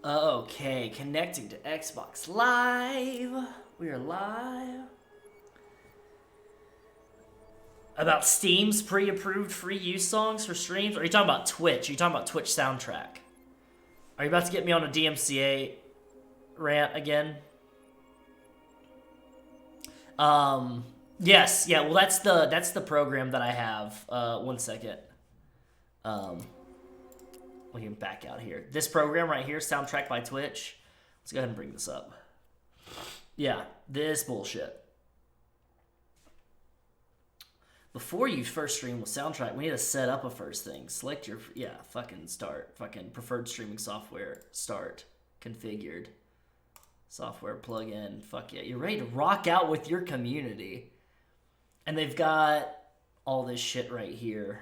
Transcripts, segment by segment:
Okay, connecting to Xbox Live. We are live. About Steam's pre-approved free use songs for streams? Or are you talking about Twitch? Are you talking about Twitch soundtrack? Are you about to get me on a DMCA rant again? Yes, yeah, well that's the program that I have. 1 second. We can back out here. This program right here, Soundtrack by Twitch. Let's go ahead and bring this up. Yeah, this bullshit. Before you first stream with Soundtrack, we need to set up a first thing. Select your, fucking start. Fucking preferred streaming software. Start. Configured. Software plugin. Fuck yeah. You're ready to rock out with your community. And they've got all this shit right here.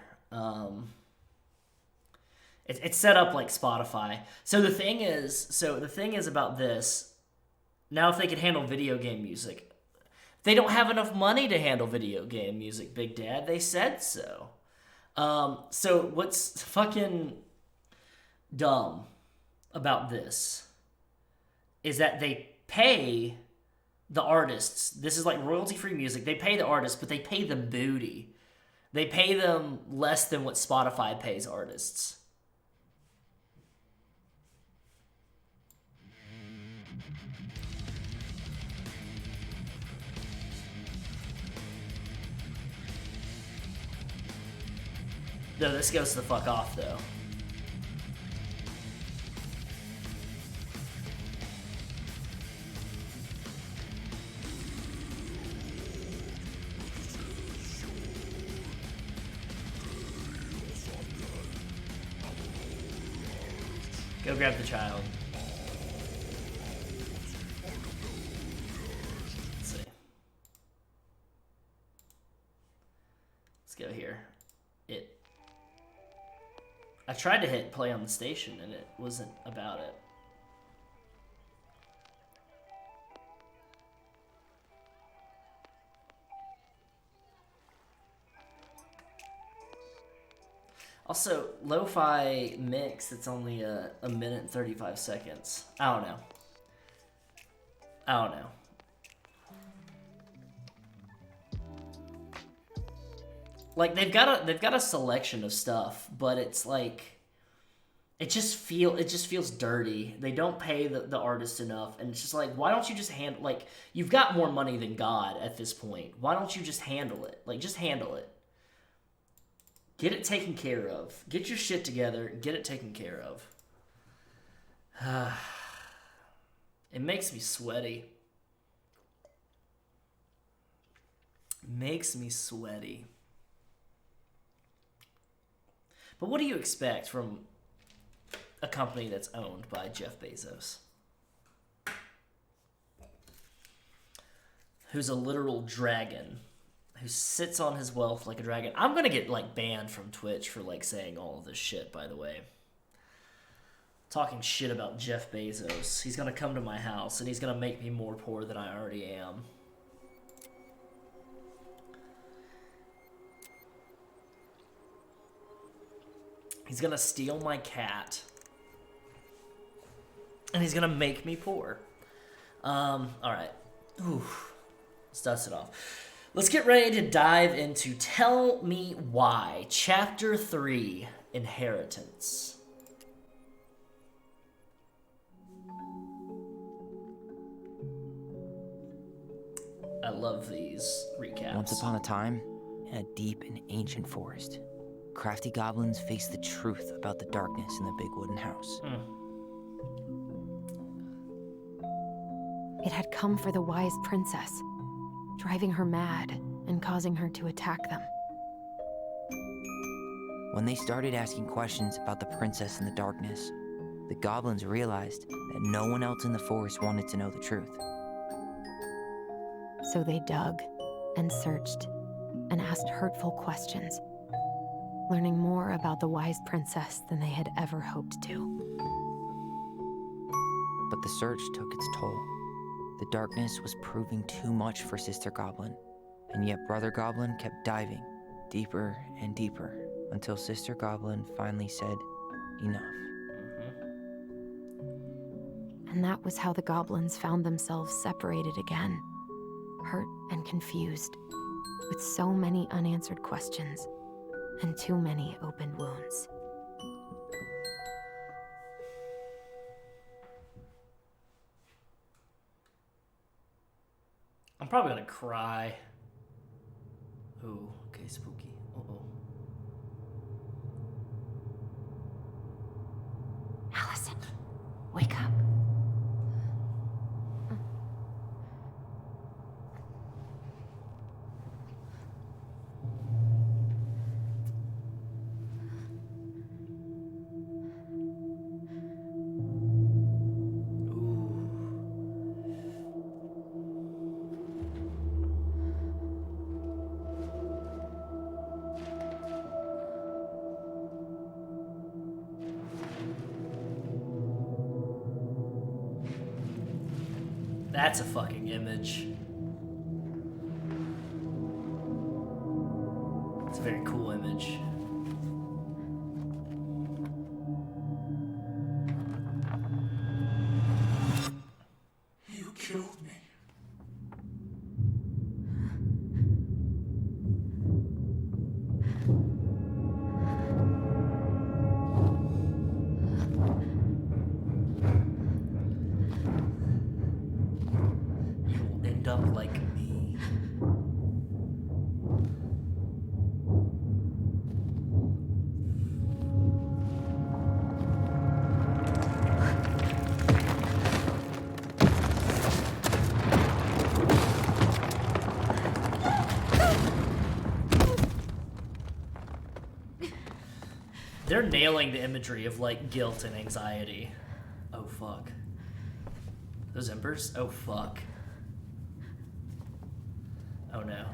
It's set up like Spotify. So the thing is about this. Now, if they could handle video game music, they don't have enough money to handle video game music, Big Dad. They said so. So what's fucking dumb about this is that they pay the artists. This is like royalty-free music. They pay the artists, but they pay them booty. They pay them less than what Spotify pays artists. No, this goes the fuck off, though. Go grab the child. Let's see. Let's go here. I tried to hit play on the station and it wasn't about it. Also, lo-fi mix, it's only a minute and 35 seconds. I don't know. Like they've got a selection of stuff, but it's like it just feels dirty. They don't pay the artist enough, and it's just like, why don't you just handle, like, you've got more money than God at this point. Why don't you just handle it? Like, just handle it. Get it taken care of. Get your shit together. Get it taken care of. It makes me sweaty. Makes me sweaty. But what do you expect from a company that's owned by Jeff Bezos? Who's a literal dragon. Who sits on his wealth like a dragon. I'm gonna get, like, banned from Twitch for, like, saying all of this shit, by the way. Talking shit about Jeff Bezos. He's gonna come to my house and he's gonna make me more poor than I already am. He's gonna steal my cat. And he's gonna make me poor. Alright. Let's dust it off. Let's get ready to dive into Tell Me Why. Chapter 3, Inheritance. I love these recaps. Once upon a time, in a deep and ancient forest, crafty goblins faced the truth about the darkness in the big wooden house. It had come for the wise princess, driving her mad and causing her to attack them. When they started asking questions about the princess in the darkness, the goblins realized that no one else in the forest wanted to know the truth. So they dug and searched and asked hurtful questions, learning more about the wise princess than they had ever hoped to. But the search took its toll. The darkness was proving too much for Sister Goblin, and yet Brother Goblin kept diving deeper and deeper until Sister Goblin finally said, enough. And that was how the goblins found themselves separated again, hurt and confused, with so many unanswered questions and too many open wounds. I'm probably gonna cry. Ooh, okay, spooky. Uh-oh. Alyson, wake up. That's a fucking image. It's a very cool image. You killed me. You'll end up like me. They're nailing the imagery of like guilt and anxiety. Oh fuck. Those embers? Oh fuck. Oh no.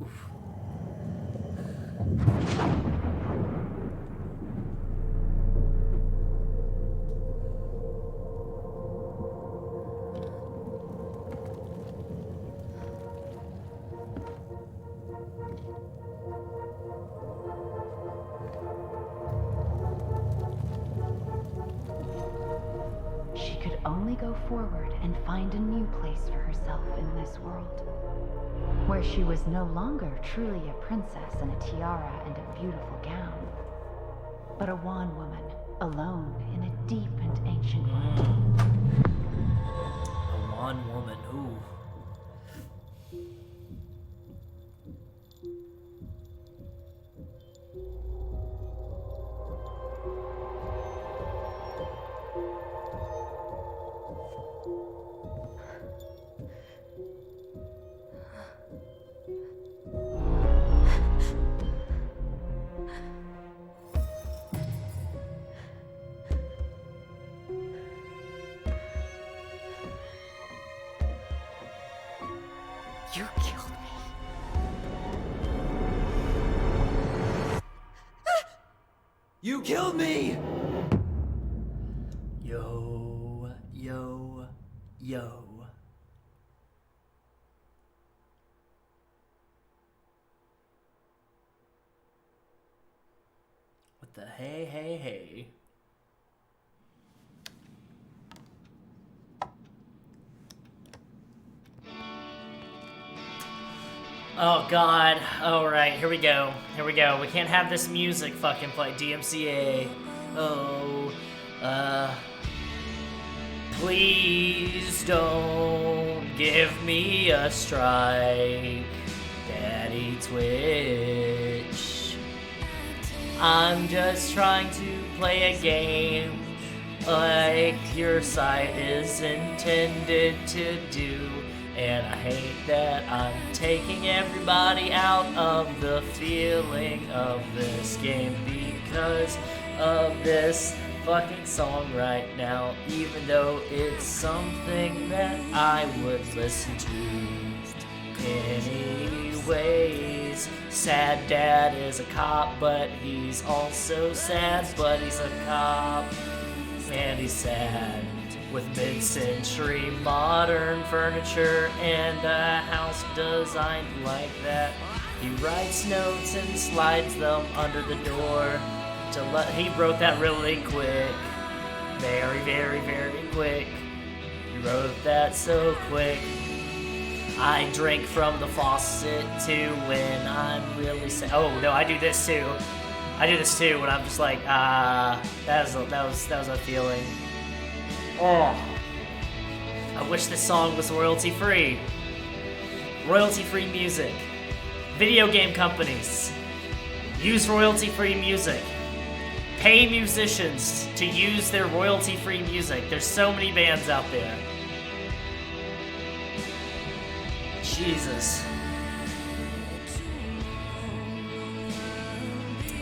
Oof. She could only go forward and find a new place for herself in this world, where she was no longer truly a princess in a tiara and a beautiful gown, but a wan woman, alone in a deep and ancient world. A wan woman. Ooh. You killed me. You killed me! Yo, yo, yo. What the hey, hey, hey? Oh god. Alright, here we go. Here we go. We can't have this music fucking play. DMCA. Oh. Please don't give me a strike, Daddy Twitch. I'm just trying to play a game like your site is intended to do. And I hate that I'm taking everybody out of the feeling of this game because of this fucking song right now, even though it's something that I would listen to anyways. Sad dad is a cop, but he's also sad, but he's a cop, and he's sad. With mid-century modern furniture and a house designed like that. He writes notes and slides them under the door. He wrote that really quick. Very, very, very quick. He wrote that so quick. I drink from the faucet too when I'm really sad. Oh no, I do this too. I do this too when I'm just like, that was a feeling. Oh, I wish this song was royalty free. Royalty free music. Video game companies, use royalty free music. Pay musicians to use their royalty free music. There's so many bands out there. Jesus.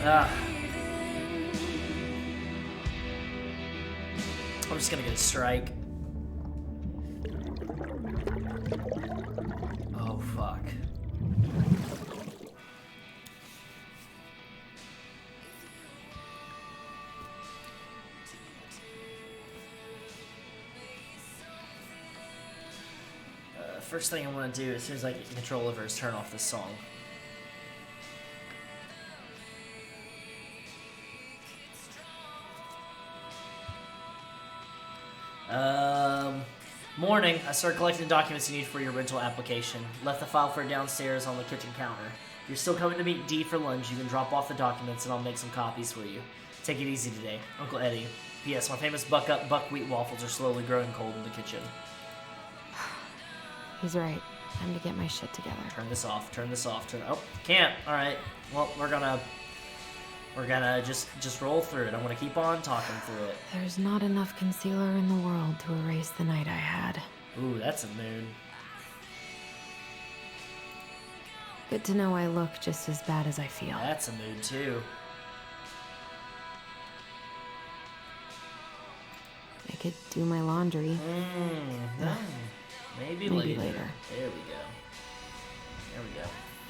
I'm just gonna get a strike. Oh, fuck. First thing I want to do as soon as I get control over is turn off this song. Morning. I started collecting the documents you need for your rental application. Left the file for downstairs on the kitchen counter. If you're still coming to meet Dee for lunch, you can drop off the documents and I'll make some copies for you. Take it easy today. Uncle Eddie. P.S. My famous buckwheat waffles are slowly growing cold in the kitchen. He's right. Time to get my shit together. Turn this off. Turn this off. Oh, can't. All right. Well, we're gonna just roll through it. I'm gonna keep on talking through it. There's not enough concealer in the world to erase the night I had. Ooh, that's a mood. Good to know I look just as bad as I feel. That's a mood too. I could do my laundry. Maybe later. There we go. There we go.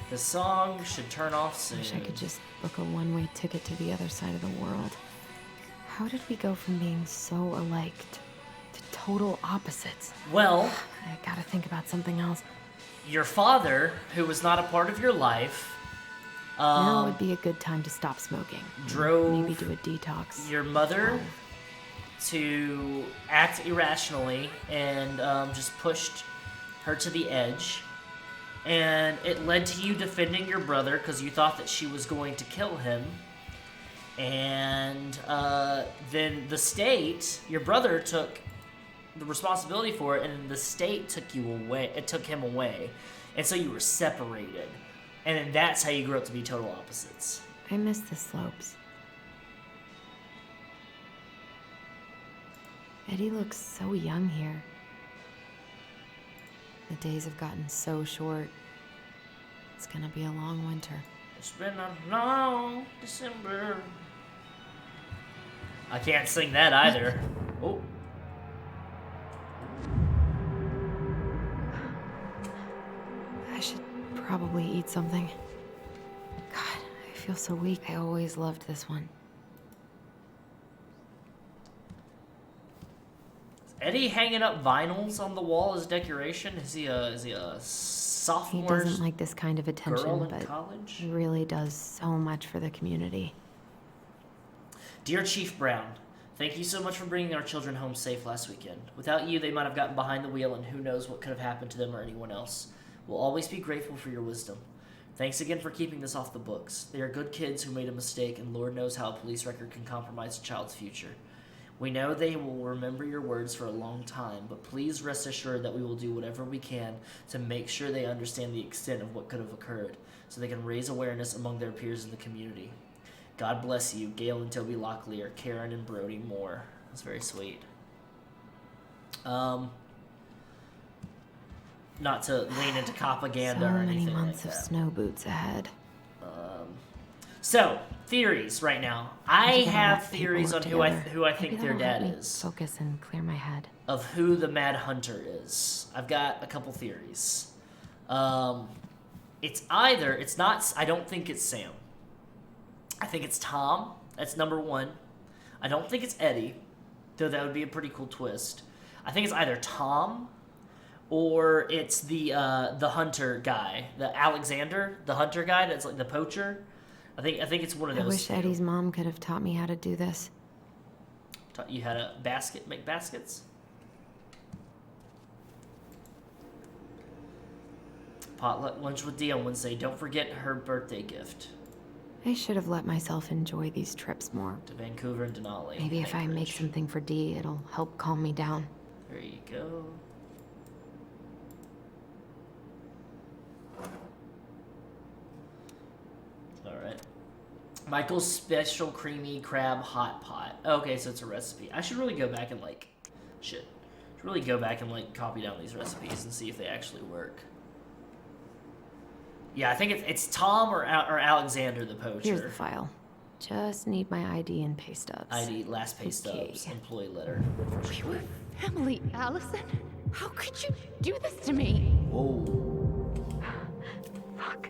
The song should turn off soon. I wish I could just book a one-way ticket to the other side of the world. How did we go from being so alike to total opposites? Well, I gotta think about something else. Your father, who was not a part of your life, now would be a good time to stop smoking. Maybe do a detox. Your mother to act irrationally and just pushed her to the edge. And it led to you defending your brother because you thought that she was going to kill him. And then the state, your brother took the responsibility for it, and the state took you away. It took him away, and so you were separated. And then that's how you grew up to be total opposites. I miss the slopes. Eddie looks so young here. The days have gotten so short. It's gonna be a long winter. It's been a long December. I can't sing that either. Oh. I should probably eat something. God, I feel so weak. I always loved this one. Eddie hanging up vinyls on the wall as decoration? Is he a sophomore? He doesn't like this kind of attention, girl in but college? he really does so much for the community. Dear Chief Brown, thank you so much for bringing our children home safe last weekend. Without you, they might have gotten behind the wheel, and who knows what could have happened to them or anyone else. We'll always be grateful for your wisdom. Thanks again for keeping this off the books. They are good kids who made a mistake, and Lord knows how a police record can compromise a child's future. We know they will remember your words for a long time, but please rest assured that we will do whatever we can to make sure they understand the extent of what could have occurred, so they can raise awareness among their peers in the community. God bless you, Gail and Toby Locklear, Karen and Brody Moore. That's very sweet. Not to lean into propaganda or anything So many months like of that. snow boots ahead. So, theories right now. I have theories on who I think their dad is. Focus and clear my head. Of who the Mad Hunter is. I've got a couple theories. I don't think it's Sam. I think it's Tom. That's number one. I don't think it's Eddie, though that would be a pretty cool twist. I think it's either Tom or it's the hunter guy, the Alexander, the hunter guy that's like the poacher. I think it's one of I those. wish Eddie's mom could have taught me how to do this. Taught you how to make baskets. Potluck lunch with Dee on Wednesday. Don't forget her birthday gift. I should have let myself enjoy these trips more. To Vancouver and Denali. Maybe if I make something for Dee, it'll help calm me down. There you go. Alright. Michael's Special Creamy Crab Hot Pot. Okay, so it's a recipe. I should really go back and copy down these recipes and see if they actually work. Yeah, I think it's Tom or Alexander the poacher. Here's the file. Just need my ID and pay stubs. ID, last pay stubs, employee letter. Your family, Alyson? How could you do this to me? Whoa. Fuck.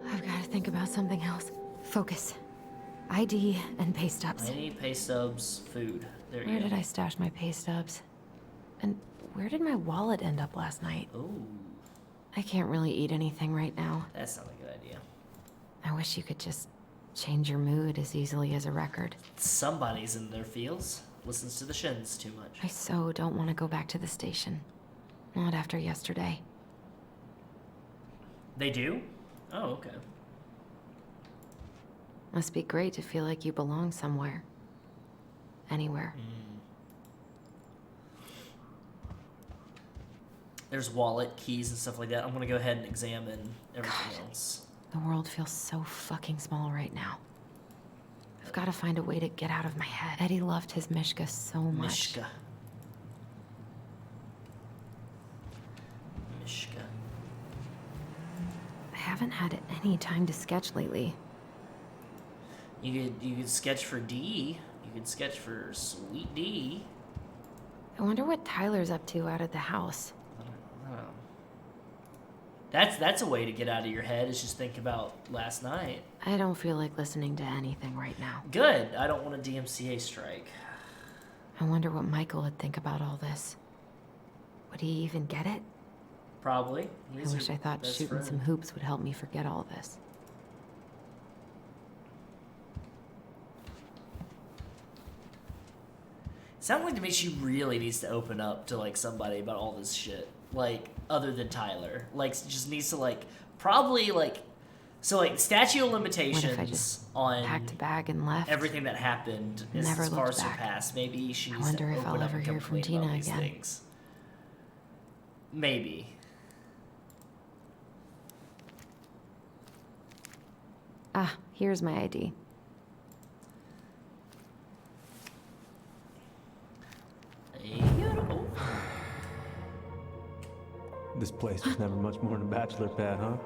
I've got to think about something else. Focus. ID and pay stubs. ID, pay stubs, food. There you go. Where did I stash my pay stubs? And where did my wallet end up last night? Ooh, I can't really eat anything right now. that's not a good idea. I wish you could just change your mood as easily as a record. Somebody's in their fields. Listens to the shins too much. I so don't want to go back to the station. Not after yesterday. They do? Oh, okay. Must be great to feel like you belong somewhere. Anywhere. There's wallet, keys, and stuff like that. I'm gonna go ahead and examine everything else. The world feels so fucking small right now. I've got to find a way to get out of my head. Eddie loved his Mishka so much. Mishka. I haven't had any time to sketch lately. You could sketch for D. You could sketch for Sweet D. I wonder what Tyler's up to out of the house. Oh. That's a way to get out of your head, is just think about last night. I don't feel like listening to anything right now. Good. I don't want a DMCA strike. I wonder what Michael would think about all this. Would he even get it? Probably. I wish I thought shooting some hoops would help me forget all this. Sounds like to me she really needs to open up to like somebody about all this shit. Like, other than Tyler. Like, just needs to like probably like so like statute of limitations on packed a bag and left. everything that happened is Never as far looked back. surpassed. Maybe she I needs to wonder if open I'll up ever and hear from complain about Tina these again. things. Maybe. Ah, here's my ID. Beautiful. This place was never much more than a bachelor pad, huh?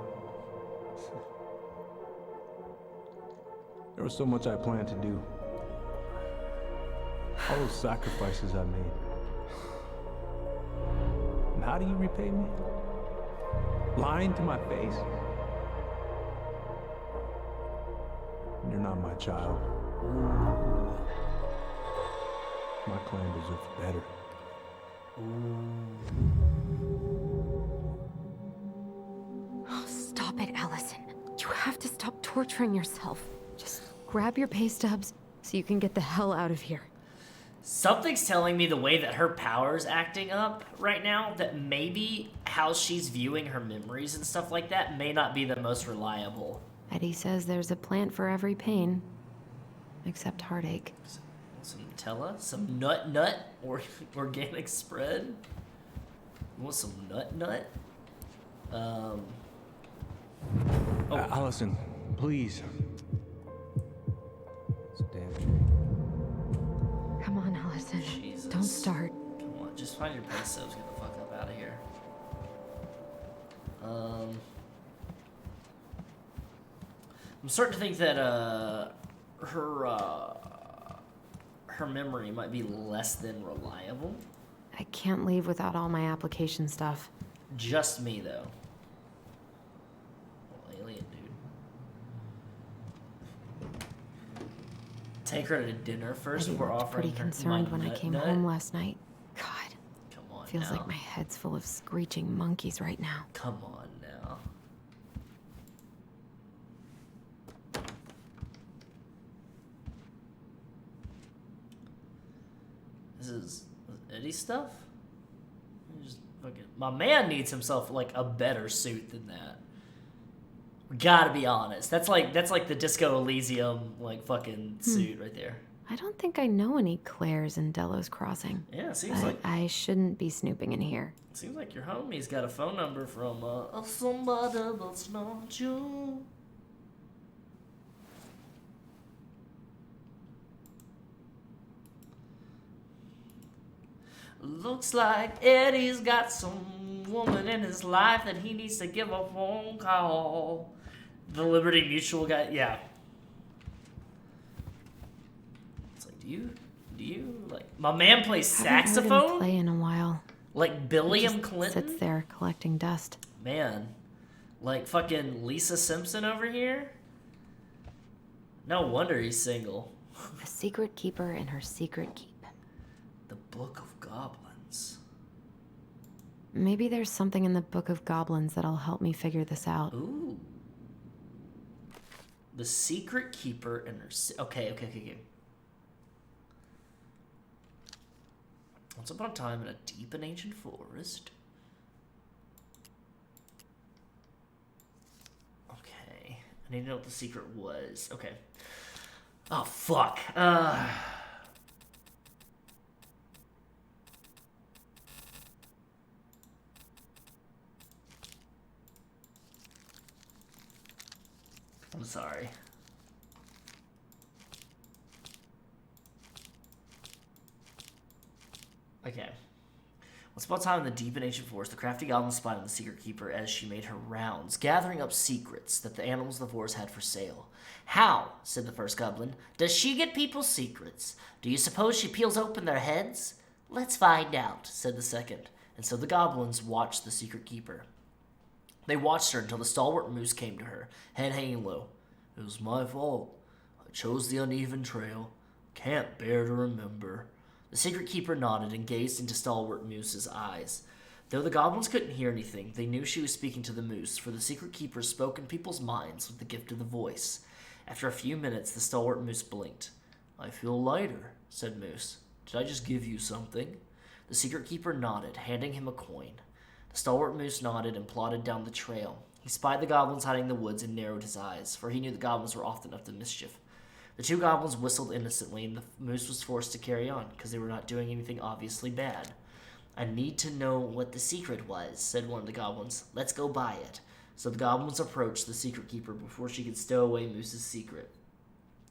There was so much I planned to do. All those sacrifices I made. And how do you repay me? Lying to my face? You're not my child. My clan deserves better. Oh, stop it, Alyson. You have to stop torturing yourself. Just grab your pay stubs so you can get the hell out of here. Something's telling me the way that her power's acting up right now, that maybe how she's viewing her memories and stuff like that may not be the most reliable. Eddie says there's a plant for every pain, except heartache. Some Nutella? Some nut or organic spread? You want some nut? Oh. Alyson, please. It's a damn shame. Come on, Alyson. Jesus. Don't start. Come on, just find your pesos. Get the fuck up out of here. I'm starting to think that her memory might be less than reliable. I can't leave without all my application stuff. Just me though. Well, alien dude. Take her to dinner first Eddie before looked offering pretty her concerned my when I nut came nut. home last night. God, Come on feels now. like my head's full of screeching monkeys right now. Come on now. This is Eddie stuff? Just fucking, my man needs himself like a better suit than that. We gotta be honest. That's like the Disco Elysium like fucking suit right there. I don't think I know any Claires in Delos Crossing. Yeah, it seems But like I shouldn't be snooping in here. seems like your homie's got a phone number from somebody that's not you. Looks like Eddie's got some woman in his life that he needs to give a phone call. The Liberty Mutual guy, yeah. It's like, do you like? My man plays Haven't heard him saxophone, play in a while. like Billiam Just Clinton. sits there collecting dust. Man, like fucking Lisa Simpson over here. No wonder he's single. A secret keeper in her secret keep. The Book of Goblins. Maybe there's something in the Book of Goblins that'll help me figure this out. Ooh. The Secret Keeper and her... Okay. Once upon a time in a deep and ancient forest. Okay. I need to know what the secret was. Okay. Oh, fuck. I'm sorry. Okay. Once upon a time in the deep and ancient forest, the crafty goblin spied on the secret keeper as she made her rounds, gathering up secrets that the animals of the forest had for sale. How, said the first goblin, does she get people's secrets? Do you suppose she peels open their heads? Let's find out, said the second. And so the goblins watched the secret keeper. They watched her until the stalwart moose came to her, head hanging low. It was my fault. I chose the uneven trail. Can't bear to remember. The secret keeper nodded and gazed into stalwart moose's eyes. Though the goblins couldn't hear anything, they knew she was speaking to the moose, for the secret keeper spoke in people's minds with the gift of the voice. After a few minutes, the stalwart moose blinked. I feel lighter, said Moose. Did I just give you something? The secret keeper nodded, handing him a coin. The stalwart moose nodded and plodded down the trail. He spied the goblins hiding in the woods and narrowed his eyes, for he knew the goblins were often up to mischief. The two goblins whistled innocently, and the moose was forced to carry on, because they were not doing anything obviously bad. I need to know what the secret was, said one of the goblins. Let's go buy it. So the goblins approached the secret keeper before she could stow away Moose's secret.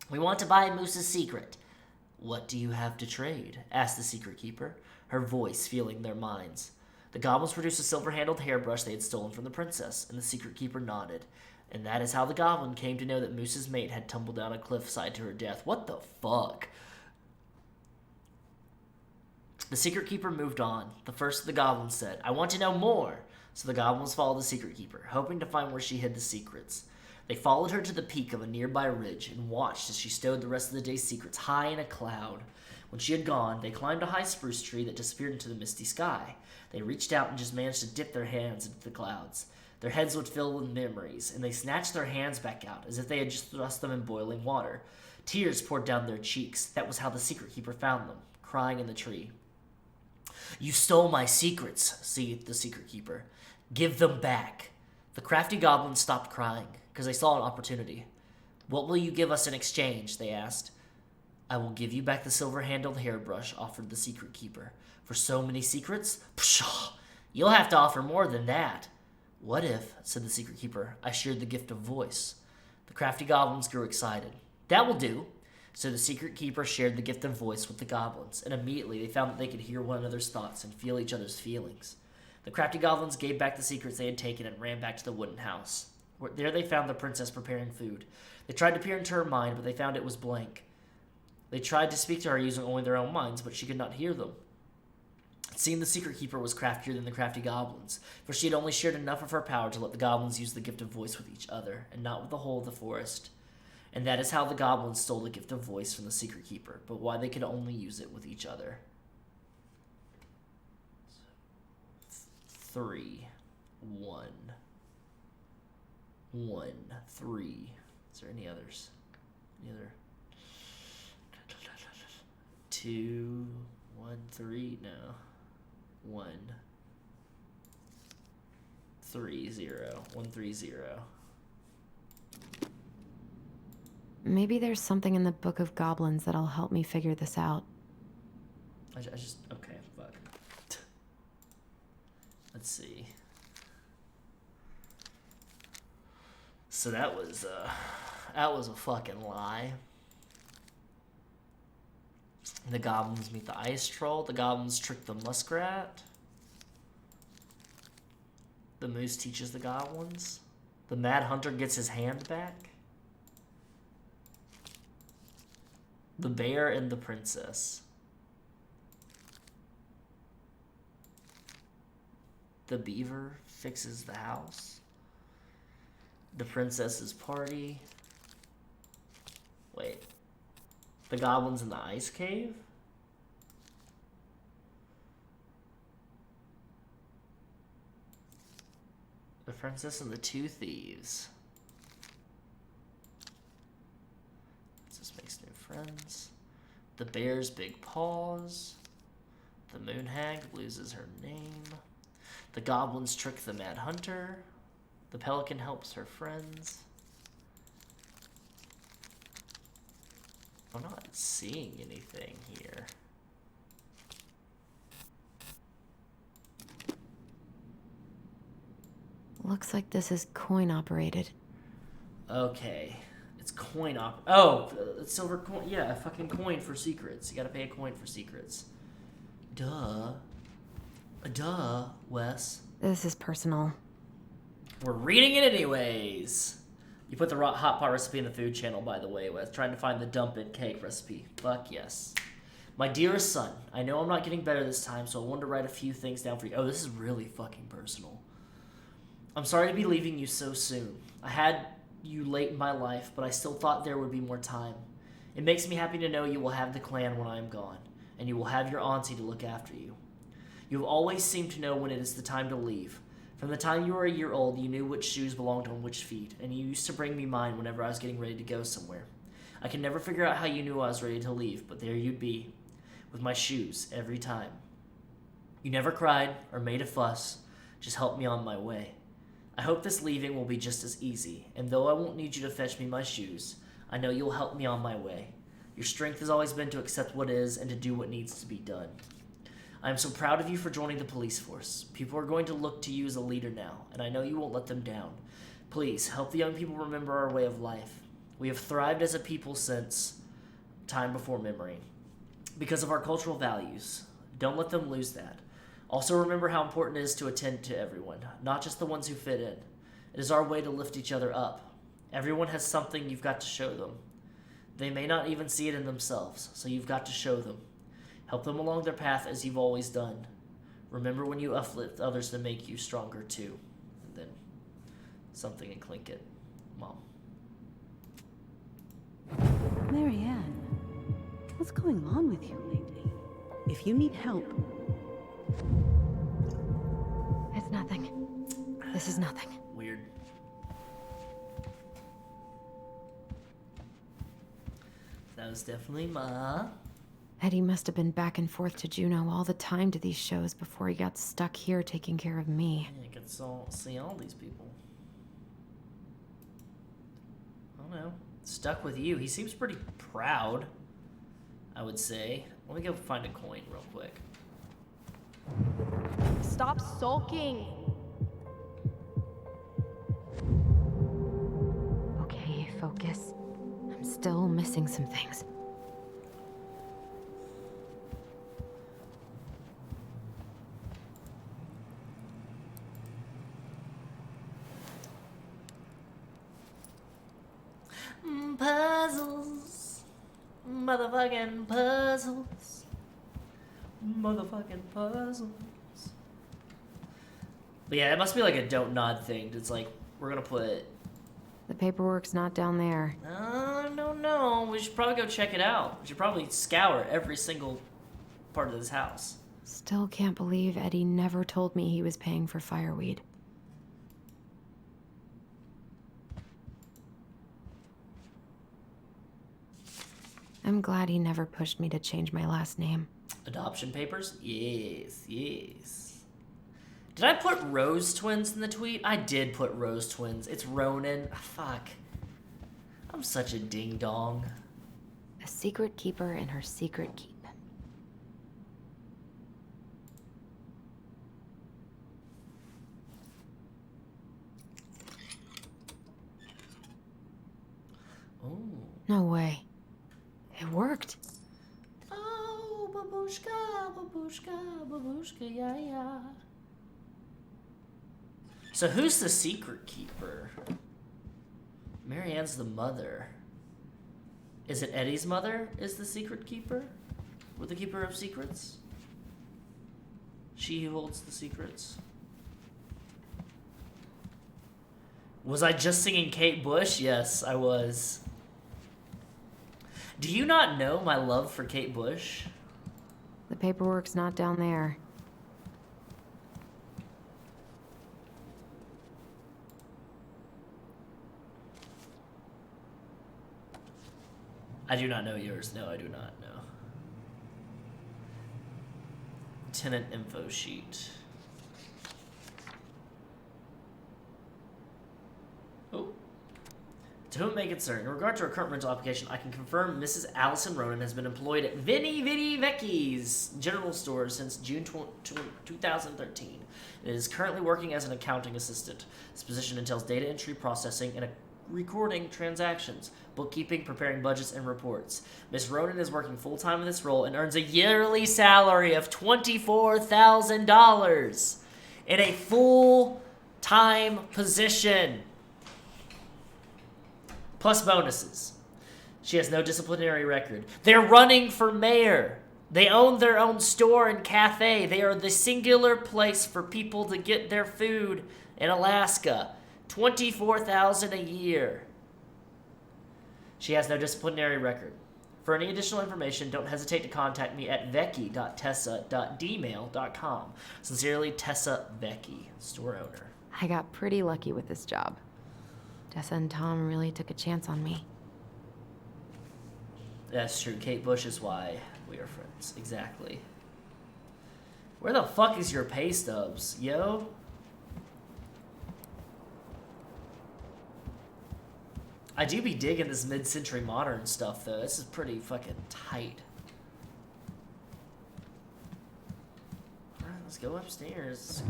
We want to buy Moose's secret. What do you have to trade? Asked the secret keeper, her voice feeling their minds. The goblins produced a silver-handled hairbrush they had stolen from the princess, and the secret keeper nodded. And that is how the goblin came to know that Moose's mate had tumbled down a cliffside to her death. What the fuck? The secret keeper moved on. The first of the goblins said, I want to know more. So the goblins followed the secret keeper, hoping to find where she hid the secrets. They followed her to the peak of a nearby ridge and watched as she stowed the rest of the day's secrets high in a cloud. When she had gone, they climbed a high spruce tree that disappeared into the misty sky. They reached out and just managed to dip their hands into the clouds. Their heads would fill with memories, and they snatched their hands back out as if they had just thrust them in boiling water. Tears poured down their cheeks. That was how the secret keeper found them, crying in the tree. You stole my secrets, seethed the secret keeper. Give them back. The crafty goblins stopped crying, because they saw an opportunity. What will you give us in exchange? They asked. I will give you back the silver-handled hairbrush, offered the secret keeper. For so many secrets? Pshaw! You'll have to offer more than that. What if, said the secret keeper, I shared the gift of voice? The crafty goblins grew excited. That will do. So the secret keeper shared the gift of voice with the goblins, and immediately they found that they could hear one another's thoughts and feel each other's feelings. The crafty goblins gave back the secrets they had taken and ran back to the wooden house. There they found the princess preparing food. They tried to peer into her mind, but they found it was blank. They tried to speak to her using only their own minds, but she could not hear them. It seemed the secret keeper was craftier than the crafty goblins, for she had only shared enough of her power to let the goblins use the gift of voice with each other, and not with the whole of the forest. And that is how the goblins stole the gift of voice from the secret keeper, but why they could only use it with each other. 3, 1, 1, 3. Is there any others? Any other? 2, 1. 1-3, no. 1-3-0. 1-3-0. Maybe there's something in the Book of Goblins that'll help me figure this out. I just okay, fuck. Let's see. So that was a fucking lie. The goblins meet the ice troll. The goblins trick the muskrat. The moose teaches the goblins. The mad hunter gets his hand back. The bear and the princess. The beaver fixes the house. The princess's party. Wait. The goblins in the ice cave? The princess and the two thieves. Princess makes new friends. The bear's big paws. The moon hag loses her name. The goblins trick the mad hunter. The pelican helps her friends. I'm not seeing anything here. Looks like this is coin operated. Okay. It's coin Oh, silver coin. Yeah, a fucking coin for secrets. You gotta pay a coin for secrets. Duh. Duh, Wes. This is personal. We're reading it anyways. You put the hot pot recipe in the food channel, by the way, Wes. Trying to find the dump-in cake recipe. Fuck yes. My dearest son, I know I'm not getting better this time, so I wanted to write a few things down for you. Oh, this is really fucking personal. I'm sorry to be leaving you so soon. I had you late in my life, but I still thought there would be more time. It makes me happy to know you will have the clan when I am gone, and you will have your auntie to look after you. You have always seemed to know when it is the time to leave. From the time you were a year old, you knew which shoes belonged on which feet, and you used to bring me mine whenever I was getting ready to go somewhere. I can never figure out how you knew I was ready to leave, but there you'd be, with my shoes every time. You never cried or made a fuss, just helped me on my way. I hope this leaving will be just as easy, and though I won't need you to fetch me my shoes, I know you'll help me on my way. Your strength has always been to accept what is and to do what needs to be done. I am so proud of you for joining the police force. People are going to look to you as a leader now, and I know you won't let them down. Please, help the young people remember our way of life. We have thrived as a people since time before memory, because of our cultural values. Don't let them lose that. Also remember how important it is to attend to everyone, not just the ones who fit in. It is our way to lift each other up. Everyone has something you've got to show them. They may not even see it in themselves, so you've got to show them. Help them along their path as you've always done. Remember when you uplift others to make you stronger too. And then something in Tlingit. Mom. Marianne, what's going on with you lately? If you need help... It's nothing. This is nothing. Weird. That was definitely Ma. Eddie must have been back and forth to Juneau all the time to these shows before he got stuck here taking care of me. Yeah, you can see all these people. I don't know. Stuck with you. He seems pretty proud, I would say. Let me go find a coin real quick. Stop sulking. Okay, focus. I'm still missing some things. Puzzles. Motherfucking puzzles. Motherfucking puzzles. But yeah, it must be like a don't nod thing. It's like, we're gonna put... The paperwork's not down there. No. We should probably go check it out. We should probably scour every single part of this house. Still can't believe Eddie never told me he was paying for fireweed. I'm glad he never pushed me to change my last name. Adoption papers? Yes, yes. Did I put Rose twins in the tweet? I did put Rose twins. It's Ronan. Fuck. I'm such a ding-dong. A secret keeper in her secret keep. Oh. No way. It worked. Oh, babushka, babushka, babushka, yeah, yeah. So who's the secret keeper? Marianne's the mother. Is it Eddie's mother is the secret keeper? Or the keeper of secrets? She who holds the secrets. Was I just singing Kate Bush? Yes, I was. Do you not know my love for Kate Bush? The paperwork's not down there. I do not know yours. No, I do not know. Tenant info sheet. Oh. To whom it may concern, in regard to her current rental application, I can confirm Mrs. Alyson Ronan has been employed at Veni Vidi Vecchi's General Stores since June 2013. It is currently working as an accounting assistant. This position entails data entry, processing, and recording transactions, bookkeeping, preparing budgets, and reports. Ms. Ronan is working full-time in this role and earns a yearly salary of $24,000 in a full-time position, plus bonuses. She has no disciplinary record. They're running for mayor. They own their own store and cafe. They are the singular place for people to get their food in Alaska. $24,000 a year. She has no disciplinary record. For any additional information, don't hesitate to contact me at vecchi.tessa.dmail.com. Sincerely, Tessa Vecchi, store owner. I got pretty lucky with this job. Tessa and Tom really took a chance on me. That's true. Kate Bush is why we are friends. Exactly. Where the fuck is your pay stubs, yo? I do be digging this mid-century modern stuff, though. This is pretty fucking tight. Alright, let's go upstairs.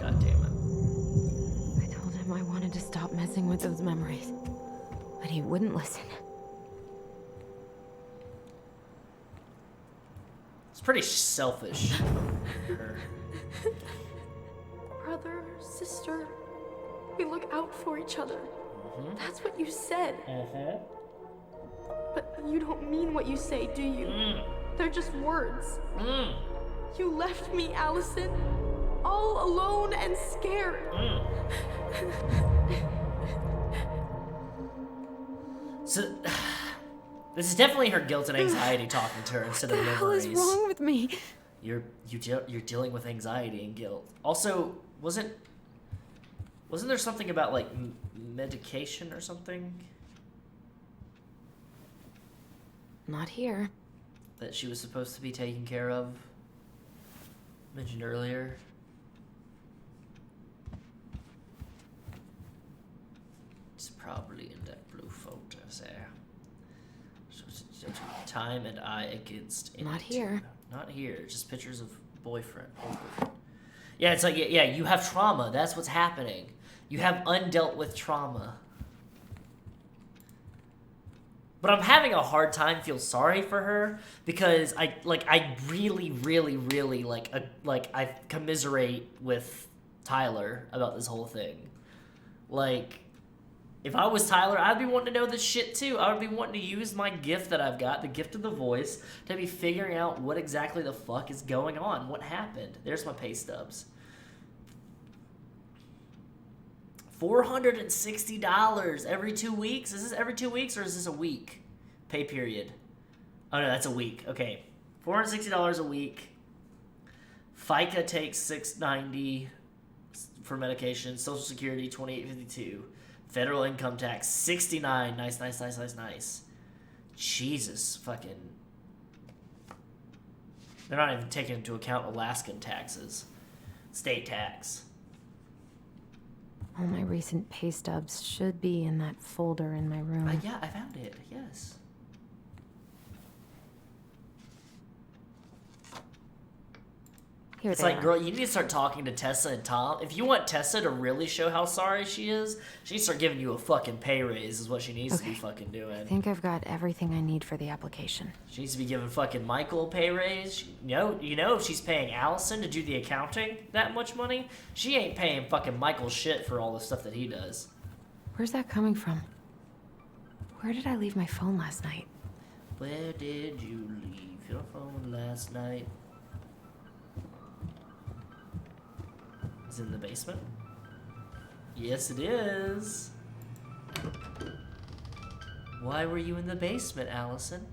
God damn it. I told him I wanted to stop messing with those memories, but he wouldn't listen. It's pretty selfish. Brother, sister, we look out for each other. That's what you said. But you don't mean what you say, do you? They're just words. You left me, Alyson, all alone and scared. So, this is definitely her guilt and anxiety talking to her instead of What the hell memories. is wrong with me? You're dealing with anxiety and guilt. Also, wasn't there something about like medication or something Not here. that she was supposed to be taking care of? Mentioned earlier. It's probably in that blue folder there. So time and I against Not it. here. Not here. Just pictures of boyfriend. Yeah, it's like, yeah, you have trauma. That's what's happening. You have undealt with trauma. But I'm having a hard time feel sorry for her because I really I commiserate with Tyler about this whole thing. Like, if I was Tyler, I'd be wanting to know this shit too. I would be wanting to use my gift that I've got, the gift of the voice, to be figuring out what exactly the fuck is going on. What happened? There's my pay stubs. $460 every 2 weeks? Is this every 2 weeks or is this a week? Pay period. Oh no, that's a week. Okay. $460 a week. FICA takes $690 for medication. Social Security $28.52. Federal income tax $69. Nice. Jesus fucking They're not even taking into account Alaskan taxes. State tax. All my recent pay stubs should be in that folder in my room. Yeah, I found it. Yes. Here It's they like, are. girl, you need to start talking to Tessa and Tom. If you want Tessa to really show how sorry she is, she needs to start giving you a fucking pay raise is what she needs to be fucking doing. I think I've got everything I need for the application. She needs to be giving fucking Michael a pay raise. You know, if she's paying Alyson to do the accounting that much money, she ain't paying fucking Michael shit for all the stuff that he does. Where's that coming from? Where did I leave my phone last night? Where did you leave your phone last night? Is it in the basement? Yes, it is. Why were you in the basement, Alyson?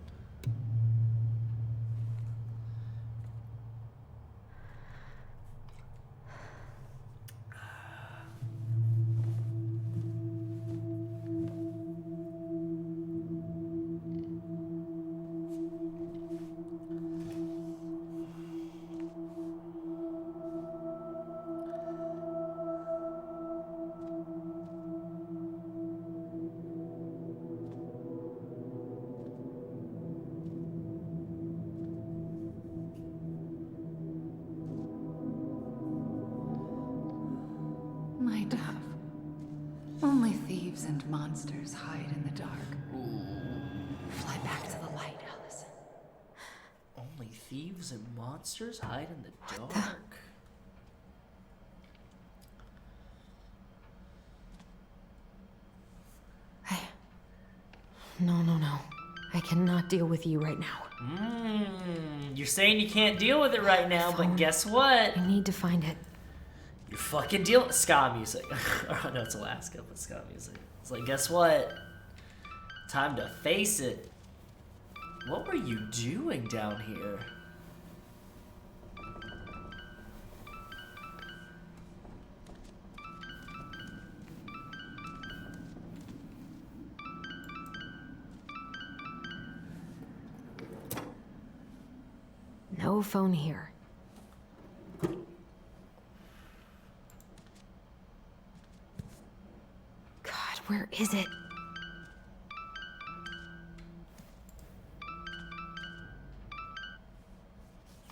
My dove. Only thieves and monsters hide in the dark. Fly back to the light, Alyson. Only thieves and monsters hide in the dark. No. I cannot deal with you right now. You're saying you can't deal with it right now, but guess what? I need to find it. You're fucking dealing ska music. Oh, no, it's Alaska, but ska music. It's like, guess what? Time to face it. What were you doing down here? No phone here. God, where is it?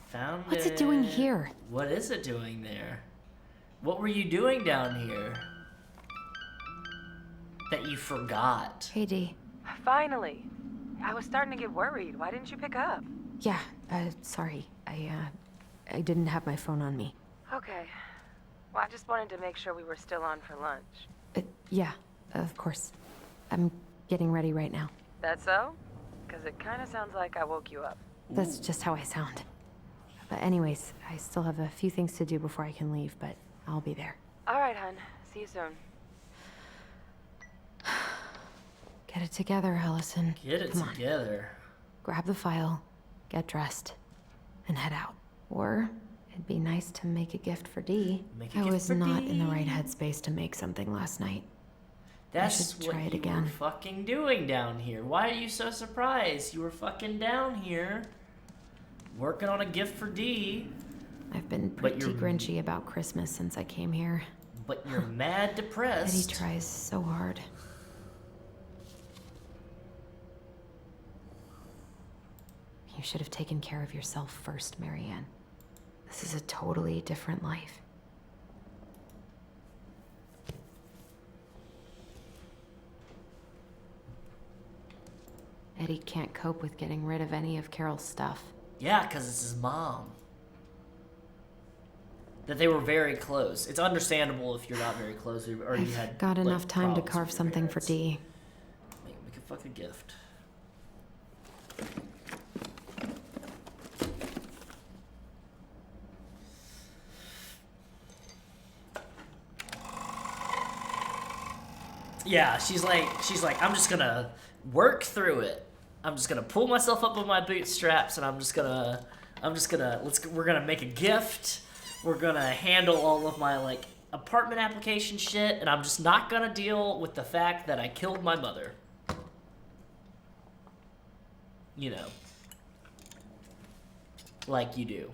Found What's it doing here? What is it doing there? What were you doing down here? That you forgot. Hey, Dee. Finally. I was starting to get worried. Why didn't you pick up? Yeah, sorry. I didn't have my phone on me. Okay. Well, I just wanted to make sure we were still on for lunch. Yeah, of course. I'm getting ready right now. That so? Because it kind of sounds like I woke you up. That's just how I sound. But anyways, I still have a few things to do before I can leave, but I'll be there. All right, hun. See you soon. Get it together, Alyson. Get it Come on. together. Grab the file, get dressed, and head out. Or it'd be nice to make a gift for Dee. I was not in the right headspace to make something last night. That's should try what it you again. were fucking doing down here. Why are you so surprised? You were fucking down here working on a gift for Dee. I've been But pretty grinchy about Christmas since I came here. But you're mad depressed. Eddie tries so hard. You should have taken care of yourself first, Marianne. This is a totally different life. Eddie can't cope with getting rid of any of Carol's stuff. Yeah, because it's his mom. That they were very close. It's understandable if you're not very close or you had Got like, enough time to problems carve with your something for parents. Dee. Make a fucking gift. Yeah, she's like, I'm just gonna work through it. I'm just gonna pull myself up with my bootstraps, and we're gonna make a gift. We're gonna handle all of my like apartment application shit, and I'm just not gonna deal with the fact that I killed my mother. You know. like you do.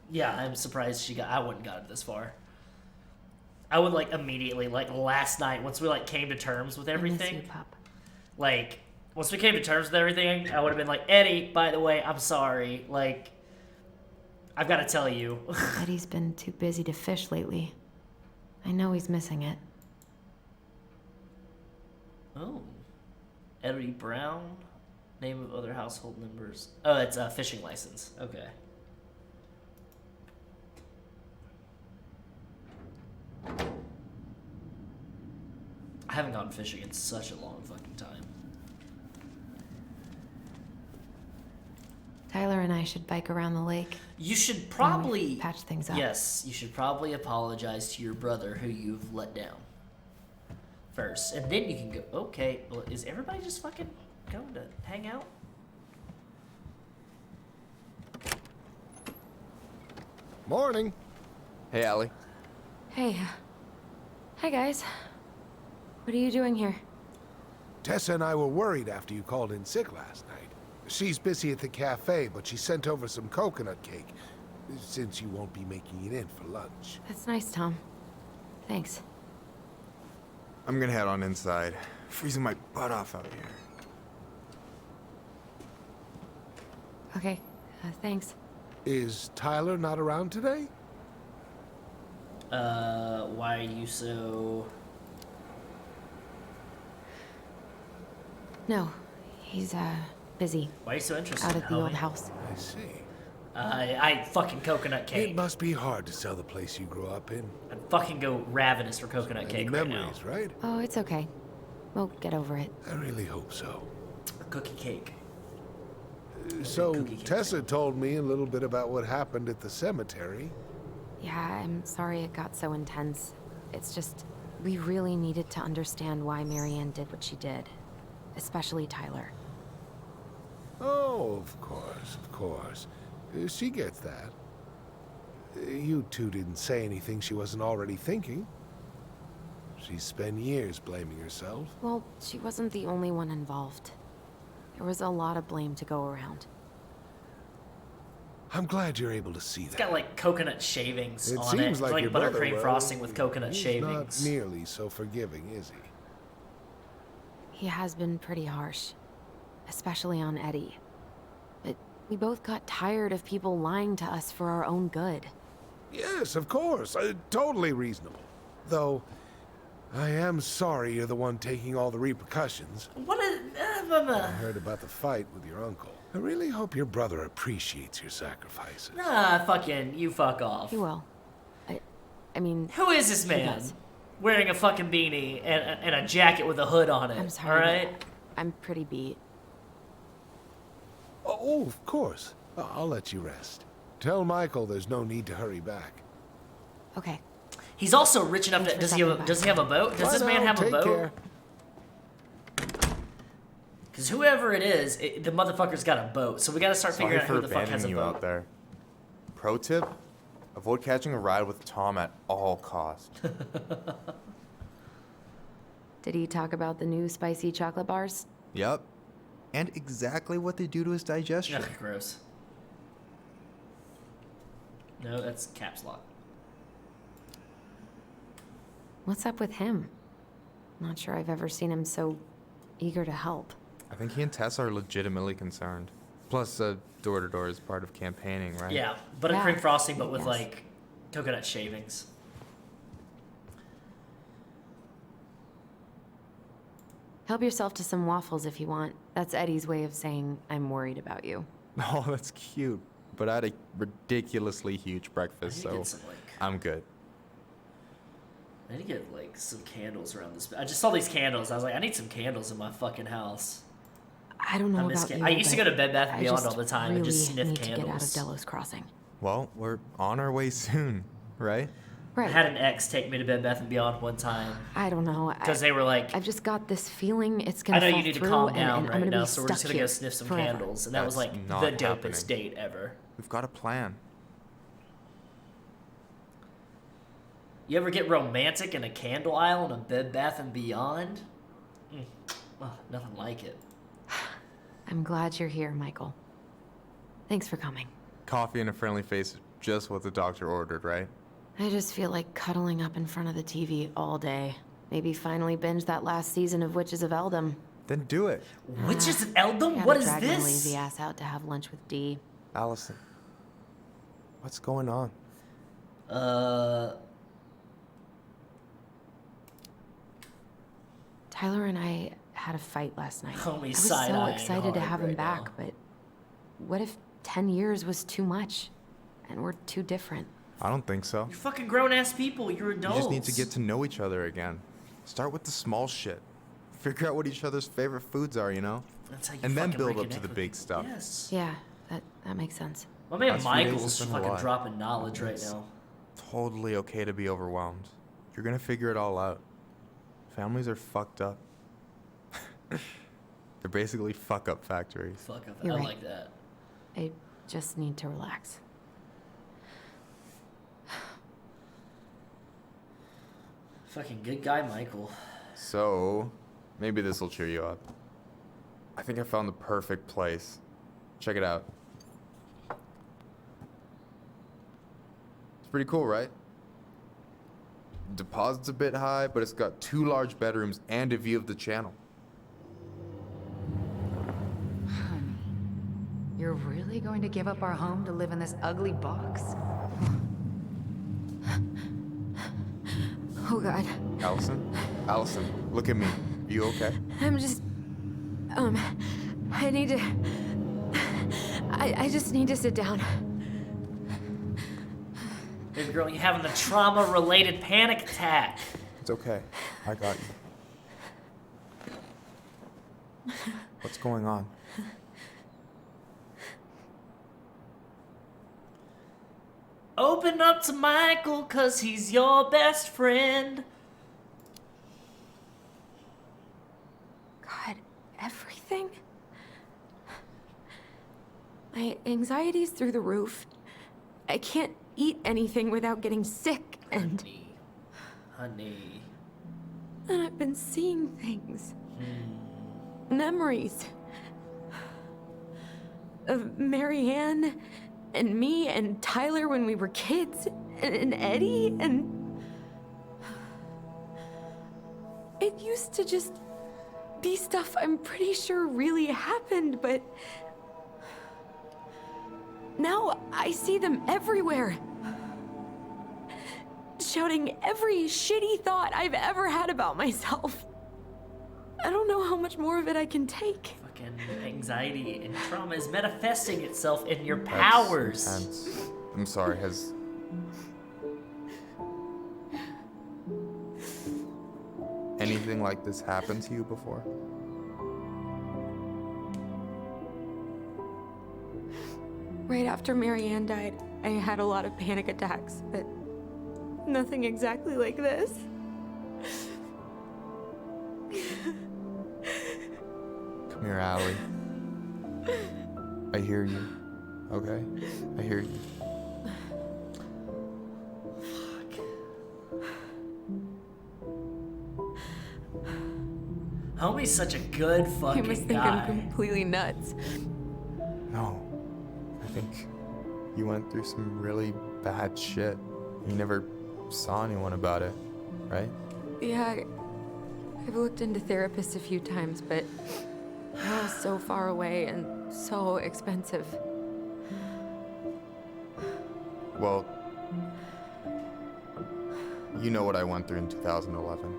Yeah, I'm surprised she got. I wouldn't got it this far. I would like immediately, like last night, once we like came to terms with everything. I miss you, pup. Like once we came to terms with everything, I would have been like, Eddie, by the way, I'm sorry. Like, I've got to tell you. Eddie's been too busy to fish lately. I know he's missing it. Oh, Eddie Brown, name of other household members. Oh, it's a fishing license. Okay. I haven't gone fishing in such a long fucking time. Tyler and I should bike around the lake. You should probably patch things up. Yes, you should probably apologize to your brother who you've let down first, and then you can go. Okay, well, is everybody just fucking going to hang out? Morning. Hey, Allie. Hey. Hi, guys. What are you doing here? Tessa and I were worried after you called in sick last night. She's busy at the cafe, but she sent over some coconut cake, since you won't be making it in for lunch. That's nice, Tom. Thanks. I'm gonna head on inside. Freezing my butt off out here. Okay, thanks. Is Tyler not around today? Why are you so... No, he's, busy. Why are you so interested? Out at the Homie? old house. I see. I fucking coconut cake. It must be hard to sell the place you grew up in. I'd fucking go ravenous for coconut cake right now. Memories, right? Oh, it's okay. We'll get over it. I really hope so. A cookie cake. So, Cookie cake Tessa told me a little bit about what happened at the cemetery. Yeah, I'm sorry it got so intense. It's just, we really needed to understand why Marianne did what she did. Especially Tyler. Oh, of course. She gets that. You two didn't say anything she wasn't already thinking. She spent years blaming herself. Well, she wasn't the only one involved. There was a lot of blame to go around. I'm glad you're able to see that. It's got like coconut shavings It on seems it. It's like like your buttercream brother, frosting with coconut he's shavings. not nearly so forgiving, is he? He has been pretty harsh. Especially on Eddie. But we both got tired of people lying to us for our own good. Yes, of course. Totally reasonable. Though, I am sorry you're the one taking all the repercussions. What is... I heard about the fight with your uncle. I really hope your brother appreciates your sacrifices. Nah, fucking, you fuck off. He will. I mean... Who is this man? Wearing a fucking beanie and a jacket with a hood on it. I'm sorry. Alright? I'm pretty beat. Oh, of course. I'll let you rest. Tell Michael there's no need to hurry back. Okay. He's also rich enough to... Does he have a boat? Does this man have a boat? Care. Because whoever it is, the motherfucker's got a boat. So we gotta start figuring out who the fuck has a you boat. out there. Pro tip: avoid catching a ride with Tom at all costs. Did he talk about the new spicy chocolate bars? Yep. And exactly what they do to his digestion. Ugh, gross. No, that's caps lock. What's up with him? Not sure I've ever seen him so eager to help. I think he and Tess are legitimately concerned. Plus, door-to-door is part of campaigning, right? Yeah, buttercream Yeah. frosting, but with Yes. like coconut shavings. Help yourself to some waffles if you want. That's Eddie's way of saying, I'm worried about you. Oh, that's cute. But I had a ridiculously huge breakfast, I need to so get some, like, I'm good. I need to get like some candles around this. I just saw these candles. I was like, I need some candles in my fucking house. I don't know about you, I used to go to Bed Bath & I Beyond just all the time really and just sniff need candles. to get out of Delos Crossing. Well, we're on our way soon, right? Right. I had an ex take me to Bed Bath & Beyond one time. I don't know. Because they were like... I've just got this feeling it's going I to know fall you need to through calm and down I'm right gonna now, be so we're stuck just going to here go sniff some forever. candles. And that was That's like not the dopest happening. date ever. We've got a plan. You ever get romantic in a candle aisle in a Bed Bath & Beyond? Oh, nothing like it. I'm glad you're here, Michael. Thanks for coming. Coffee and a friendly face is just what the doctor ordered, right? I just feel like cuddling up in front of the TV all day. Maybe finally binge that last season of Witches of Eldom. Then do it. Witches of Eldom? Gotta What is drag my this? lazy ass out to have lunch with Dee. Alyson, what's going on? Tyler and I had a fight last night. Homie I was so side-eyeing excited to hard have him right back, now. but what if 10 years was too much? And we're too different. I don't think so. You're fucking grown-ass people. You're You adults. just need to get to know each other again. Start with the small shit. Figure out what each other's favorite foods are, you know? That's how you And then fucking build up reconnect to the with big people. stuff. Yes. Yeah, that makes sense. My man Last few days Michael's has been a fucking lot. dropping knowledge right now. Totally okay to be overwhelmed. You're gonna figure it all out. Families are fucked up. They're basically fuck-up factories. Fuck up. You're I right. like that. I just need to relax. Fucking good guy, Michael. So, maybe this will cheer you up. I think I found the perfect place. Check it out. It's pretty cool, right? Deposit's a bit high, but it's got 2 large bedrooms and a view of the channel. Honey, you're really going to give up our home to live in this ugly box? Oh God. Alyson? Alyson, look at me. You okay? I'm just... I need to... I just need to sit down. Baby girl, you're having the trauma-related panic attack. It's okay. I got you. What's going on? Open up to Michael, cause he's your best friend. God, everything? My anxiety's through the roof. I can't eat anything without getting sick, and... Honey. And I've been seeing things. Memories. Of Marianne, and me, and Tyler when we were kids, and Eddie, and... It used to just be stuff I'm pretty sure really happened, but... Now I see them everywhere. Shouting every shitty thought I've ever had about myself. I don't know how much more of it I can take. Fucking anxiety and trauma is manifesting itself in your That's powers. intense. I'm sorry, has... anything like this happened to you before? Right after Marianne died, I had a lot of panic attacks, but nothing exactly like this. Come here, Allie. I hear you. Okay? I hear you. Homie's such a good fucking You must think guy. I'm completely nuts. No. I think you went through some really bad shit. You never saw anyone about it, right? Yeah, I've looked into therapists a few times, but they're all so far away and so expensive. Well, you know what I went through in 2011.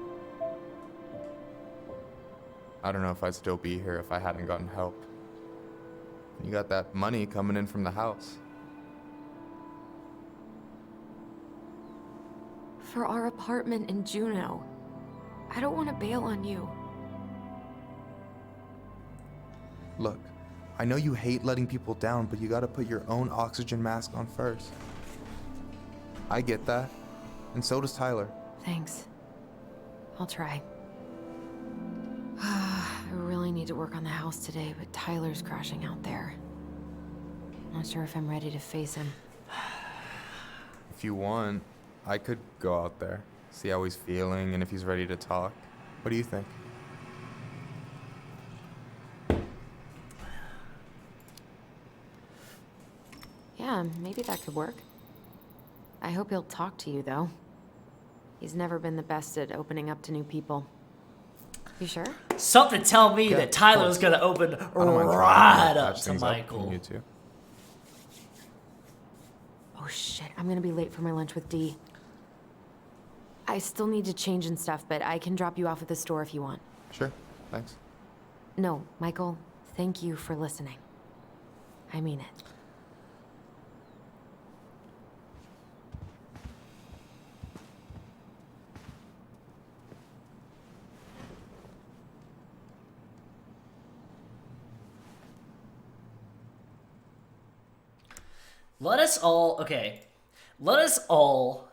I don't know if I'd still be here if I hadn't gotten help. You got that money coming in from the house. For our apartment in Juneau. I don't want to bail on you. Look, I know you hate letting people down, but you gotta put your own oxygen mask on first. I get that, and so does Tyler. Thanks. I'll try. I really need to work on the house today, but Tyler's crashing out there. Not sure if I'm ready to face him. If you want, I could go out there, see how he's feeling, and if he's ready to talk. What do you think? Yeah, maybe that could work. I hope he'll talk to you, though. He's never been the best at opening up to new people. You sure? Something tell me that Tyler's gonna open right up to Michael. You too. Oh shit, I'm gonna be late for my lunch with Dee. I still need to change and stuff, but I can drop you off at the store if you want. Sure, thanks. No, Michael, thank you for listening. I mean it. Let us all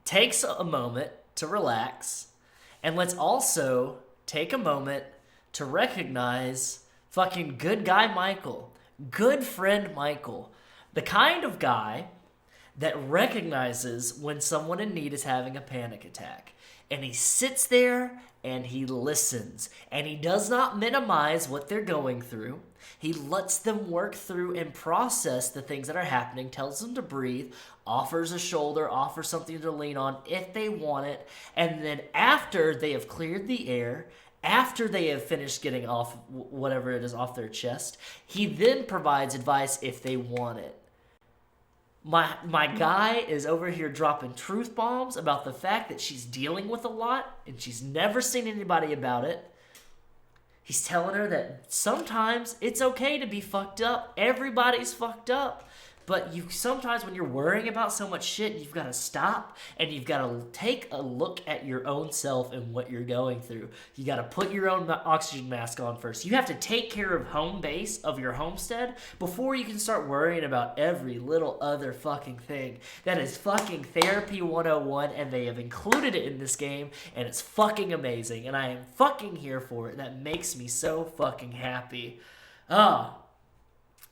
take a moment to relax, and let's also take a moment to recognize fucking good guy Michael, good friend Michael, the kind of guy that recognizes when someone in need is having a panic attack. And he sits there and he listens, and he does not minimize what they're going through. He lets them work through and process the things that are happening, tells them to breathe, offers a shoulder, offers something to lean on if they want it, and then after they have cleared the air, after they have finished getting off whatever it is off their chest, he then provides advice if they want it. My guy is over here dropping truth bombs about the fact that she's dealing with a lot and she's never seen anybody about it. He's telling her that sometimes it's okay to be fucked up. Everybody's fucked up. But sometimes when you're worrying about so much shit, you've got to stop and you've got to take a look at your own self and what you're going through. You got to put your own oxygen mask on first. You have to take care of home base of your homestead before you can start worrying about every little other fucking thing. That is fucking therapy 101, and they have included it in this game, and it's fucking amazing, and I am fucking here for it. That makes me so fucking happy.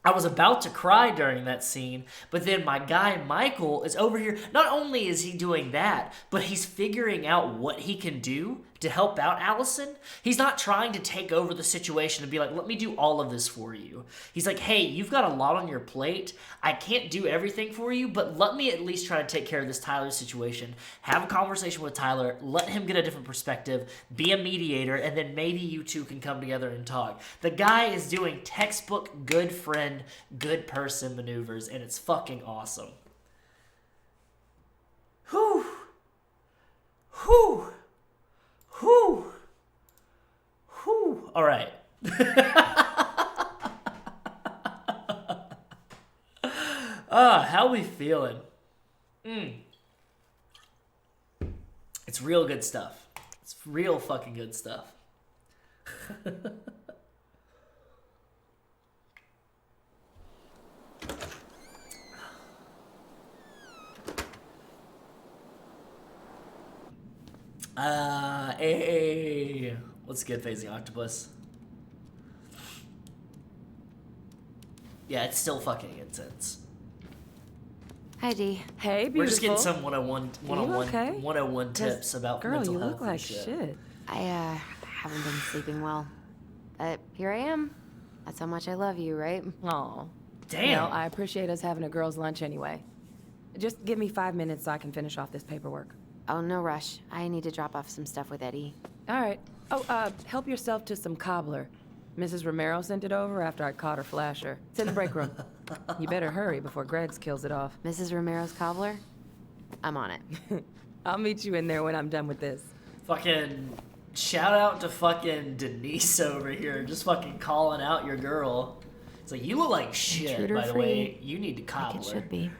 I was about to cry during that scene, but then my guy Michael is over here. Not only is he doing that, but he's figuring out what he can do to help out Alyson. He's not trying to take over the situation and be like, let me do all of this for you. He's like, hey, you've got a lot on your plate. I can't do everything for you, but let me at least try to take care of this Tyler situation. Have a conversation with Tyler, let him get a different perspective, be a mediator, and then maybe you two can come together and talk. The guy is doing textbook good friend, good person maneuvers, and it's fucking awesome. Whew. Whew. Whew. Whew. All right. How we feeling? It's real good stuff. It's real fucking good stuff. Hey, what's good, Phasing Octopus? Yeah, it's still fucking intense. Hi, Dee. Hey, beautiful. We're just getting some 101 tips about Girl, mental you health look like and shit. I haven't been sleeping well. But here I am. That's how much I love you, right? Aw. Damn. Well, I appreciate us having a girls' lunch anyway. Just give me 5 minutes so I can finish off this paperwork. Oh, no rush. I need to drop off some stuff with Eddie. All right. Oh, help yourself to some cobbler. Mrs. Romero sent it over after I caught her flasher. It's in the break room. You better hurry before Greggs kills it off. Mrs. Romero's cobbler? I'm on it. I'll meet you in there when I'm done with this. Fucking shout out to fucking Denise over here, just fucking calling out your girl. It's like, you look like shit, Intruder by the free, way. You need to cobbler. Like it should be.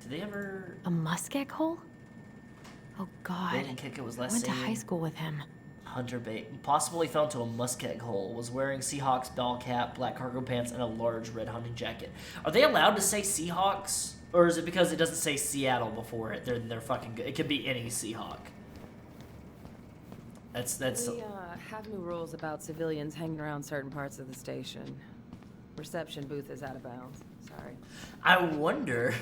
Did they ever... A muskeg hole? Oh, God. They didn't kick it was less I went to singing. high school with him. Hunter bait. Possibly fell into a muskeg hole. Was wearing Seahawks ball cap, black cargo pants, and a large red hunting jacket. Are they allowed to say Seahawks? Or is it because it doesn't say Seattle before it? They're fucking good. It could be any Seahawk. That's We have new rules about civilians hanging around certain parts of the station. Reception booth is out of bounds. Sorry. I wonder.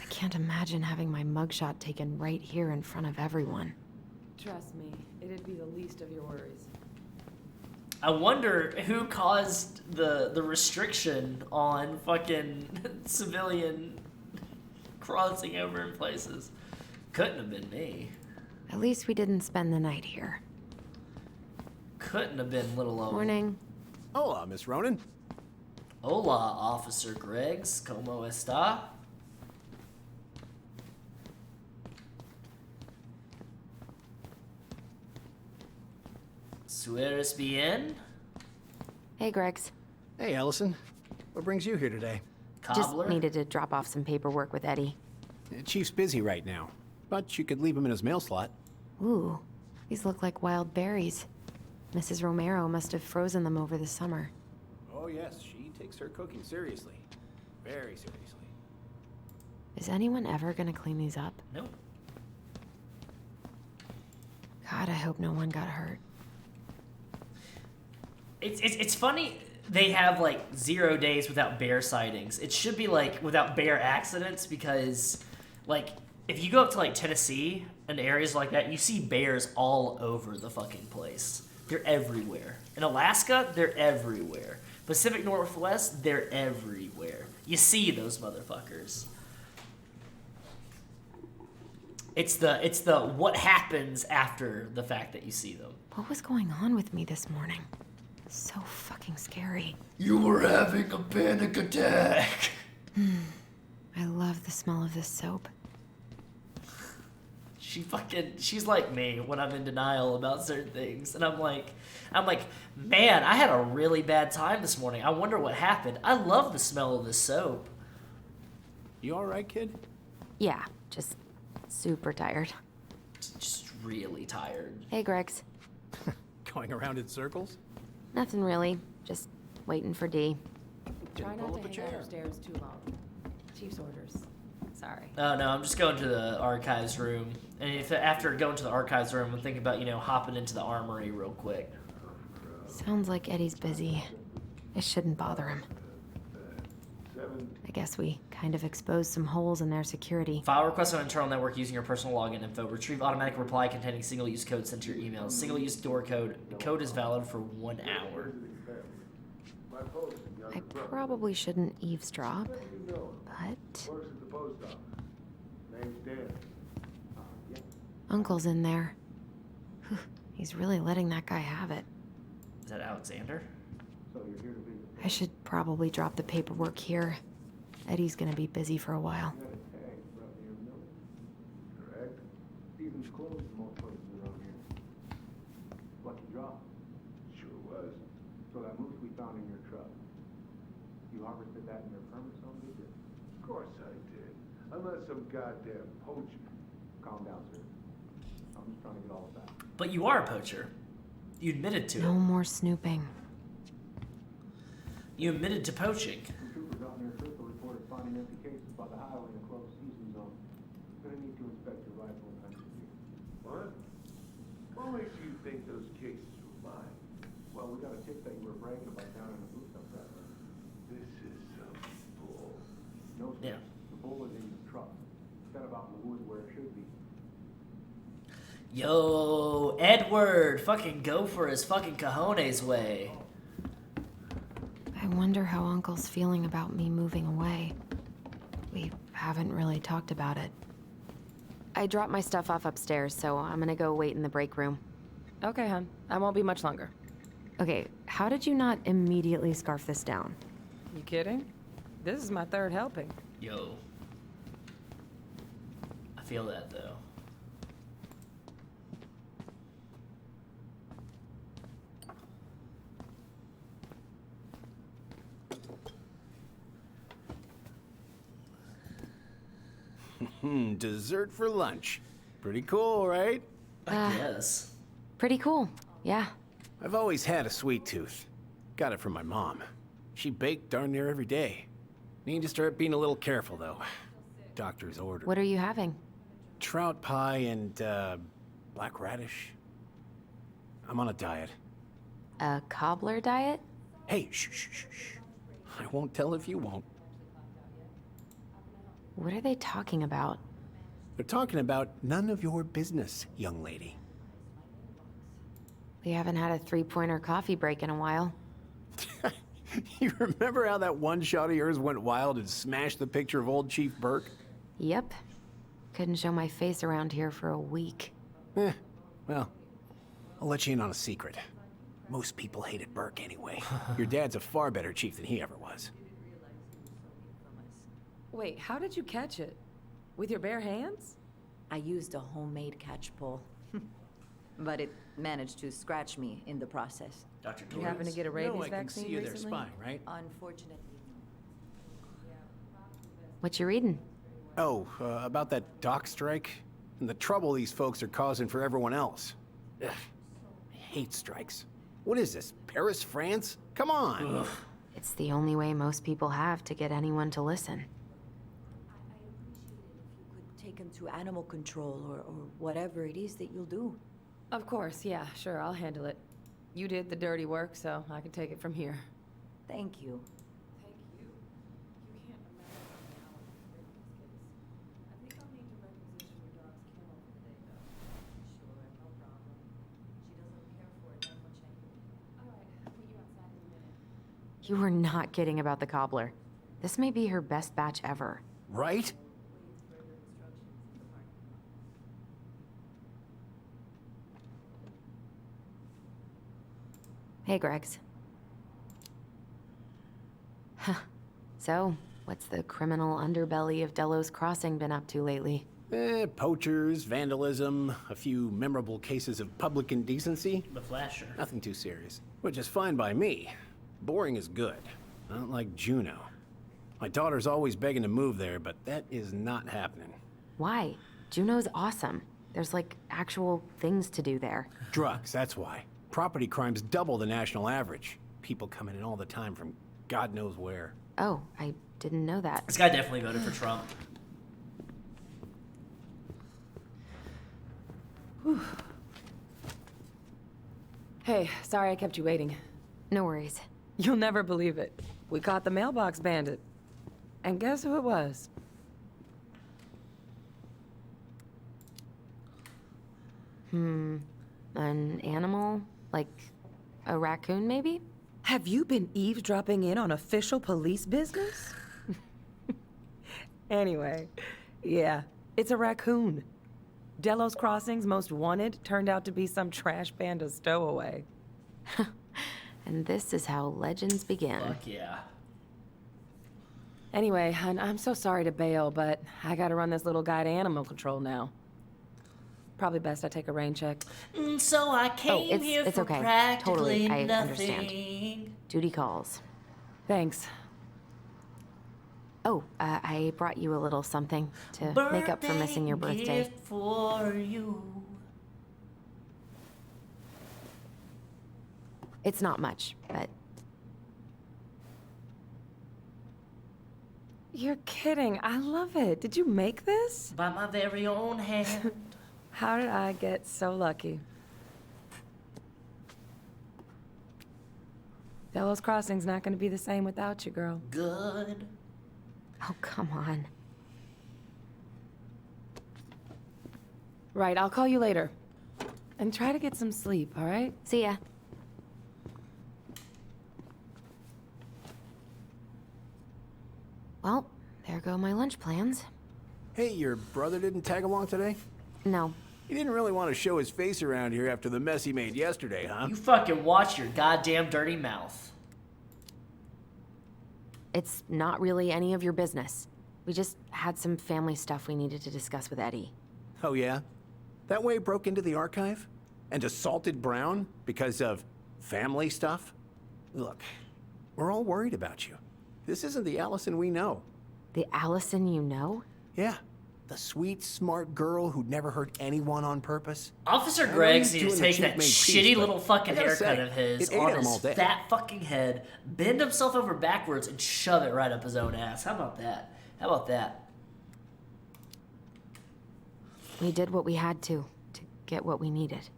I can't imagine having my mugshot taken right here in front of everyone. Trust me, it'd be the least of your worries. I wonder who caused the restriction on fucking civilian crossing over in places. Couldn't have been me. At least we didn't spend the night here. Couldn't have been little old. Morning. Hola, Miss Ronan. Hola, Officer Greggs. ¿Cómo está? ¿Sueres bien? Hey, Greggs. Hey, Alyson. What brings you here today? Just needed to drop off some paperwork with Eddie. Chief's busy right now, but you could leave him in his mail slot. Ooh, these look like wild berries. Mrs. Romero must have frozen them over the summer. Oh yes, she takes her cooking seriously. Very seriously. Is anyone ever gonna clean these up? Nope. God, I hope no one got hurt. It's funny they have like 0 days without bear sightings. It should be like without bear accidents, because like if you go up to like Tennessee and areas like that, you see bears all over the fucking place. They're everywhere. In Alaska, they're everywhere. Pacific Northwest, they're everywhere. You see those motherfuckers. It's the what happens after the fact that you see them. What was going on with me this morning? So fucking scary. You were having a panic attack. I love the smell of this soap. She's like me when I'm in denial about certain things. And I'm like, man, I had a really bad time this morning. I wonder what happened. I love the smell of this soap. You all right, kid? Yeah, just super tired. Just really tired. Hey, Greggs. Going around in circles? Nothing really. Just waiting for Dee. Try not to hang out upstairs too long. Chief's orders. Sorry. Oh no, I'm just going to the archives room. And if after going to the archives room, I'm thinking about, hopping into the armory real quick. Sounds like Eddie's busy. It shouldn't bother him. I guess we kind of exposed some holes in their security. File request on internal network using your personal login info. Retrieve automatic reply containing single-use code sent to your email. Single-use door code. The code is valid for 1 hour. I probably shouldn't eavesdrop, but... Uncle's in there. Whew, he's really letting that guy have it. Is that Alexander? I should probably drop the paperwork here. Eddie's gonna be busy for a while. Correct. Stevens closed most places around here. Lucky draw. Sure was. So that moose we found in your truck, you harvested that in your permit zone, did you? Of course I did. Unless some goddamn poacher. Calm down, sir. I'm just trying to get all of that. But you are a poacher. You admitted to No it. more snooping. You admitted to poaching. Troopers out near Crystal reported finding empty cases by the highway in a closed season zone. Gonna need to inspect your rifle and hunting gear. What? What makes you think those cases were mine? Well, we got a tip that you were bragging about down in the booth up that way. This is some bull. No, sir. Yeah. The bull is in the truck. Set about in the woods where it should be. Yo, Edward, fucking go for his fucking cojones way. I wonder how Uncle's feeling about me moving away. We haven't really talked about it. I dropped my stuff off upstairs, so I'm gonna go wait in the break room. Okay, hon. I won't be much longer. Okay, how did you not immediately scarf this down? You kidding? This is my 3rd helping. Yo. I feel that, though. Dessert for lunch. Pretty cool, right? I guess. Pretty cool, yeah. I've always had a sweet tooth. Got it from my mom. She baked darn near every day. Need to start being a little careful, though. Doctor's order. What are you having? Trout pie and, black radish. I'm on a diet. A cobbler diet? Hey, shh, shh, shh, shh. I won't tell if you won't. What are they talking about? They're talking about none of your business, young lady. We haven't had a three-pointer coffee break in a while. You remember how that one shot of yours went wild and smashed the picture of old Chief Burke? Yep. Couldn't show my face around here for a week. Well, I'll let you in on a secret. Most people hated Burke anyway. Your dad's a far better chief than he ever was. Wait, how did you catch it? With your bare hands? I used a homemade catch pole. But it managed to scratch me in the process. Dr. You happen to get a rabies vaccine see you recently? there spying, right? Unfortunately. What you reading? Oh, about that dock strike? And the trouble these folks are causing for everyone else. Ugh, I hate strikes. What is this, Paris, France? Come on! Ugh. It's the only way most people have to get anyone to listen. Take him to animal control or whatever it is that you'll do. Of course, yeah, sure, I'll handle it. You did the dirty work, so I can take it from here. Thank you. You were not kidding about the cobbler. This may be her best batch ever. Right? Hey, Gregs. Huh. So, what's the criminal underbelly of Delos Crossing been up to lately? Poachers, vandalism, a few memorable cases of public indecency. The Flasher. Nothing too serious. Which is fine by me. Boring is good. Not like Juneau. My daughter's always begging to move there, but that is not happening. Why? Juneau's awesome. There's like actual things to do there. Drugs, that's why. Property crime's double the national average. People coming in all the time from God knows where. Oh, I didn't know that. This guy definitely voted for Trump. Whew. Hey, sorry I kept you waiting. No worries. You'll never believe it. We caught the mailbox bandit. And guess who it was? An animal? Like a raccoon, maybe? Have you been eavesdropping in on official police business? Anyway, yeah, it's a raccoon. Delos Crossing's most wanted turned out to be some trash panda stowaway. And this is how legends begin. Fuck yeah. Anyway, I'm so sorry to bail, but I gotta run this little guy to animal control now. Probably best I take a rain check. So I came here it's for okay. practically Totally, I nothing. understand. Duty calls. Thanks. Oh, I brought you a little something to make up for missing your birthday. Gift for you. It's not much, but... You're kidding. I love it. Did you make this? By my very own hand. How did I get so lucky? Delos Crossing's not gonna be the same without you, girl. Good. Oh, come on. Right, I'll call you later. And try to get some sleep, all right? See ya. Well, there go my lunch plans. Hey, your brother didn't tag along today? No. He didn't really want to show his face around here after the mess he made yesterday, huh? You fucking watch your goddamn dirty mouth. It's not really any of your business. We just had some family stuff we needed to discuss with Eddie. Oh, yeah? That way broke into the archive? And assaulted Brown because of family stuff? Look, we're all worried about you. This isn't the Alyson we know. The Alyson you know? Yeah. The sweet, smart girl who'd never hurt anyone on purpose. Officer I know Greggs he's needs to doing the take that cheap-made piece, shitty but little fucking I gotta haircut say, of his it ate on him all his day. fat fucking head, bend himself over backwards, and shove it right up his own ass. How about that? How about that? We did what we had to get what we needed.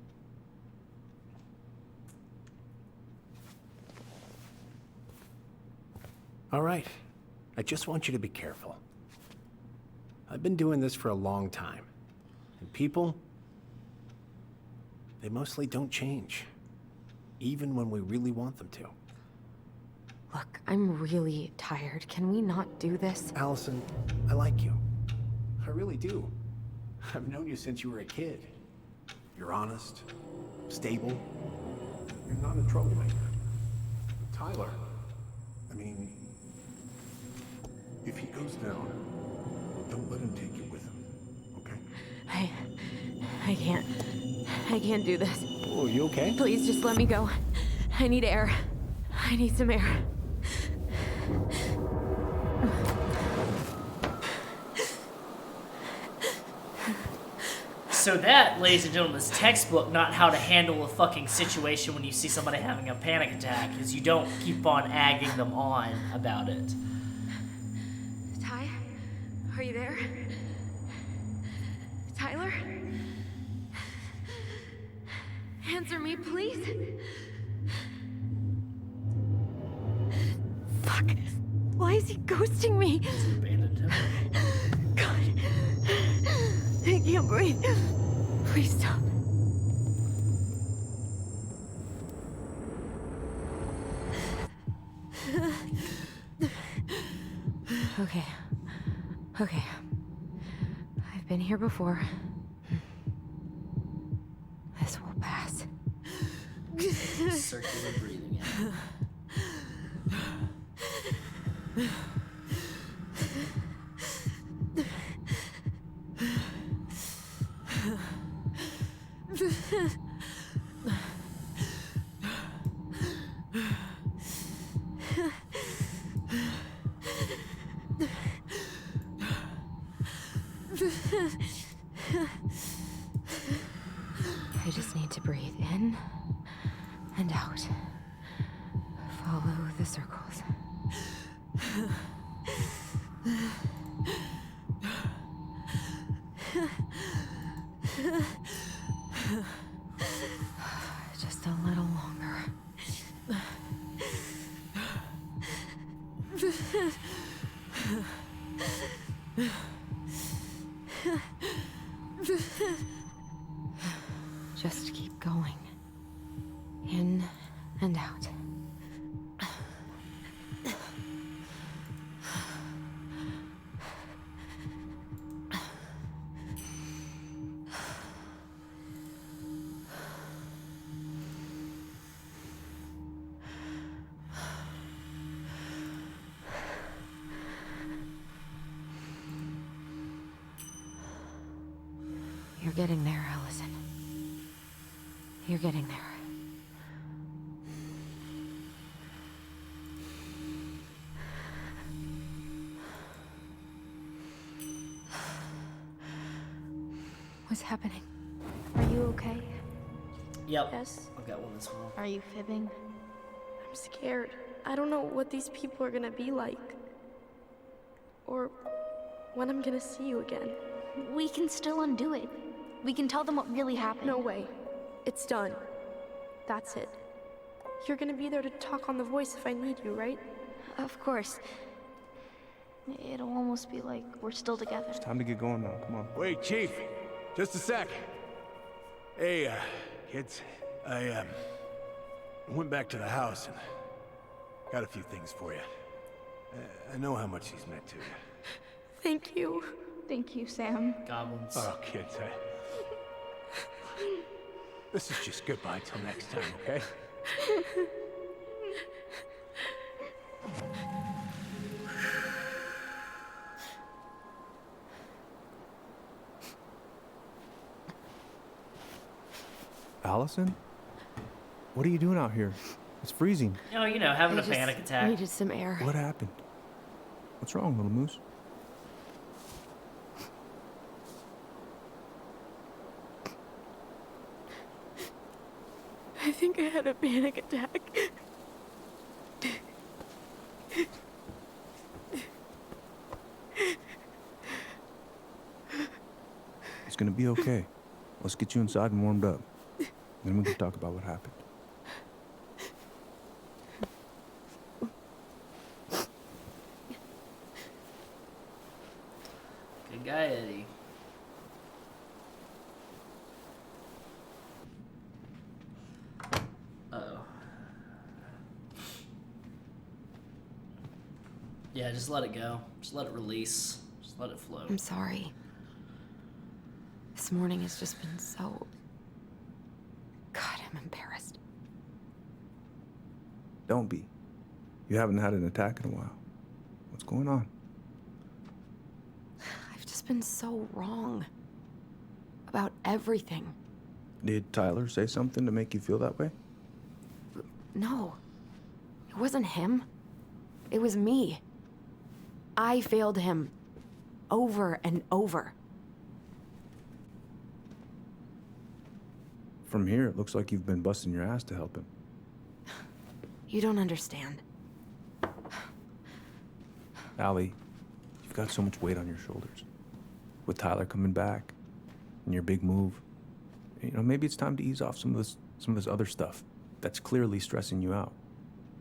All right. I just want you to be careful. I've been doing this for a long time. And people, they mostly don't change. Even when we really want them to. Look, I'm really tired. Can we not do this? Alyson, I like you. I really do. I've known you since you were a kid. You're honest, stable. You're not a troublemaker. Tyler, I mean, if he goes down, don't let him take you with him, okay? I can't do this. Oh, you okay? Please just let me go. I need air. I need some air. So that, ladies and gentlemen, is textbook not how to handle a fucking situation when you see somebody having a panic attack, is you don't keep on egging them on about it. Ty? Are you there? Tyler? Answer me, please. Fuck. Why is he ghosting me? He abandoned him. God. I can't breathe. Please stop. Okay. Okay. I've been here before. This will pass. Circular breathing. I just need to breathe in and out. Follow the circles. Just a little longer. Just keep going. In and out. You're getting there, Alyson. You're getting there. What's happening? Are you okay? Yep. Yes? I've got one as well. Are you fibbing? I'm scared. I don't know what these people are gonna be like. Or when I'm gonna see you again. We can still undo it. We can tell them what really happened. No way. It's done. That's it. You're gonna be there to talk on the voice if I need you, right? Of course. It'll almost be like we're still together. It's time to get going now. Come on. Wait, Chief. Just a sec. Hey, kids. I went back to the house and got a few things for you. I know how much he's meant to you. Thank you. Thank you, Sam. Goblins. Oh, kids, this is just goodbye till next time, okay? Alyson? What are you doing out here? It's freezing. Oh, you know, having I a panic just attack. needed some air. What happened? What's wrong, little moose? I think I had a panic attack. It's gonna be okay. Let's get you inside and warmed up. Then we can talk about what happened. Yeah, just let it go. Just let it release. Just let it flow. I'm sorry. This morning has just been so... God, I'm embarrassed. Don't be. You haven't had an attack in a while. What's going on? I've just been so wrong. About everything. Did Tyler say something to make you feel that way? No. It wasn't him. It was me. I failed him. Over and over. From here, it looks like you've been busting your ass to help him. You don't understand. Allie, you've got so much weight on your shoulders. With Tyler coming back, and your big move, you know, maybe it's time to ease off some of this other stuff that's clearly stressing you out.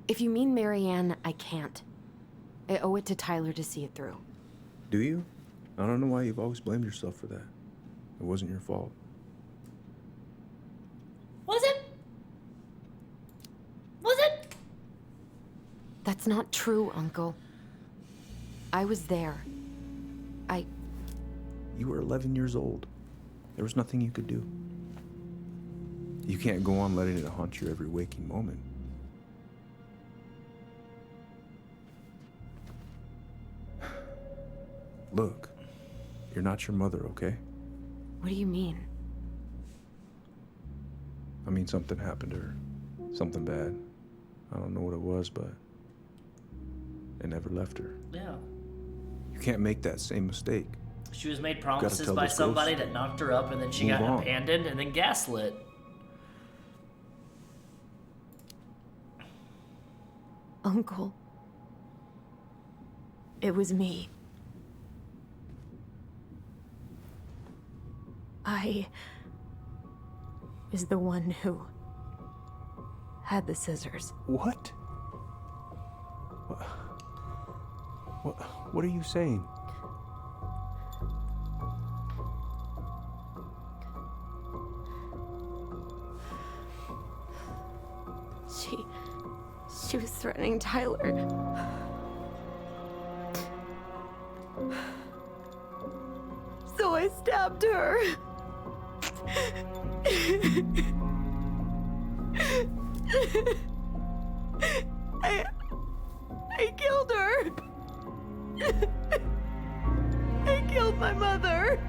If you mean Marianne, I can't. I owe it to Tyler to see it through. Do you? I don't know why you've always blamed yourself for that. It wasn't your fault. Was it? Was it? That's not true, Uncle. I was there. You were 11 years old. There was nothing you could do. You can't go on letting it haunt you every waking moment. Look, you're not your mother, okay? What do you mean? I mean, something happened to her. Something bad. I don't know what it was, but it never left her. Yeah. You can't make that same mistake. She was made promises tell by this somebody ghost. that knocked her up, and then she Move got on. abandoned and then gaslit. Uncle. It was me. I was the one who had the scissors. What? What are you saying? She was threatening Tyler. So I stabbed her. I killed her. I killed my mother.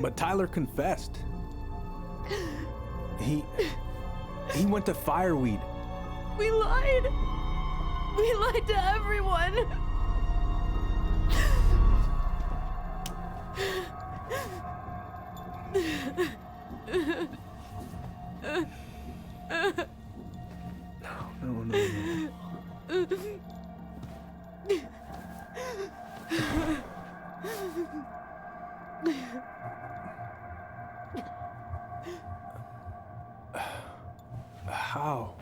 But Tyler confessed. He went to Fireweed. We lied. We lied to everyone. No. How?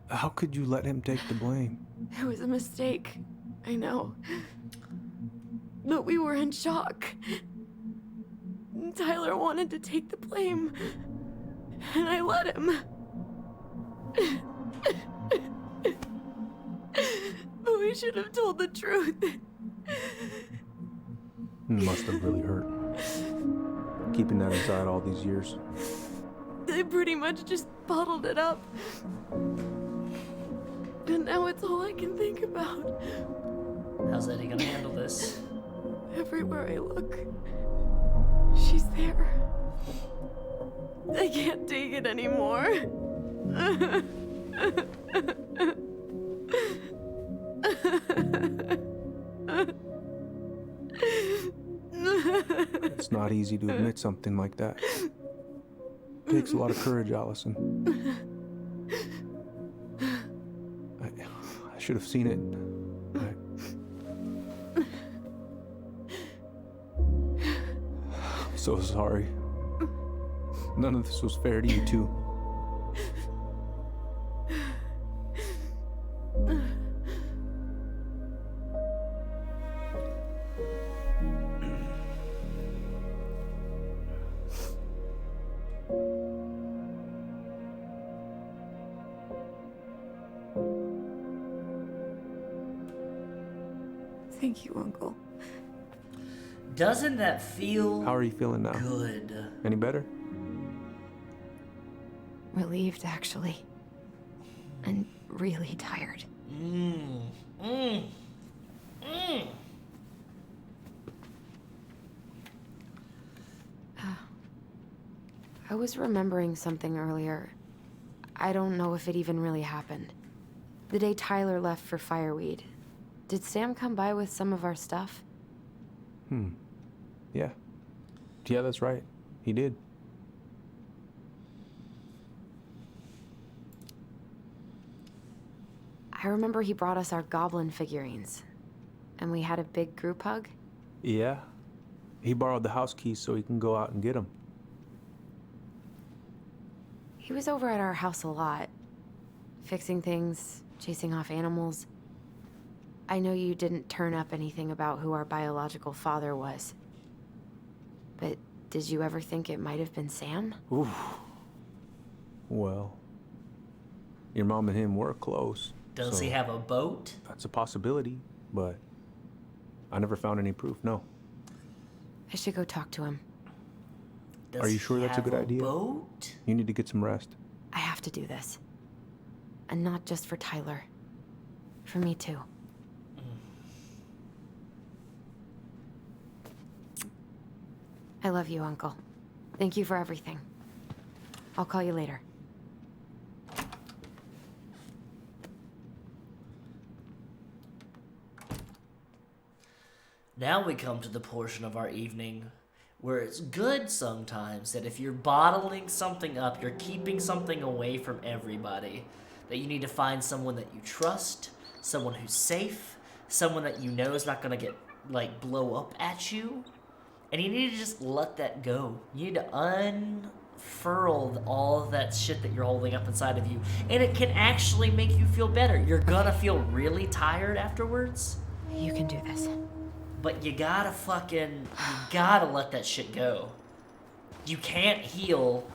How could you let him take the blame? It was a mistake. I know. But we were in shock. Tyler wanted to take the blame. And I let him. But we should have told the truth. It must have really hurt. Keeping that inside all these years. I pretty much just bottled it up. And now it's all I can think about. How's Eddie gonna handle this? Everywhere I look, she's there. I can't take it anymore. It's not easy to admit something like that. It takes a lot of courage, Alyson. I should have seen it. I'm so sorry. None of this was fair to you two. Thank you, Uncle. Doesn't that feel How are you feeling now? good? Any better? Relieved, actually. And really tired. I was remembering something earlier. I don't know if it even really happened. The day Tyler left for Fireweed, did Sam come by with some of our stuff? Yeah. Yeah, that's right. He did. I remember he brought us our goblin figurines. And we had a big group hug. Yeah. He borrowed the house keys so he can go out and get them. He was over at our house a lot. Fixing things, chasing off animals. I know you didn't turn up anything about who our biological father was. But did you ever think it might have been Sam? Oof. Well, your mom and him were close. Does so he have a boat? That's a possibility, but I never found any proof, no. I should go talk to him. Are you sure that's a good idea? Boat? You need to get some rest. I have to do this. And not just for Tyler. For me too. I love you, Uncle. Thank you for everything. I'll call you later. Now we come to the portion of our evening where it's good sometimes that if you're bottling something up, you're keeping something away from everybody, that you need to find someone that you trust, someone who's safe, someone that you know is not going to get, like, blow up at you, and you need to just let that go. You need to unfurl all of that shit that you're holding up inside of you, and it can actually make you feel better. You're gonna feel really tired afterwards. You can do this. But you gotta let that shit go. You can't heal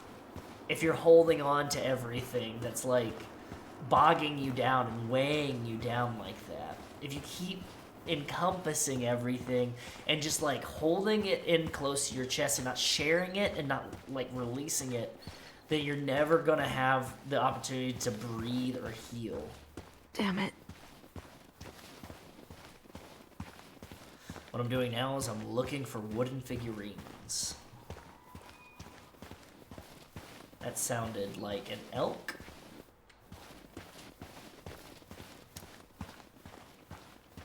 if you're holding on to everything that's like bogging you down and weighing you down like that. If you keep encompassing everything and just like holding it in close to your chest and not sharing it and not like releasing it, then you're never gonna have the opportunity to breathe or heal. Damn it. What I'm doing now is I'm looking for wooden figurines. That sounded like an elk.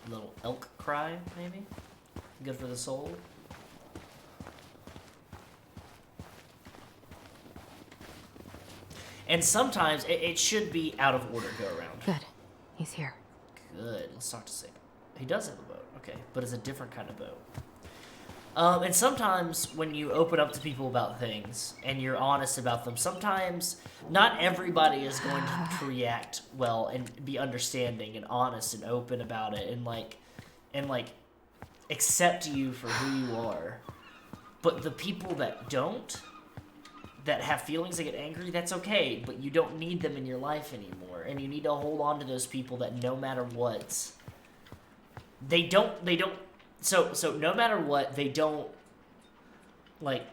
A little elk cry, maybe? Good for the soul. And sometimes it should be out of order go around. Good. He's here. Good. Let's talk to Sam. He does have a boat. Okay, but it's a different kind of boat. And sometimes when you open up to people about things and you're honest about them, sometimes not everybody is going to react well and be understanding and honest and open about it and like accept you for who you are. But the people that don't, that have feelings that get angry, that's okay, but you don't need them in your life anymore. And you need to hold on to those people that no matter what, they don't so no matter what, they don't like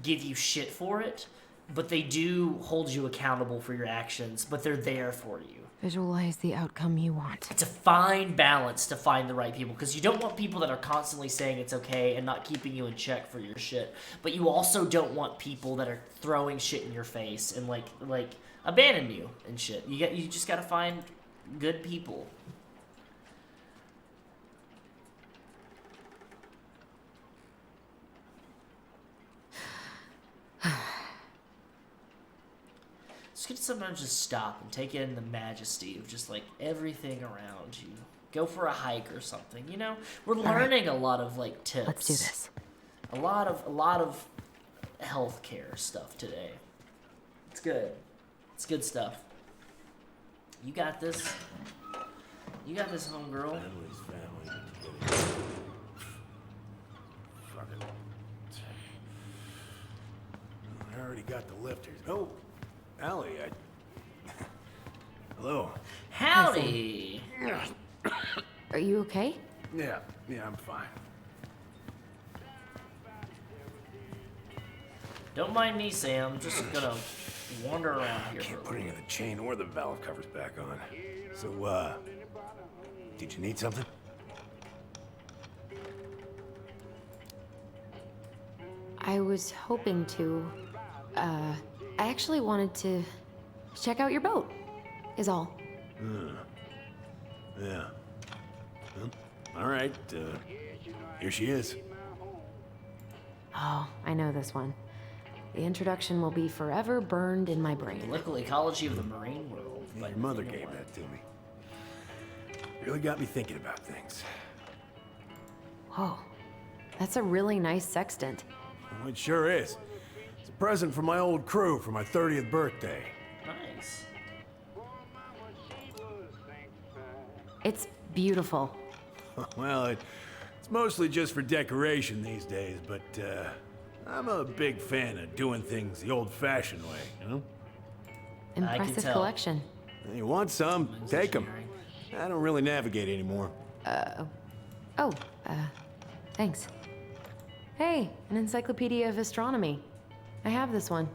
give you shit for it, but they do hold you accountable for your actions, but they're there for you. Visualize the outcome you want. It's a fine balance to find the right people, because you don't want people that are constantly saying it's okay and not keeping you in check for your shit, but you also don't want people that are throwing shit in your face and like abandon you and shit. You just gotta find good people. It's good to sometimes just stop and take in the majesty of just like everything around you. Go for a hike or something, you know? We're learning a lot of like tips. Let's do this. A lot of healthcare stuff today. It's good. It's good stuff. You got this. You got this, homegirl. I already got the lifters. Oh, Allie, Hello. Howdy. Are you okay? Yeah, I'm fine. Don't mind me, Sam. Just gonna wander around here. Can't put any of the chain or the valve covers back on. So, did you need something? I was hoping to. I actually wanted to check out your boat, is all. Yeah. Well, all right, here she is. Oh, I know this one. The introduction will be forever burned in my brain. Political ecology of the marine world. Yeah, your mother gave that to me. Really got me thinking about things. Whoa, that's a really nice sextant. Well, it sure is. It's a present from my old crew for my 30th birthday. Nice. It's beautiful. Well, it's mostly just for decoration these days, but I'm a big fan of doing things the old-fashioned way, you know? Impressive collection. You want some? Take them. I don't really navigate anymore. Thanks. Hey, an encyclopedia of astronomy. I have this one.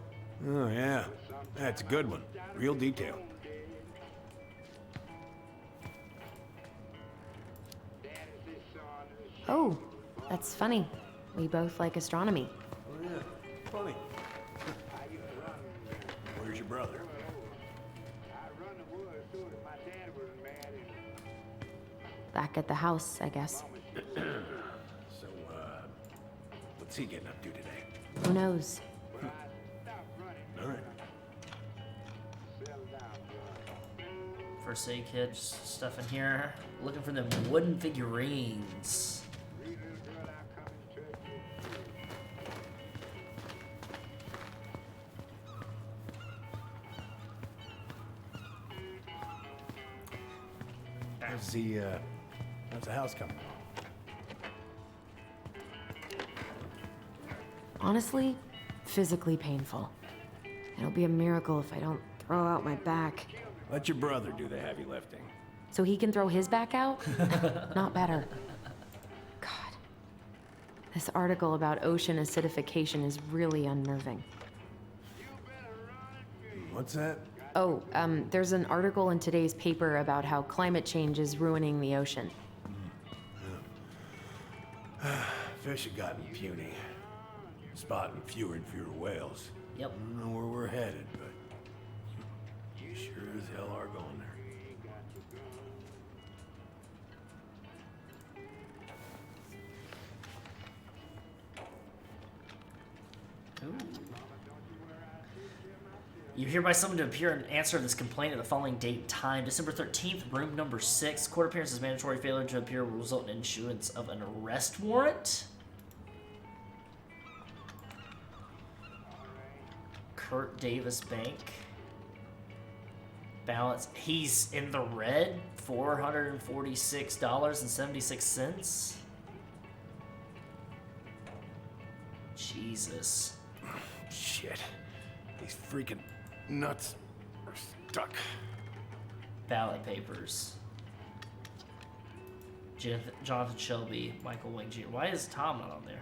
Oh, yeah. That's a good one. Real detail. Oh, that's funny. We both like astronomy. Oh, yeah. Funny. Where's your brother? Back at the house, I guess. So, what's he getting up to today? Who knows? All right. First aid kit, just stuff in here. Looking for them wooden figurines. How's the house coming along? Honestly, physically painful. It'll be a miracle if I don't throw out my back. Let your brother do the heavy lifting. So he can throw his back out? Not better. God. This article about ocean acidification is really unnerving. What's that? Oh, there's an article in today's paper about how climate change is ruining the ocean. Fish have gotten puny. Spotting fewer and fewer whales. Yep. I don't know where we're headed, but you sure as hell are going there. Ooh. You hereby summoned to appear and answer this complaint at the following date and time. December 13th, room number 6. Court appearance is mandatory. Failure to appear will result in issuance of an arrest warrant. Kurt Davis Bank. Balance. He's in the red. $446.76. Jesus. Shit. These freaking nuts are stuck. Ballot papers. Jonathan Shelby, Michael Wing Jr. Why is Tom not on there?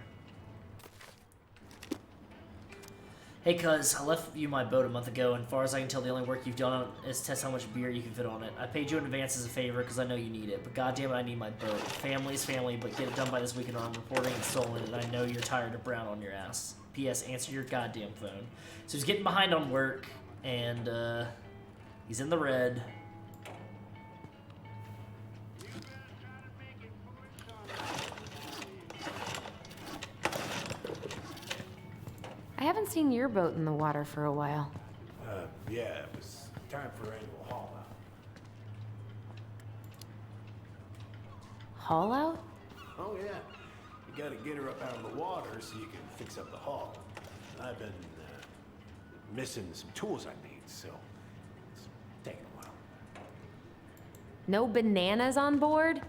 Hey, cuz, I left you my boat a month ago, and as far as I can tell, the only work you've done is test how much beer you can fit on it. I paid you in advance as a favor because I know you need it, but goddamn it, I need my boat. Family's family, but get it done by this weekend or I'm reporting it stolen, and I know you're tired of brown on your ass. P.S. Answer your goddamn phone. So he's getting behind on work, and he's in the red. I haven't seen your boat in the water for a while. Yeah, it was time for annual haul out. Haul out? Oh, yeah. You gotta get her up out of the water so you can fix up the hull. I've been missing some tools I need, so it's taking a while. No bananas on board?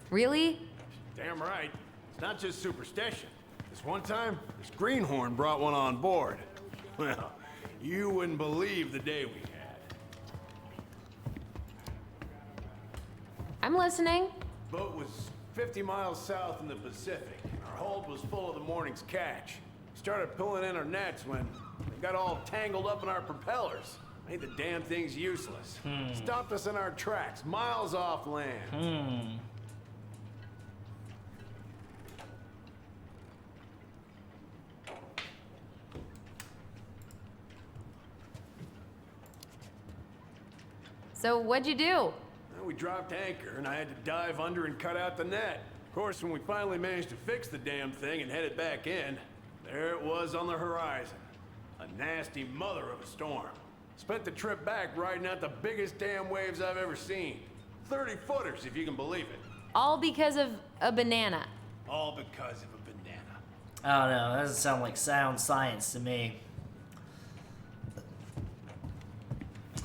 Really? Damn right. It's not just superstition. This one time, this greenhorn brought one on board. Well, you wouldn't believe the day we had. I'm listening. Boat was 50 miles south in the Pacific. Our hold was full of the morning's catch. Started pulling in our nets when they got all tangled up in our propellers. Made the damn things useless. Stopped us in our tracks, miles off land. So what'd you do? Well, we dropped anchor, and I had to dive under and cut out the net. Of course, when we finally managed to fix the damn thing and headed back in, there it was on the horizon. A nasty mother of a storm. Spent the trip back riding out the biggest damn waves I've ever seen. 30-footers, if you can believe it. All because of a banana. All because of a banana. I don't know, that doesn't sound like sound science to me.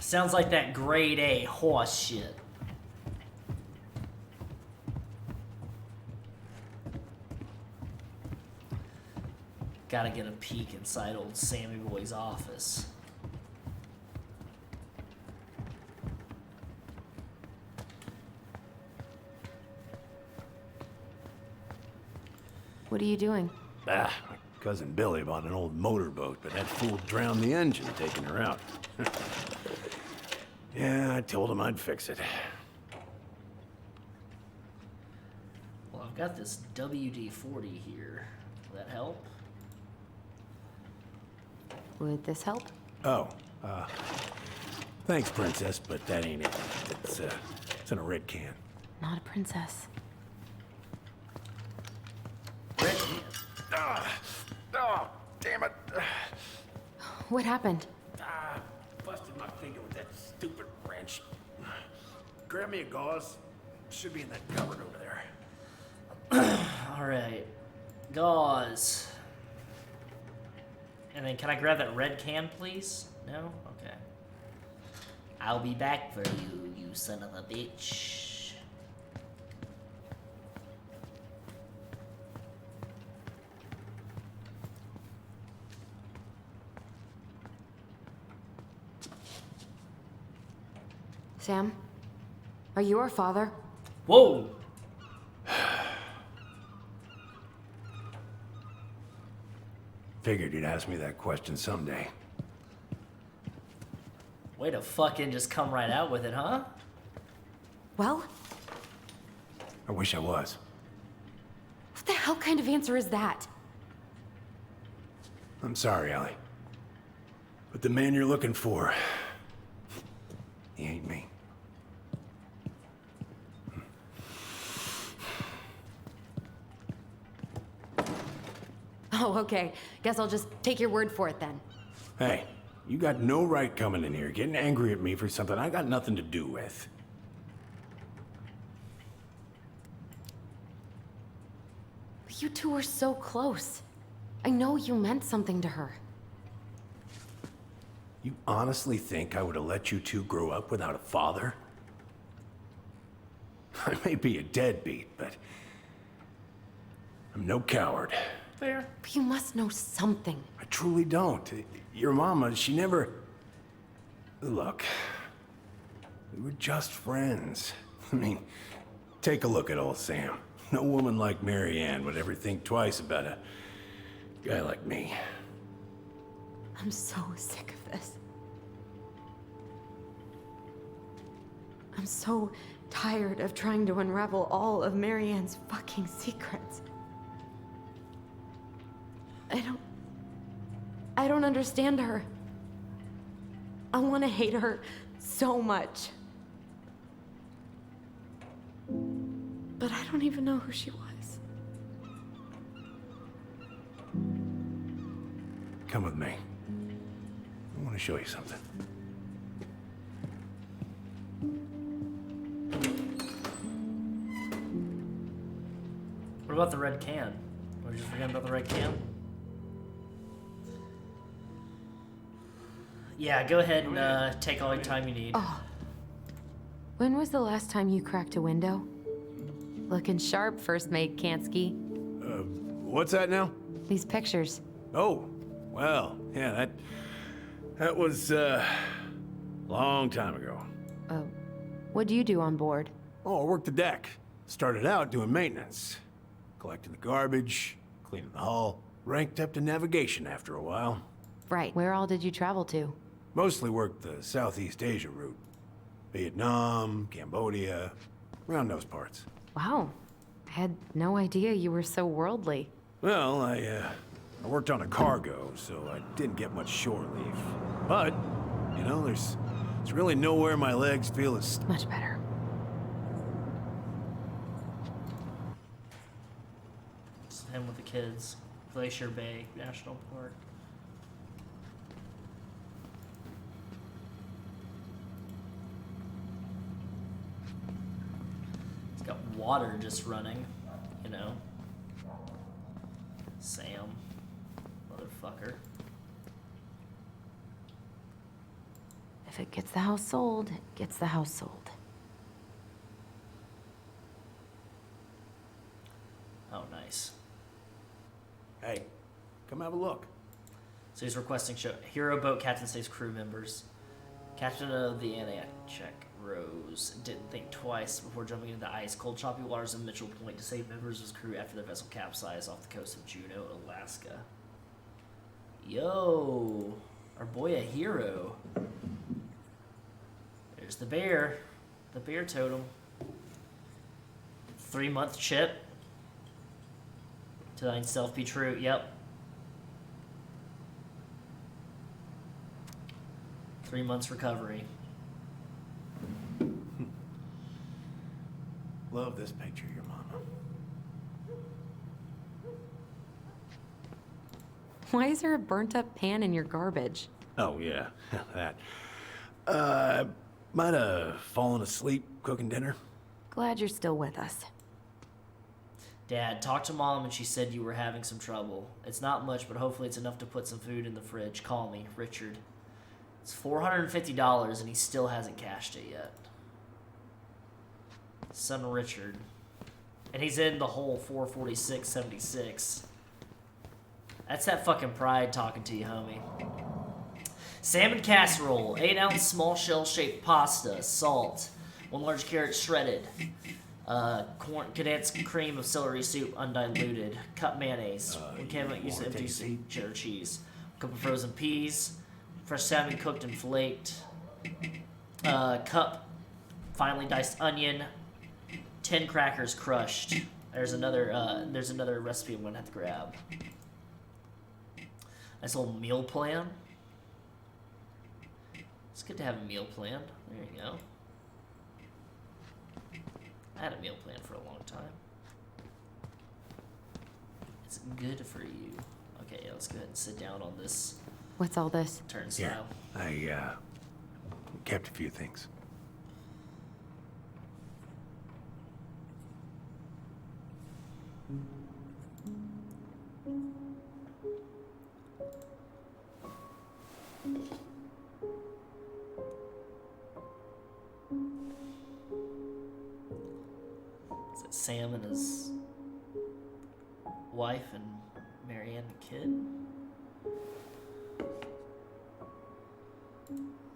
Sounds like that grade A horse shit. Gotta get a peek inside old Sammy Boy's office. What are you doing? My cousin Billy bought an old motorboat, but that fool drowned the engine taking her out. Yeah, I told him I'd fix it. Well, I've got this WD-40 here. Will that help? Would this help? Oh, thanks, princess, but that ain't it. It's in a red can. Not a princess. Red can? Oh, damn it. What happened? Busted my finger with that stupid wrench. Grab me a gauze. Should be in that cupboard over there. Alright. Gauze. And then can I grab that red can, please? No? Okay. I'll be back for you, you son of a bitch. Sam? Are you our father? Whoa! Figured you'd ask me that question someday. Way to fucking just come right out with it, huh? Well? I wish I was. What the hell kind of answer is that? I'm sorry, Ellie. But the man you're looking for, he ain't me. Oh, okay. Guess I'll just take your word for it then. Hey, you got no right coming in here getting angry at me for something I got nothing to do with. You two were so close. I know you meant something to her. You honestly think I would have let you two grow up without a father? I may be a deadbeat, but I'm no coward. Fair. But you must know something. I truly don't. Your mama, she never... Look, we were just friends. I mean, take a look at old Sam. No woman like Mary Ann would ever think twice about a guy like me. I'm so sick of this. I'm so tired of trying to unravel all of Mary Ann's fucking secrets. I don't understand her. I want to hate her so much. But I don't even know who she was. Come with me. I want to show you something. What about the red can? Were we just forgetting about the red can? Yeah, go ahead and take all your time you need. Oh. When was the last time you cracked a window? Looking sharp, First Mate Kansky. What's that now? These pictures. Oh, well, yeah, that was, long time ago. What do you do on board? Oh, I worked the deck. Started out doing maintenance, collecting the garbage, cleaning the hull, ranked up to navigation after a while. Right. Where all did you travel to? Mostly worked the Southeast Asia route. Vietnam, Cambodia, around those parts. Wow. I had no idea you were so worldly. Well, I worked on a cargo, so I didn't get much shore leave. But, you know, there's really nowhere my legs feel as... Much better. Just him with the kids. Glacier Bay National Park. It's got water just running, you know. Sam. Motherfucker. If it gets the house sold, it gets the house sold. Oh, nice. Hey, come have a look. So he's requesting hero boat captain saves crew members. Captain of the Check Rose didn't think twice before jumping into the ice cold choppy waters of Mitchell Point to save members of his crew after their vessel capsized off the coast of Juneau, Alaska. Yo, our boy a hero. There's the bear totem. 3-month chip. To thine self be true. Yep. 3 months recovery. Love this picture of your mama. Why is there a burnt-up pan in your garbage? Oh, yeah, that. Might have fallen asleep cooking dinner. Glad you're still with us. Dad, talked to Mom and she said you were having some trouble. It's not much, but hopefully it's enough to put some food in the fridge. Call me, Richard. It's $450 and he still hasn't cashed it yet. Son Richard. And he's in the hole 446.76. That's that fucking pride talking to you, homie. Salmon casserole, 8-ounce small shell-shaped pasta, salt, 1 large carrot shredded, condensed cream of celery soup undiluted, cup mayonnaise, 1 can of use empty cheddar cheese, a cup of frozen peas, fresh salmon cooked and flaked, cup finely diced onion, 10 crackers crushed. There's another recipe I'm gonna have to grab. Nice little meal plan. It's good to have a meal plan. There you go. I had a meal plan for a long time. It's good for you. Okay, yeah, let's go ahead and sit down on this. What's all this? Turnstile. I kept a few things. Is it Sam and his wife and Marianne the kid?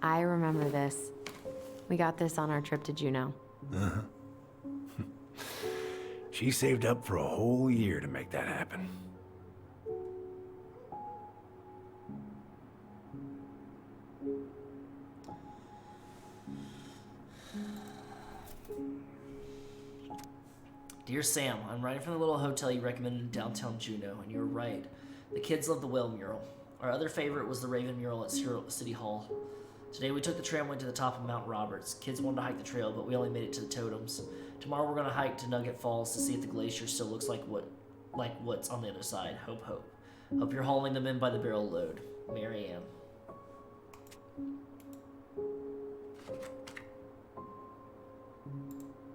I remember this. We got this on our trip to Juneau. Uh-huh. She saved up for a whole year to make that happen. Dear Sam, I'm writing from the little hotel you recommended in downtown Juneau, and you're right. The kids love the whale mural. Our other favorite was the Raven mural at City Hall. Today we took the tramway to the top of Mount Roberts. Kids wanted to hike the trail, but we only made it to the totems. Tomorrow we're going to hike to Nugget Falls to see if the glacier still looks like what's on the other side. Hope, hope. Hope you're hauling them in by the barrel load. Marianne.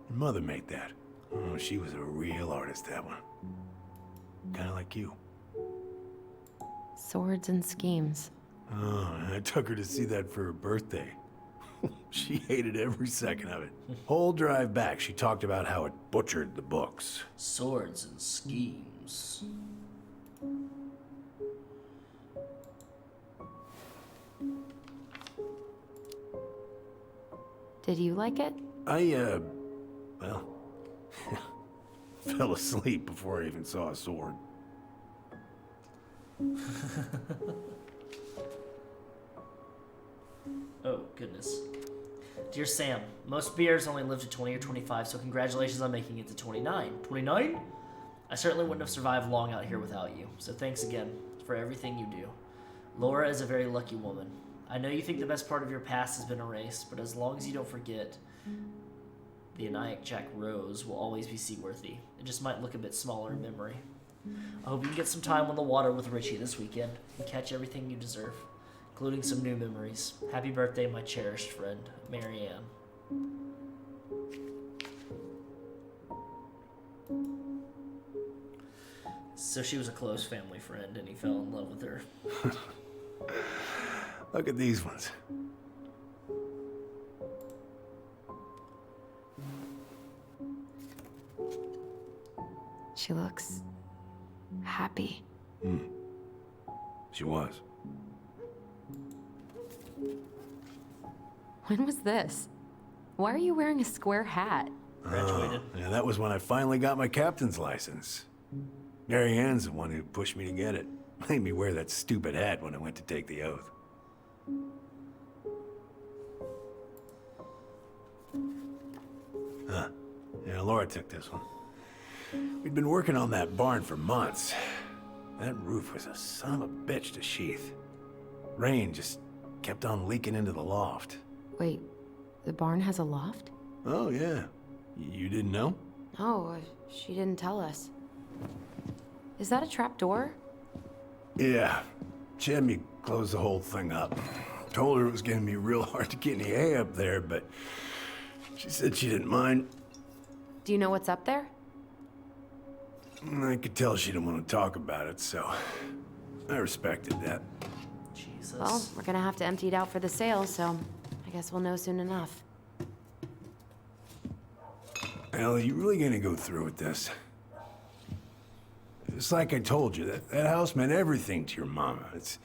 Your mother made that. Oh, she was a real artist, that one. Kind of like you. Swords and schemes. Oh, I took her to see that for her birthday. She hated every second of it. Whole drive back, she talked about how it butchered the books. Swords and schemes. Did you like it? Well, Fell asleep before I even saw a sword. Oh, goodness. Dear Sam, most bears only live to 20 or 25, so congratulations on making it to 29. 29? I certainly wouldn't have survived long out here without you, so thanks again for everything you do. Laura is a very lucky woman. I know you think the best part of your past has been erased, but as long as you don't forget, the Aniak Jack Rose will always be seaworthy. It just might look a bit smaller in memory. I hope you can get some time on the water with Richie this weekend and catch everything you deserve, including some new memories. Happy birthday, my cherished friend, Marianne. So she was a close family friend, and he fell in love with her. Look at these ones. She looks happy. She was. When was this? Why are you wearing a square hat? Graduated. Yeah, that was when I finally got my captain's license. Carrion's the one who pushed me to get it. Made me wear that stupid hat when I went to take the oath. Huh. Yeah, Laura took this one. We'd been working on that barn for months. That roof was a son of a bitch to sheath. Rain just kept on leaking into the loft. Wait, the barn has a loft? Oh, yeah. You didn't know? Oh, she didn't tell us. Is that a trap door? Yeah. She had me close the whole thing up. Told her it was gonna be real hard to get any hay up there, but she said she didn't mind. Do you know what's up there? I could tell she didn't want to talk about it, so I respected that. Jesus. Well, we're gonna have to empty it out for the sale, so I guess we'll know soon enough. Ellie, you really gonna go through with this? It's like I told you, that house meant everything to your mama. It's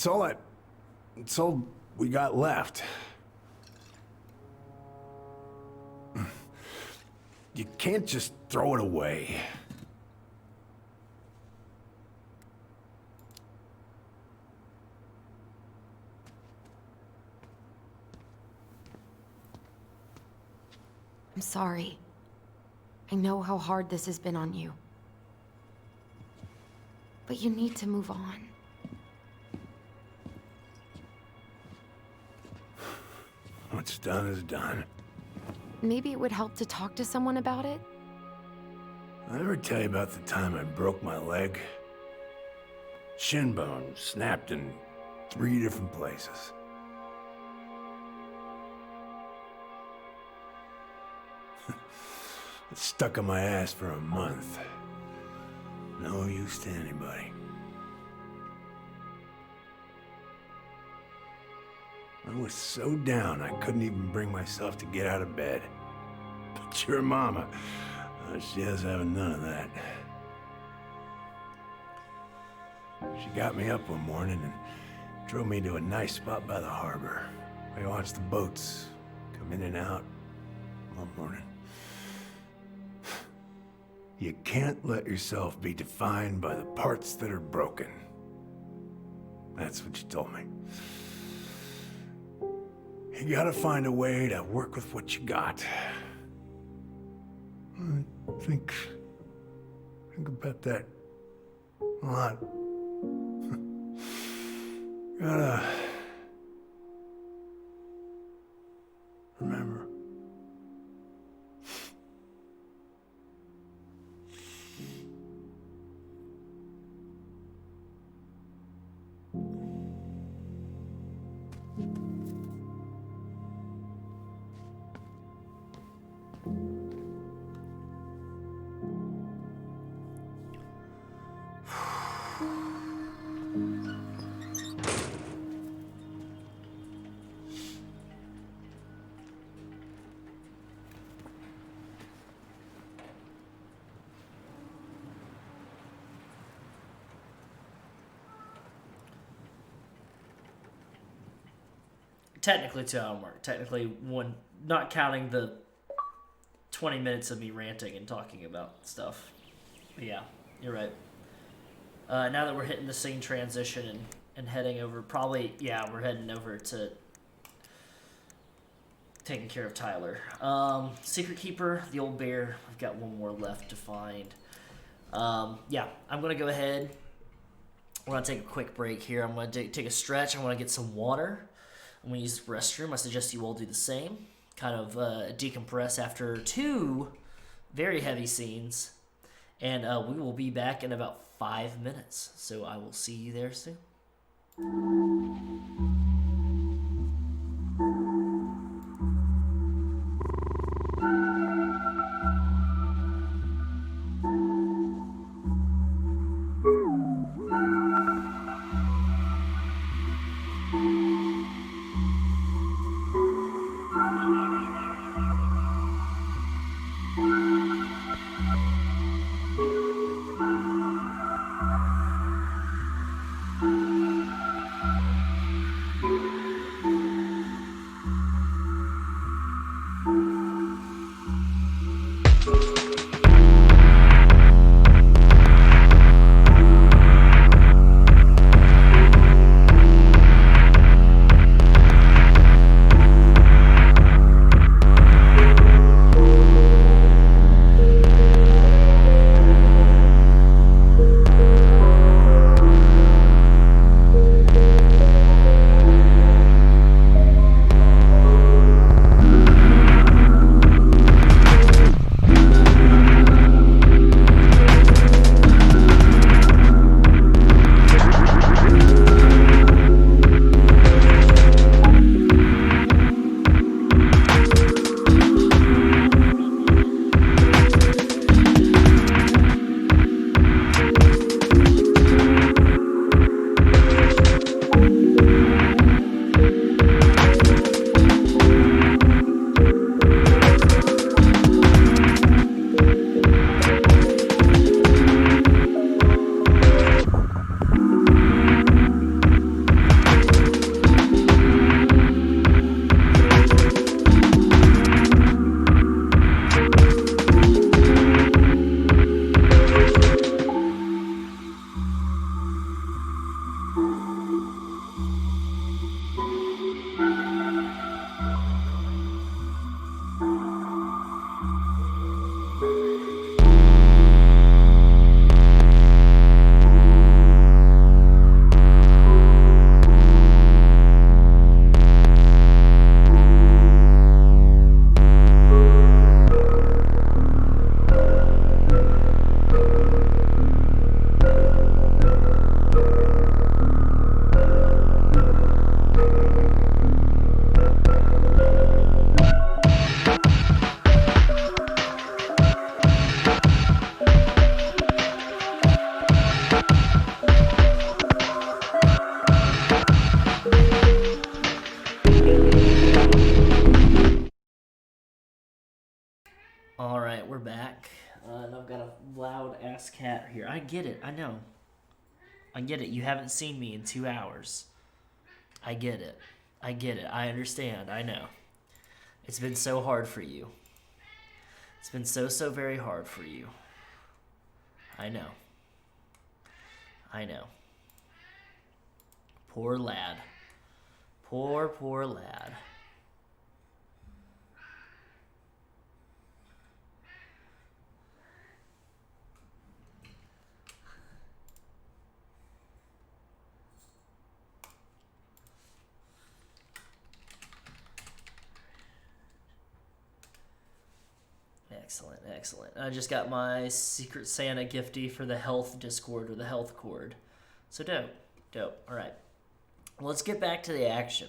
all we got left. You can't just throw it away. I'm sorry. I know how hard this has been on you. But you need to move on. What's done is done. Maybe it would help to talk to someone about it? I ever tell you about the time I broke my leg? Shin bone snapped in 3 different places. It stuck on my ass for a month. No use to anybody. I was so down I couldn't even bring myself to get out of bed. But your mama, she has having none of that. She got me up one morning and drove me to a nice spot by the harbor. I watched the boats come in and out all morning. You can't let yourself be defined by the parts that are broken. That's what you told me. You gotta find a way to work with what you got. Think about that a lot. Gotta remember. Technically 2 hour mark. Technically one, not counting the 20 minutes of me ranting and talking about stuff. But yeah, you're right. Now that we're hitting the scene transition and heading over, probably, yeah, we're heading over to taking care of Tyler. Secret Keeper, the old bear. I've got one more left to find. Yeah, I'm going to go ahead. We're going to take a quick break here. I'm going to take a stretch. I want to get some water. I'm going to use the restroom. I suggest you all do the same. Kind of decompress after 2 very heavy scenes. And we will be back in about 5 minutes. So I will see you there soon. Alright, we're back. And I've got a loud ass cat here. I get it, I know. I get it. You haven't seen me in 2 hours. I get it. I get it. I understand. I know. It's been so hard for you. It's been so very hard for you. I know. I know. Poor lad. Poor lad. Excellent, excellent. I just got my Secret Santa gifty for the health Discord, or the health cord. So dope, dope. All right, let's get back to the action.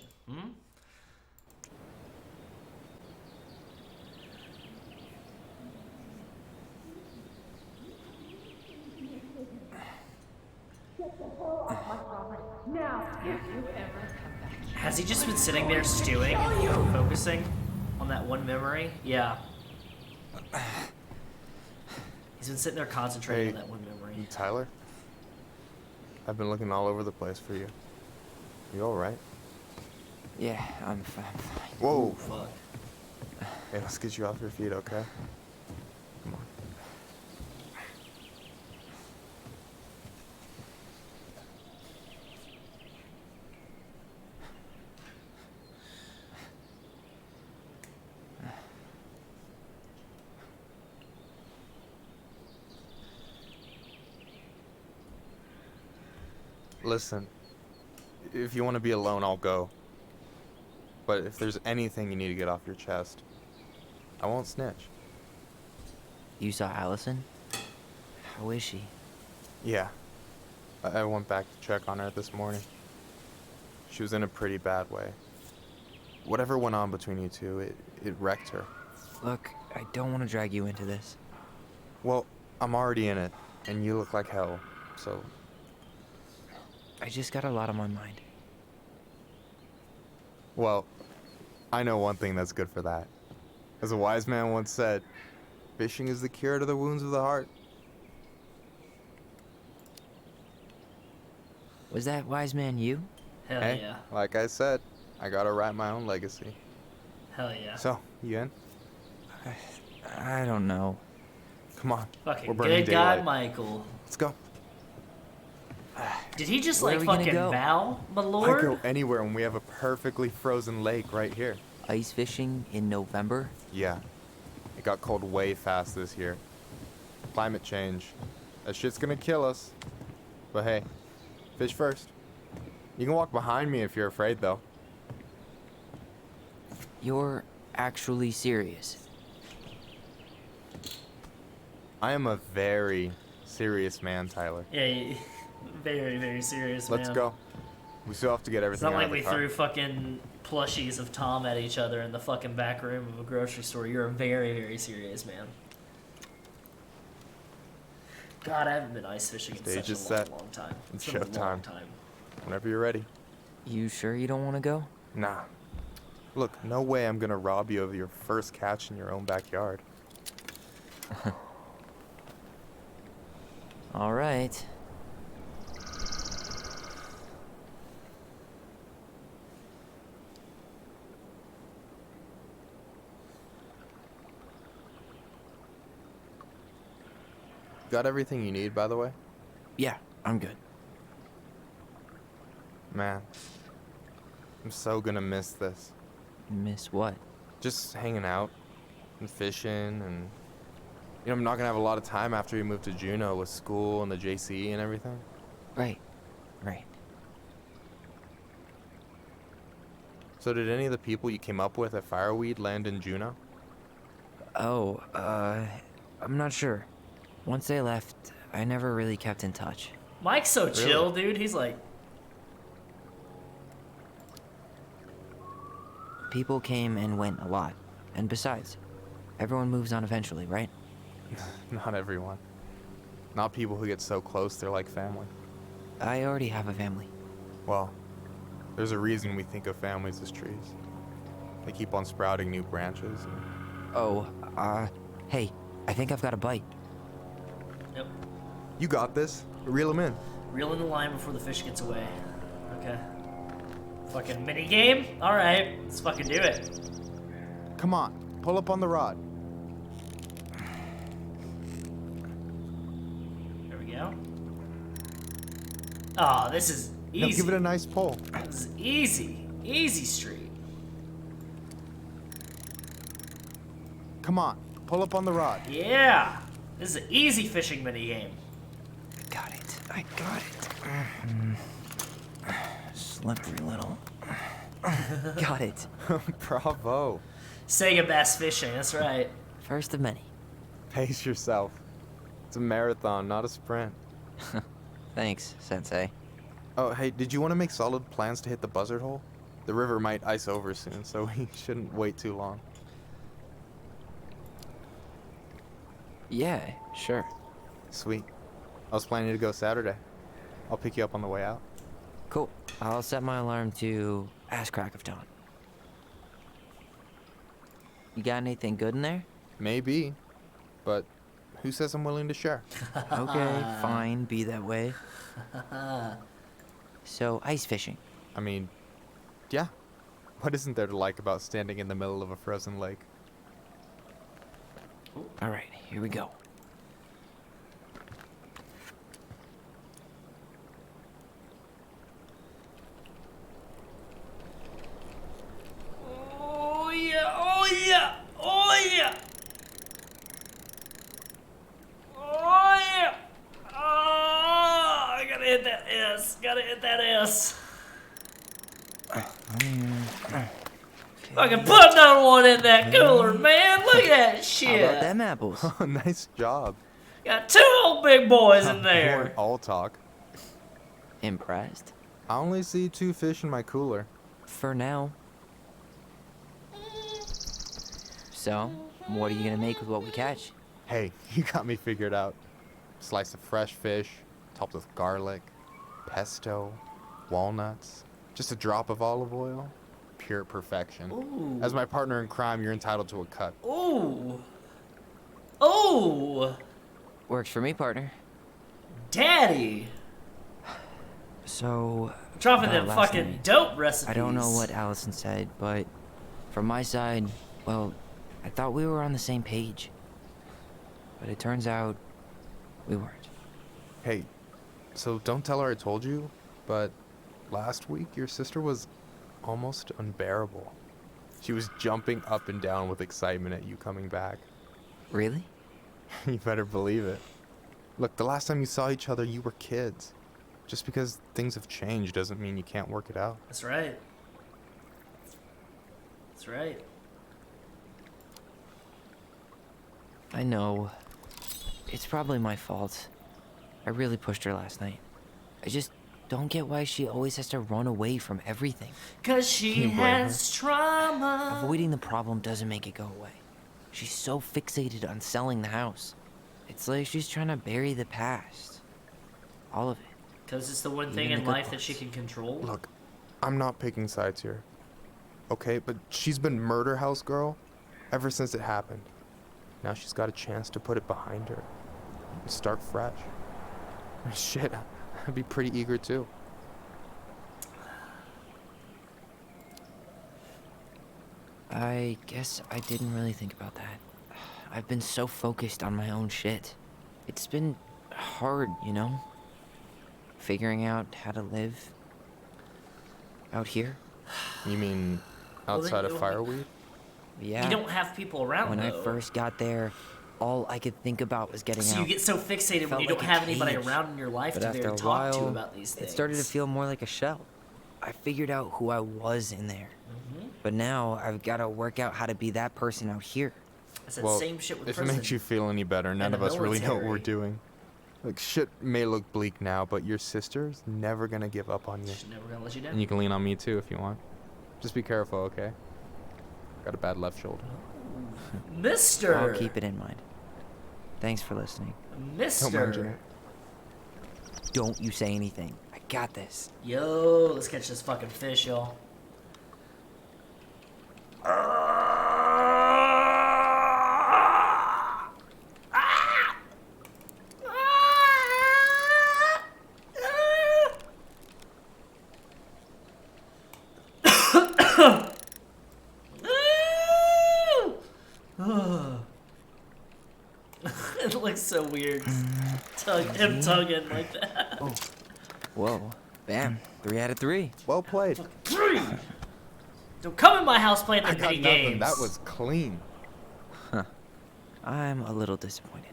Has he just been sitting there stewing, focusing on that one memory? Yeah. He's been sitting there concentrating on that one memory. Tyler? I've been looking all over the place for you. You alright? Yeah, I'm fine. Whoa! Fuck. Hey, let's get you off your feet, okay? Listen, if you want to be alone, I'll go. But if there's anything you need to get off your chest, I won't snitch. You saw Alyson? How is she? Yeah. I went back to check on her this morning. She was in a pretty bad way. Whatever went on between you two, it wrecked her. Look, I don't want to drag you into this. Well, I'm already in it, and you look like hell, so... I just got a lot on my mind. Well, I know one thing that's good for that. As a wise man once said, fishing is the cure to the wounds of the heart. Was that wise man you? Hell hey, yeah. Like I said, I gotta write my own legacy. Hell yeah. So, you in? I don't know. Come on. Fucking we're burning good guy, daylight. Michael. Let's go. Did he just Where like are we gonna fucking go? bow, my I lord? go anywhere when we have a perfectly frozen lake right here. Ice fishing in November? Yeah. It got cold way fast this year. Climate change. That shit's gonna kill us. But hey, fish first. You can walk behind me if you're afraid, though. You're actually serious. I am a very serious man, Tyler. Yeah, very, very serious, man. Let's go. We still have to get It's everything not out like of the we car. threw fucking plushies of Tom at each other in the fucking back room of a grocery store. You're a very, very serious man. God, I haven't been ice fishing in Stage such is a set. long time. It's been a long showtime. time. Whenever you're ready. You sure you don't want to go? Nah. Look, no way I'm gonna rob you of your first catch in your own backyard. All right. Got everything you need, by the way? Yeah, I'm good. Man, I'm so gonna miss this. Miss what? Just hanging out and fishing and... You know, I'm not gonna have a lot of time after we move to Juneau with school and the JC and everything. Right. Right. So did any of the people you came up with at Fireweed land in Juneau? Oh, I'm not sure. Once they left, I never really kept in touch. Mike's so chill, dude. He's like, People came and went a lot. And besides, everyone moves on eventually, right? Not everyone. Not people who get so close they're like family. I already have a family. Well, there's a reason we think of families as trees. They keep on sprouting new branches. Oh, hey, I think I've got a bite. yep. You got this. Reel them in. Reel in the line before the fish gets away. Okay. Fucking mini game? Alright, let's fucking do it. Come on, pull up on the rod. There we go. Oh, this is easy. Now give it a nice pull. This is easy. Easy street. Come on, pull up on the rod. Yeah. This is an easy fishing mini game. I got it. Slippery little. Got it. Bravo. Sega Bass Fishing, that's right. First of many. Pace yourself. It's a marathon, not a sprint. Thanks, Sensei. Oh, hey, did you want to make solid plans to hit the buzzard hole? The river might ice over soon, so we shouldn't wait too long. Yeah, sure. Sweet. I was planning to go Saturday. I'll pick you up on the way out. Cool. I'll set my alarm to ass crack of dawn. You got anything good in there? Maybe, but who says I'm willing to share? Okay, fine, be that way. So, ice fishing. I mean, yeah. What isn't there to like about standing in the middle of a frozen lake? All right, here we go. Oh yeah, oh yeah, oh yeah. Oh yeah. Oh, I gotta hit that S. ass. Gotta hit that ass. Fucking put another one in that cooler, man. Look at that shit. How about them apples? Oh, nice job. Got 2 old big boys in there. All talk. Impressed? I only see 2 fish in my cooler. For now. So, what are you gonna make with what we catch? Hey, you got me figured out. Slice of fresh fish, topped with garlic, pesto, walnuts, just a drop of olive oil. Pure perfection. Ooh. As my partner in crime, you're entitled to a cut. Ooh. Ooh. Works for me, partner. Daddy. So, Dropping them last fucking night, dope recipes. I don't know what Alyson said, but from my side, well, I thought we were on the same page. But it turns out we weren't. Hey, so don't tell her I told you, but last week your sister was almost unbearable. She was jumping up and down with excitement at you coming back. Really? You better believe it. Look, the last time you saw each other, you were kids. Just because things have changed doesn't mean you can't work it out. That's right. That's right. I know. It's probably my fault. I really pushed her last night. I just don't get why she always has to run away from everything. 'Cause she has trauma. Avoiding the problem doesn't make it go away. She's so fixated on selling the house. It's like she's trying to bury the past. All of it. 'Cause it's the one thing Even in the good life that she can control. Look, I'm not picking sides here. Okay, but she's been murder house girl ever since it happened. Now she's got a chance to put it behind her and start fresh. Shit, I'd be pretty eager too. I guess I didn't really think about that. I've been so focused on my own shit. It's been hard, you know? Figuring out how to live out here. You mean outside of Fireweed? Yeah. You don't have people around, When though. I first got there, all I could think about was getting So out. you get so fixated when Felt you like don't a have anybody cage. around in your life But to after dare a talk to while, about these things. it started to feel more like a shell. I figured out who I was in there. Mm-hmm. But now I've got to work out how to be that person out here. I said Well, same shit with if prison. it makes you feel any better, none and of the us really know what we're military. doing. Like, shit may look bleak now, but your sister's never gonna give up on you. She's never gonna let you down. And you can lean on me too if you want. Just be careful, okay? Got a bad left shoulder. Mister. I'll keep it in mind. Thanks for listening. Mister. Don't you say anything. I got this. Yo, let's catch this fucking fish, y'all. It looks so weird. Him tugging like that. Oh. Whoa. Bam. 3 out of 3. Well played. 3! Don't come in my house playing I the got mini nothing. games. That was clean. Huh. I'm a little disappointed.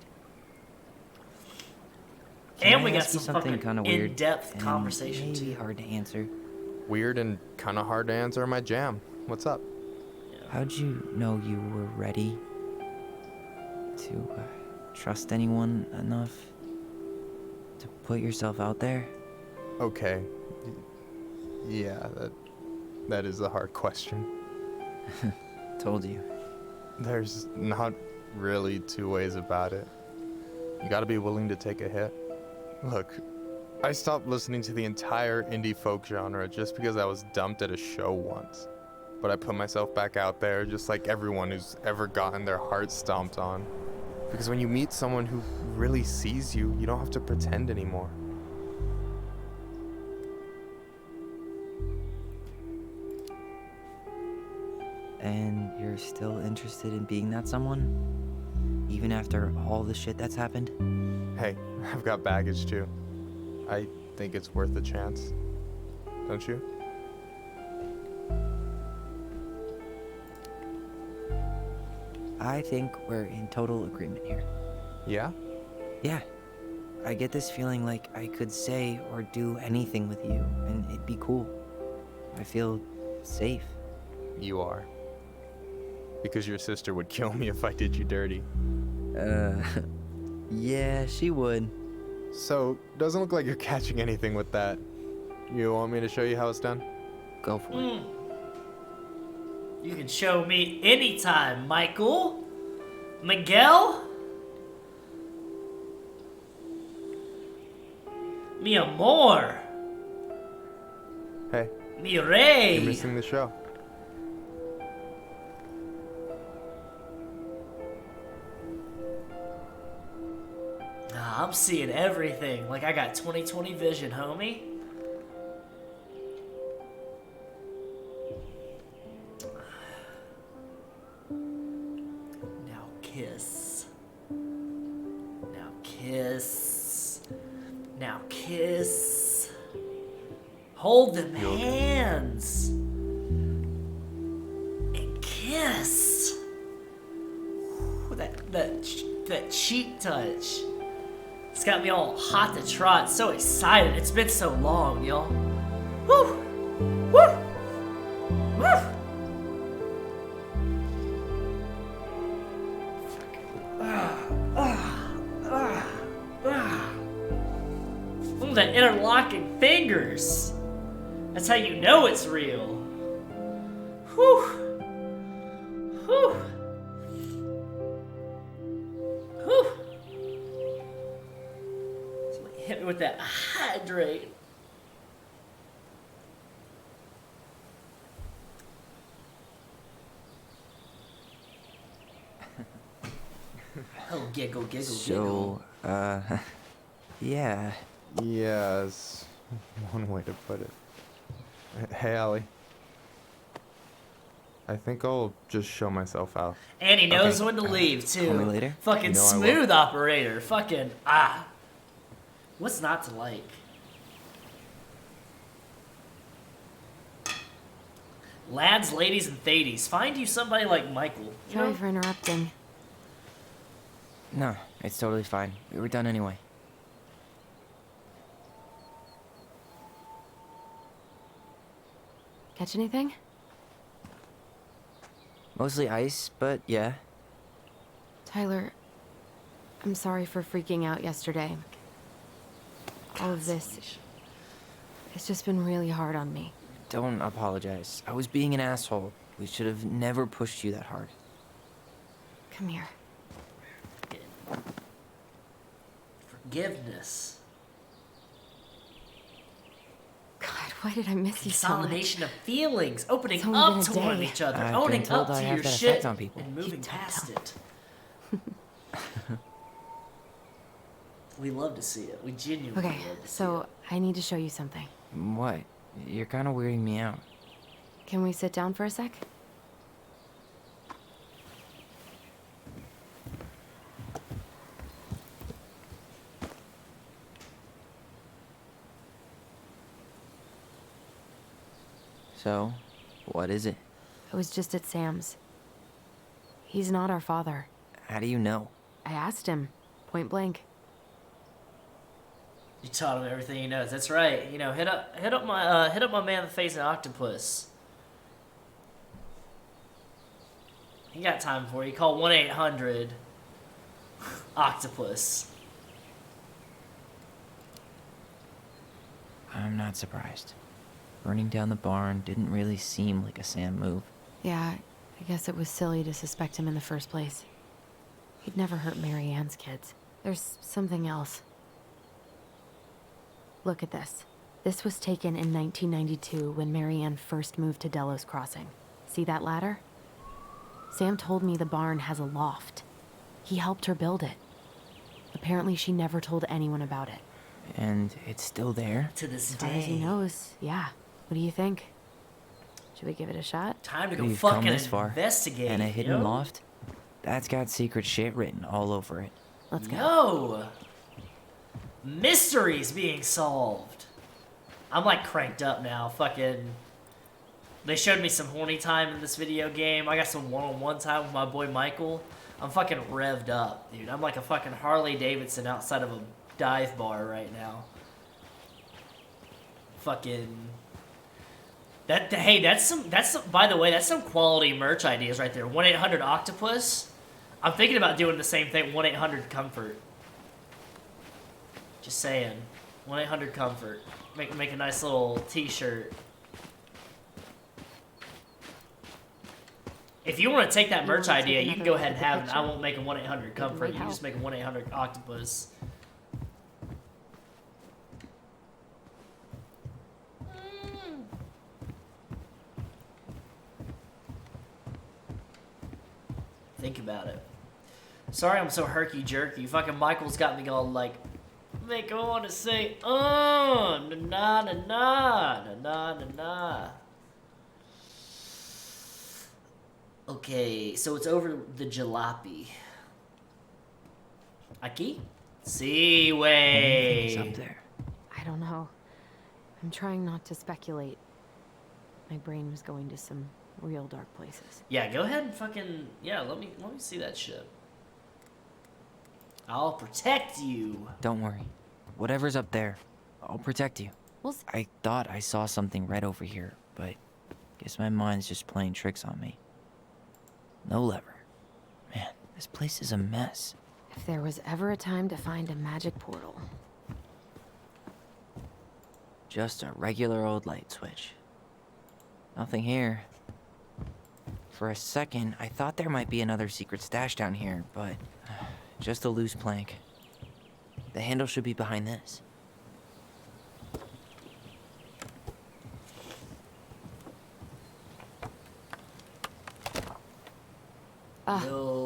And we got ask you some something fucking kind of weird in-depth and conversation maybe too. hard to answer. Weird and kind of hard to answer my jam. What's up? How'd you know you were ready to trust anyone enough to put yourself out there? Okay. Yeah, that is a hard question. Told you. There's not really two ways about it. You gotta be willing to take a hit. Look, I stopped listening to the entire indie folk genre just because I was dumped at a show once. But I put myself back out there just like everyone who's ever gotten their heart stomped on. Because when you meet someone who really sees you, you don't have to pretend anymore. And you're still interested in being that someone? Even after all the shit that's happened? Hey, I've got baggage too. I think it's worth a chance. Don't you? I think we're in total agreement here. Yeah? Yeah. I get this feeling like I could say or do anything with you, and it'd be cool. I feel safe. You are. Because your sister would kill me if I did you dirty. Yeah, she would. So, doesn't look like you're catching anything with that. You want me to show you how it's done? Go for it. You can show me anytime, Michael. Miguel? Mi amor. Hey. Mi rey. You're missing the show. Nah, I'm seeing everything. Like I got 20/20 vision, homie. Now kiss. Now kiss. Now kiss. Hold them hands. And kiss. Ooh, that cheek touch. It's got me all hot to trot, so excited. It's been so long, y'all. Woo! Woo! Woo! Ooh, that interlocking fingers. That's how you know it's real. Whew. Whew. Whew. Somebody hit me with that hydrate. Oh, giggle, giggle, So, yeah. Yeah, is one way to put it. Hey, Allie. I think I'll just show myself out. And he knows when to leave, too. Call me later. Fucking You know I will. smooth operator. Fucking, what's not to like? Lads, ladies, and thadies, find you somebody like Michael. You Sorry know? for interrupting. No, it's totally fine. We were done anyway. Catch anything? Mostly ice, but yeah. Tyler, I'm sorry for freaking out yesterday. All of this, it's just been really hard on me. Don't apologize. I was being an asshole. We should have never pushed you that hard. Come here. Forgiveness. God, why did I miss you so much? Consolidation of feelings. Opening It's only up been a toward day. each other. I've been Owning told up I to have your that shit. effect on people. And moving past it. We love to see it. We genuinely Okay, love to see so I need to show you something. What? You're kind of weirding me out. Can we sit down for a sec? So, what is it? I was just at Sam's. He's not our father. How do you know? I asked him, point blank. You taught him everything he knows. That's right. You know, hit up my man that facing octopus. He got time for you. Call 1-800 octopus. I'm not surprised. Burning down the barn didn't really seem like a Sam move. Yeah, I guess it was silly to suspect him in the first place. He'd never hurt Mary Ann's kids. There's something else. Look at this. This was taken in 1992 when Mary Ann first moved to Delos Crossing. See that ladder? Sam told me the barn has a loft. He helped her build it. Apparently she never told anyone about it. And it's still there? To this As far as he day. knows, yeah. What do you think? Should we give it a shot? Time to go We've come fucking this far. investigate. And a hidden yo. loft? That's got secret shit written all over it. Let's go. Yo! Mysteries being solved. I'm like cranked up now. Fucking. They showed me some horny time in this video game. I got some one-on-one time with my boy Michael. I'm fucking revved up, dude. I'm like a fucking Harley Davidson outside of a dive bar right now. Fucking. Hey, that's some. By the way, that's some quality merch ideas right there. 1-800-OCTOPUS. I'm thinking about doing the same thing. 1-800-COMFORT. Just saying. 1-800-COMFORT. Make a nice little T-shirt. If you want to take that merch idea, you can go ahead and have it. I won't make a 1-800-COMFORT. You just make a 1-800-OCTOPUS. Think about it. Sorry I'm so herky-jerky. Fucking Michael's got me all like, make me want to say, na-na-na-na-na-na-na-na. Okay, so it's over the jalopy. Aquí? Seaway. Up there. I don't know. I'm trying not to speculate. My brain was going to some real dark places. Yeah, go ahead and fucking let me see that shit. I'll protect you. Don't worry. Whatever's up there, I'll protect you. I thought I saw something red over here, but guess my mind's just playing tricks on me. No lever. Man, this place is a mess. If there was ever a time to find a magic portal. Just a regular old light switch. Nothing here. For a second, I thought there might be another secret stash down here, but just a loose plank. The handle should be behind this.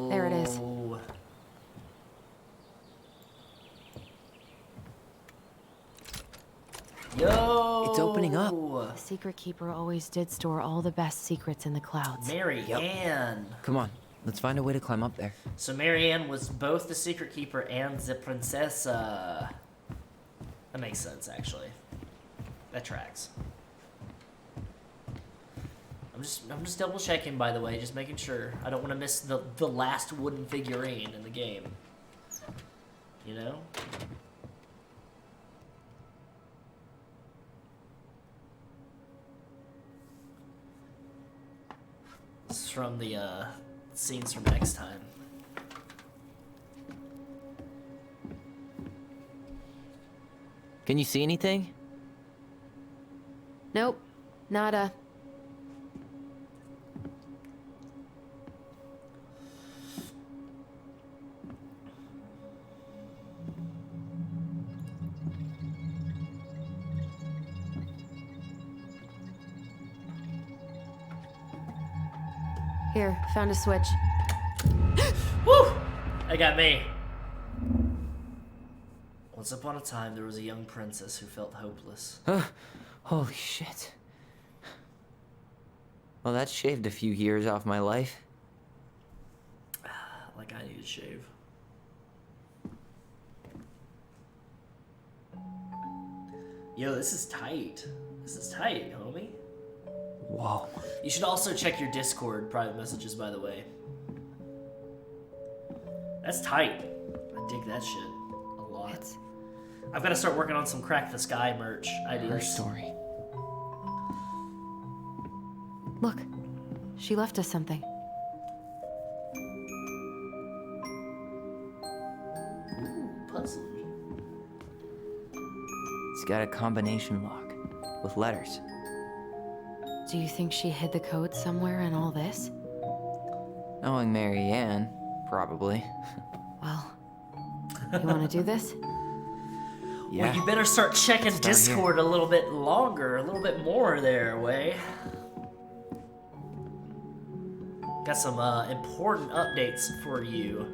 There it is. Yo! It's opening up. The secret keeper always did store all the best secrets in the clouds. Mary Ann. Come on, let's find a way to climb up there. So Mary Ann was both the secret keeper and the princessa. That makes sense, actually. That tracks. I'm just double checking, by the way, just making sure. I don't want to miss the last wooden figurine in the game. You know? This is from the scenes from next time. Can you see anything? Nope. Nada. Here, found a switch. Woo! That got me. Once upon a time, there was a young princess who felt hopeless. Holy shit. Well, that shaved a few years off my life. Like I need to shave. Yo, this is tight. This is tight, homie. Whoa. You should also check your Discord private messages, by the way. That's tight. I dig that shit a lot. I've got to start working on some Crack the Sky merch ideas. Her story. Look, she left us something. Ooh, puzzle. It's got a combination lock with letters. Do you think she hid the code somewhere in all this? Knowing Mary Ann, probably. Well, you want to do this? Yeah. Well, you better start checking Start Discord a little bit longer, a little bit more there, Way. Got some important updates for you.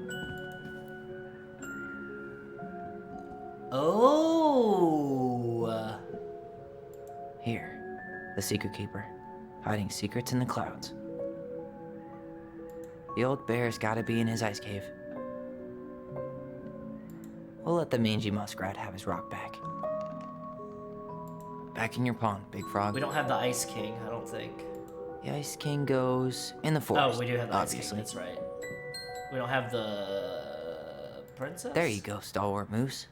Oh. Here, the Secret Keeper, hiding secrets in the clouds. The old bear's gotta be in his ice cave. We'll let the mangy muskrat have his rock back. Back in your pond, Big Frog. We don't have the Ice King, I don't think. The Ice King goes in the forest. Oh, we do have the obviously. Ice King, that's right. We don't have the princess? There you go, stalwart moose.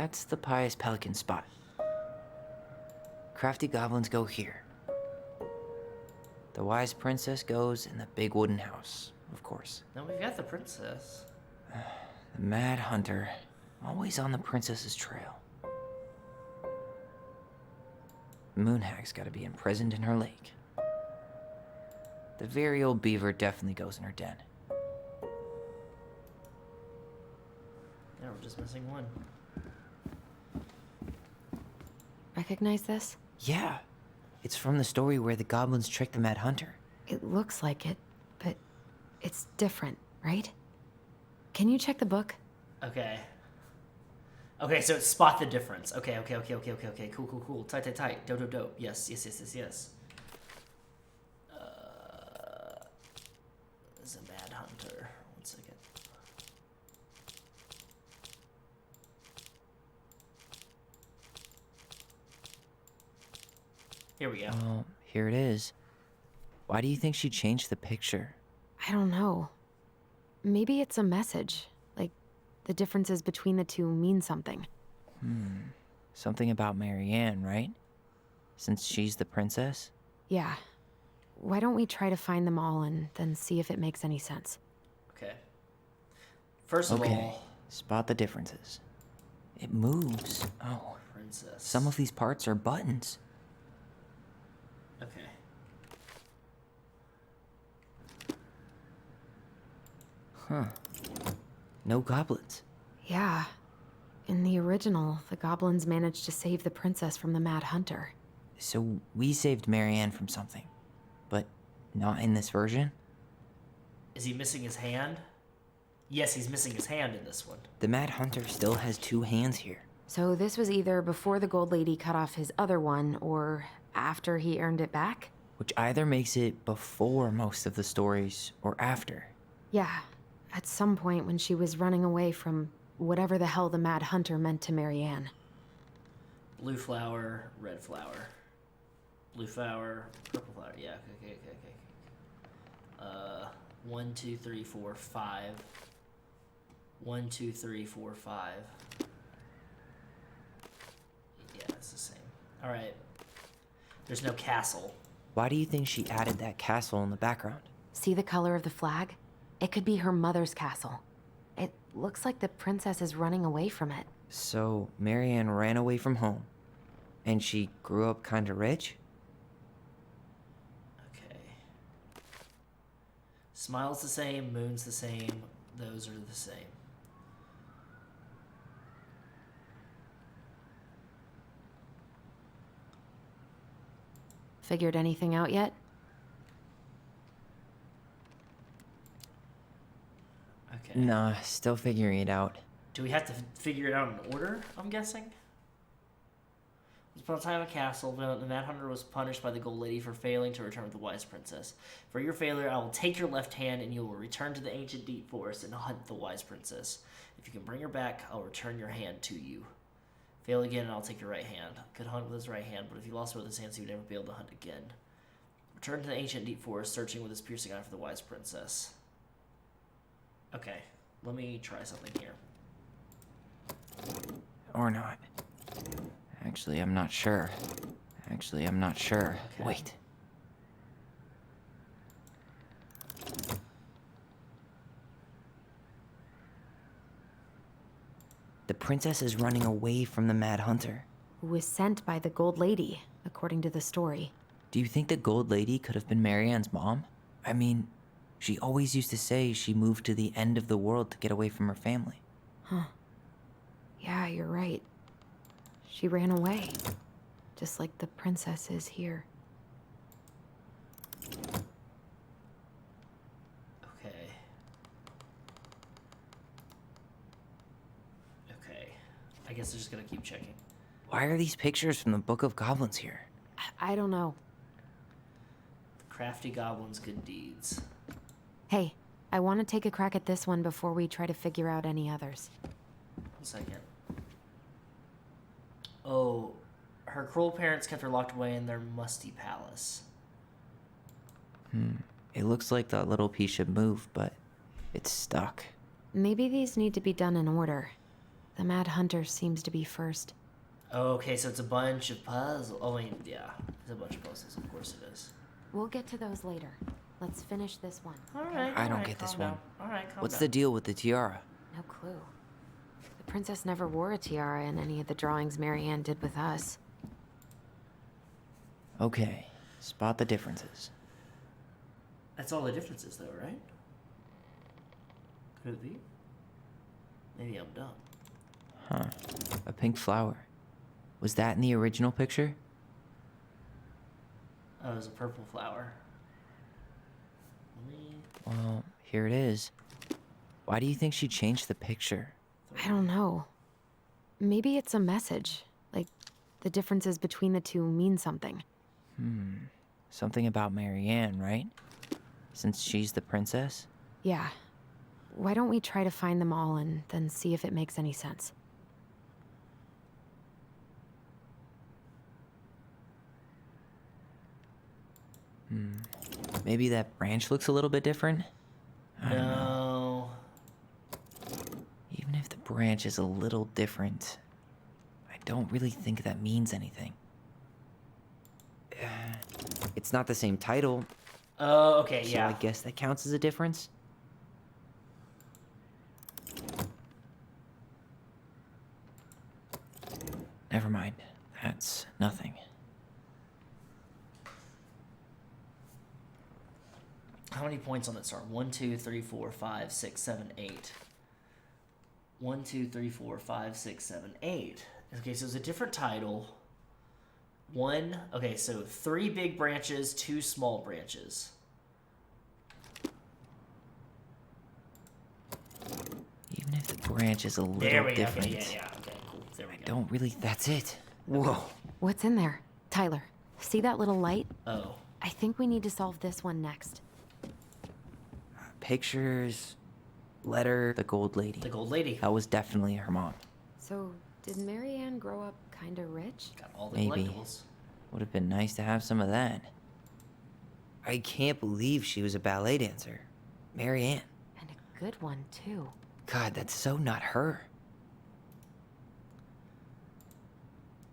That's the pious pelican spot. Crafty goblins go here. The wise princess goes in the big wooden house, of course. No, we've got the princess. The mad hunter, always on the princess's trail. Moonhag's gotta be imprisoned in her lake. The very old beaver definitely goes in her den. Yeah, we're just missing one. Recognize this? Yeah, it's from the story where the goblins tricked the mad hunter. It looks like it, but it's different, right? Can you check the book? Okay. Okay, so it's spot the difference. Okay. Cool. Tight. Dope. Yes. This is a mad hunter. 1 second. Here we go. Well, here it is. Why do you think she changed the picture? I don't know. Maybe it's a message. Like, the differences between the two mean something. Something about Marianne, right? Since she's the princess? Yeah. Why don't we try to find them all and then see if it makes any sense? Okay. First of Okay, all, spot the differences. It moves. Oh, princess. some of these parts are buttons. Okay. Huh. No goblins. Yeah. In the original, the goblins managed to save the princess from the Mad Hunter. So we saved Marianne from something, but not in this version? Is he missing his hand? Yes, he's missing his hand in this one. The Mad Hunter still has 2 hands here. So this was either before the Gold Lady cut off his other one, or after he earned it back? Which either makes it before most of the stories, or after. Yeah. At some point when she was running away from whatever the hell the Mad Hunter meant to Marianne. Blue flower, red flower. Blue flower, purple flower. Yeah, okay. 1, 2, 3, 4, 5. 1, 2, 3, 4, 5. Yeah, it's the same. Alright. There's no castle. Why do you think she added that castle in the background? See the color of the flag? It could be her mother's castle. It looks like the princess is running away from it. So Marianne ran away from home, and she grew up kinda rich? Okay. Smile's the same, moon's the same, those are the same. Figured anything out yet? Okay. Nah, still figuring it out. Do we have to figure it out in order, I'm guessing? Once upon a time, a castle, the Mad Hunter was punished by the Gold Lady for failing to return with the Wise Princess. For your failure, I will take your left hand and you will return to the ancient deep forest and hunt the Wise Princess. If you can bring her back, I'll return your hand to you. Fail again and I'll take your right hand. Could hunt with his right hand, but if he lost both his hands, he would never be able to hunt again. Return to the ancient deep forest, searching with his piercing eye for the Wise Princess. Okay, let me try something here. Or not. Actually, I'm not sure. Okay. Wait. The princess is running away from the Mad Hunter. Who was sent by the Gold Lady, according to the story. Do you think the Gold Lady could have been Marianne's mom? I mean, she always used to say she moved to the end of the world to get away from her family. Huh. Yeah, you're right. She ran away. Just like the princess is here. Okay. I guess I'm just gonna keep checking. Why are these pictures from the Book of Goblins here? I don't know. Crafty goblins, good deeds. Hey, I want to take a crack at this one before we try to figure out any others. 1 second. Oh, her cruel parents kept her locked away in their musty palace. It looks like that little piece should move, but it's stuck. Maybe these need to be done in order. The Mad Hunter seems to be first. Oh, okay, so it's a bunch of puzzles. Oh, I mean, yeah, it's a bunch of puzzles. Of course it is. We'll get to those later. Let's finish this one. Alright, I don't get this one. Alright, calm What's down. the deal with the tiara? No clue. The princess never wore a tiara in any of the drawings Marianne did with us. Okay, spot the differences. That's all the differences, though, right? Could it be? Maybe I'm dumb. Huh. A pink flower. Was that in the original picture? Oh, it was a purple flower. Well, here it is. Why do you think she changed the picture? I don't know. Maybe it's a message. Like, the differences between the two mean something. Something about Marianne, right? Since she's the princess? Yeah. Why don't we try to find them all and then see if it makes any sense? Maybe that branch looks a little bit different? I don't know. Even if the branch is a little different, I don't really think that means anything. It's not the same title. Oh, okay, so yeah. I guess that counts as a difference? Never mind. That's nothing. How many points on that star? 1, 2, 3, 4, 5, 6, 7, 8. 1, 2, 3, 4, 5, 6, 7, 8. Okay, so it's a different title. Okay, so 3 big branches, 2 small branches. Even if the branch is a little There we go. different. Okay, yeah, okay, cool. There we go. I don't really. That's it. Whoa. What's in there? Tyler, see that little light? Oh. I think we need to solve this one next. Pictures, letter, the gold lady. The gold lady. That was definitely her mom. So, did Marianne grow up kinda rich? Got all the Maybe. collectibles. Would have been nice to have some of that. I can't believe she was a ballet dancer. Marianne. And a good one, too. God, that's so not her.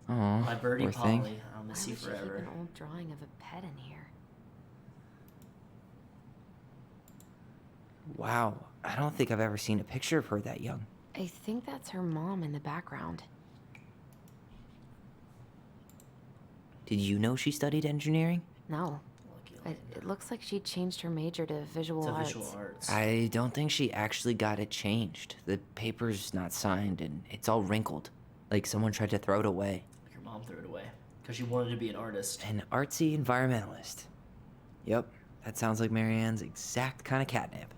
Oh, My birdie poor Polly. thing. I'll Why miss you would she keep forever. an old drawing of a pet in here? Wow, I don't think I've ever seen a picture of her that young. I think that's her mom in the background. Did you know she studied engineering? No. It looks like she changed her major to visual arts. I don't think she actually got it changed. The paper's not signed and it's all wrinkled. Like someone tried to throw it away. Like your mom threw it away. Because she wanted to be an artist. An artsy environmentalist. Yep, that sounds like Marianne's exact kind of catnip.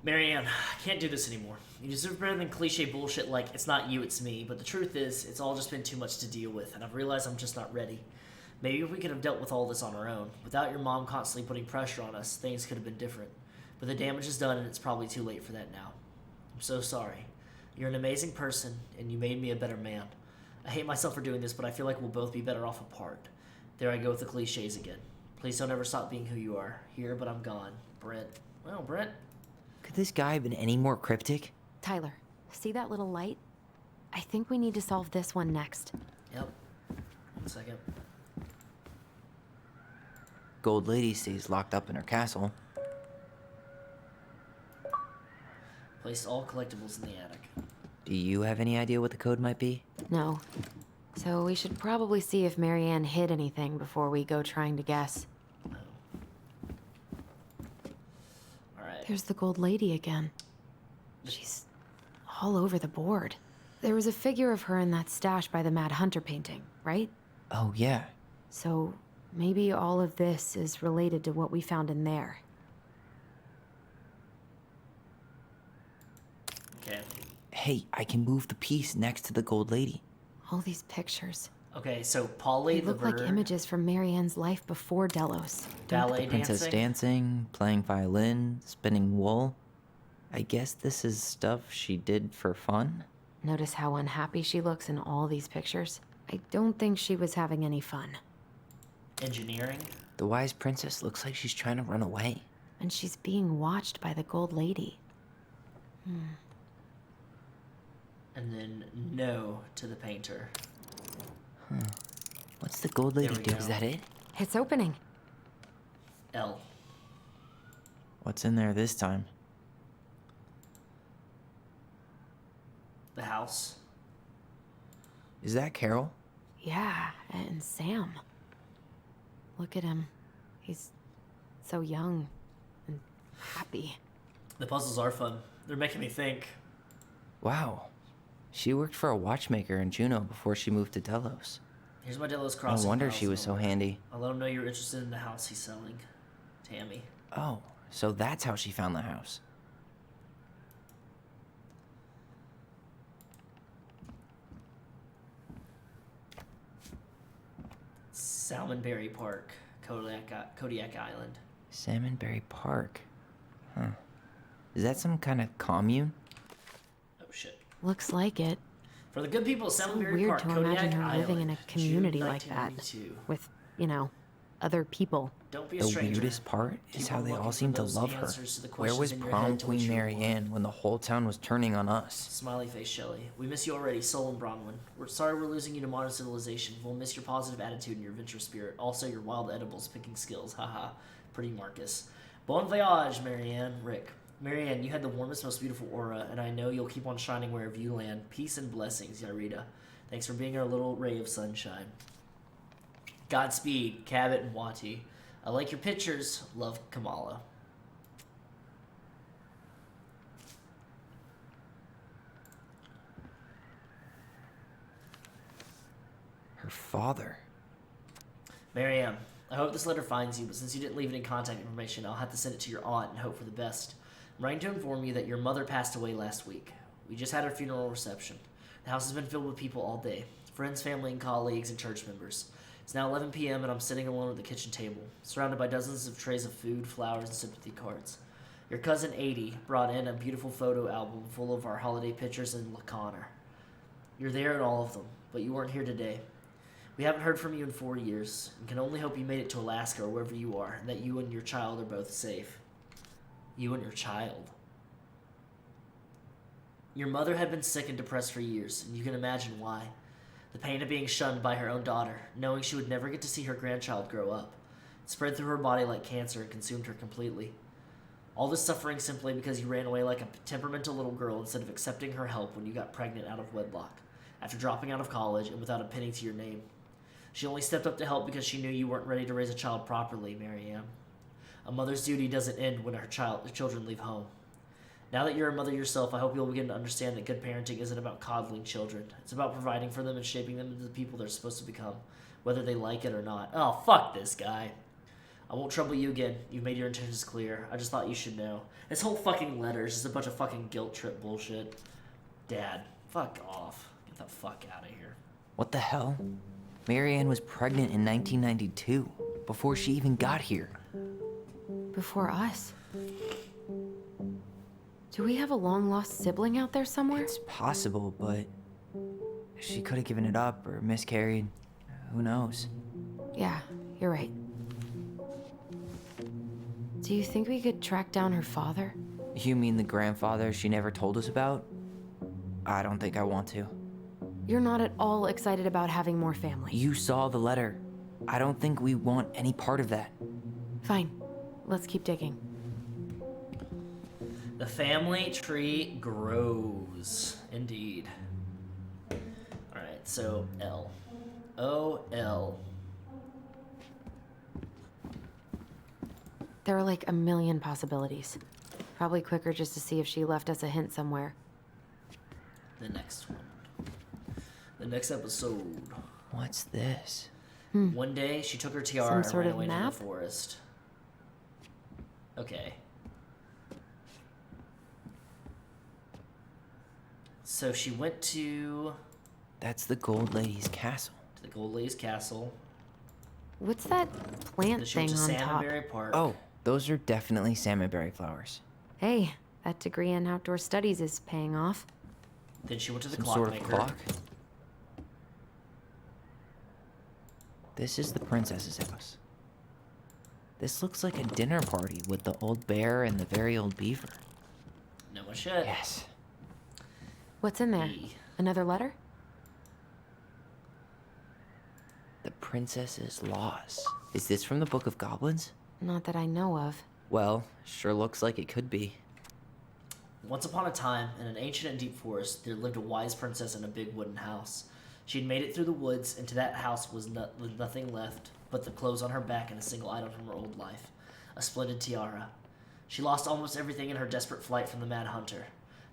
Marianne, I can't do this anymore. You deserve better than cliche bullshit like, it's not you, it's me. But the truth is, it's all just been too much to deal with, and I've realized I'm just not ready. Maybe if we could have dealt with all this on our own. Without your mom constantly putting pressure on us, things could have been different. But the damage is done, and it's probably too late for that now. I'm so sorry. You're an amazing person, and you made me a better man. I hate myself for doing this, but I feel like we'll both be better off apart. There I go with the cliches again. Please don't ever stop being who you are. Here, but I'm gone. Brent. Well, Brent. Could this guy have been any more cryptic? Tyler, see that little light? I think we need to solve this one next. Yep. 1 second. Gold lady stays locked up in her castle. Place all collectibles in the attic. Do you have any idea what the code might be? No. So we should probably see if Marianne hid anything before we go trying to guess. Alright. There's the gold lady again. She's all over the board. There was a figure of her in that stash by the Mad Hunter painting, right? Oh, yeah. So maybe all of this is related to what we found in there. Okay. Hey, I can move the piece next to the gold lady. All these pictures. Okay, so Polly They look like images from Marianne's life before Delos. Ballet Princess dancing, playing violin, spinning wool. I guess this is stuff she did for fun? Notice how unhappy she looks in all these pictures? I don't think she was having any fun. Engineering? The wise princess looks like she's trying to run away. And she's being watched by the Gold Lady. And then no to the painter. What's the Gold Lady do? Is that it? It's opening. L. What's in there this time? The house. Is that Carol? Yeah, and Sam. Look at him. He's so young and happy. The puzzles are fun. They're making me think. Wow. She worked for a watchmaker in Juneau before she moved to Delos. Here's my Delos Crossing. No wonder she was so handy. I'll let him know you're interested in the house he's selling. Tammy. Oh, so that's how she found the house. Salmonberry Park, Kodiak Island. Salmonberry Park. Huh. Is that some kind of commune? Oh shit. Looks like it. For the good people of So Salmonberry weird Park, to Kodiak imagine her Island, living in a community June like that. 1992. With, you know, other people. Don't be a The stranger. weirdest part is Keep how on they looking all for seem to those love her. answers to the Where questions was in your prom head to which queen you Mary want. Ann when the whole town was turning on us? Smiley face Shelley. We miss you already, Sol and Bronwyn. We're sorry we're losing you to modern civilization. We'll miss your positive attitude and your adventurous spirit. Also your wild edibles picking skills. Haha. Pretty Marcus. Bon voyage, Marianne. Rick. Marianne, you had the warmest, most beautiful aura, and I know you'll keep on shining wherever you land. Peace and blessings, Yarita. Thanks for being our little ray of sunshine. Godspeed, Cabot and Wati. I like your pictures. Love, Kamala. Her father. Marianne, I hope this letter finds you, but since you didn't leave any contact information, I'll have to send it to your aunt and hope for the best. I'm writing to inform you that your mother passed away last week. We just had her funeral reception. The house has been filled with people all day. Friends, family, and colleagues, and church members. It's now 11 p.m. and I'm sitting alone at the kitchen table, surrounded by dozens of trays of food, flowers, and sympathy cards. Your cousin 80 brought in a beautiful photo album full of our holiday pictures and Laconer. You're there in all of them, but you weren't here today. We haven't heard from you in 4 years, and can only hope you made it to Alaska or wherever you are, and that you and your child are both safe. You and your child. Your mother had been sick and depressed for years, and you can imagine why. The pain of being shunned by her own daughter, knowing she would never get to see her grandchild grow up. It spread through her body like cancer and consumed her completely. All this suffering simply because you ran away like a temperamental little girl instead of accepting her help when you got pregnant out of wedlock, after dropping out of college and without a penny to your name. She only stepped up to help because she knew you weren't ready to raise a child properly, Marianne. A mother's duty doesn't end when her children leave home. Now that you're a mother yourself, I hope you'll begin to understand that good parenting isn't about coddling children. It's about providing for them and shaping them into the people they're supposed to become, whether they like it or not. Oh, fuck this guy. I won't trouble you again. You've made your intentions clear. I just thought you should know. This whole fucking letter is just a bunch of fucking guilt trip bullshit. Dad, fuck off. Get the fuck out of here. What the hell? Mary Ann was pregnant in 1992, before she even got here. Before us. Do we have a long-lost sibling out there somewhere? It's possible, but she could have given it up or miscarried. Who knows? Yeah, you're right. Do you think we could track down her father? You mean the grandfather she never told us about? I don't think I want to. You're not at all excited about having more family. You saw the letter. I don't think we want any part of that. Fine. Let's keep digging. The family tree grows. Indeed. Alright, so L. O-L. There are like a million possibilities. Probably quicker just to see if she left us a hint somewhere. The next one. The next episode. What's this? One day, she took her tiara and sort ran of away to map? the forest. Okay. So she went to That's the Gold Lady's castle. the Gold Lady's castle. What's that plant Then she went thing to on top? Salmonberry Park. Oh, those are definitely salmonberry flowers. Hey, that degree in outdoor studies is paying off. Then she went to the Some sort of clockmaker. clock? This is the princess's house. This looks like a dinner party with the old bear and the very old beaver. No shit. Yes. What's in there? Another letter? The princess's loss. Is this from the Book of Goblins? Not that I know of. Well, sure looks like it could be. Once upon a time, in an ancient and deep forest, there lived a wise princess in a big wooden house. She had made it through the woods, and to that house was nothing left but the clothes on her back and a single item from her old life, a splendid tiara. She lost almost everything in her desperate flight from the mad hunter.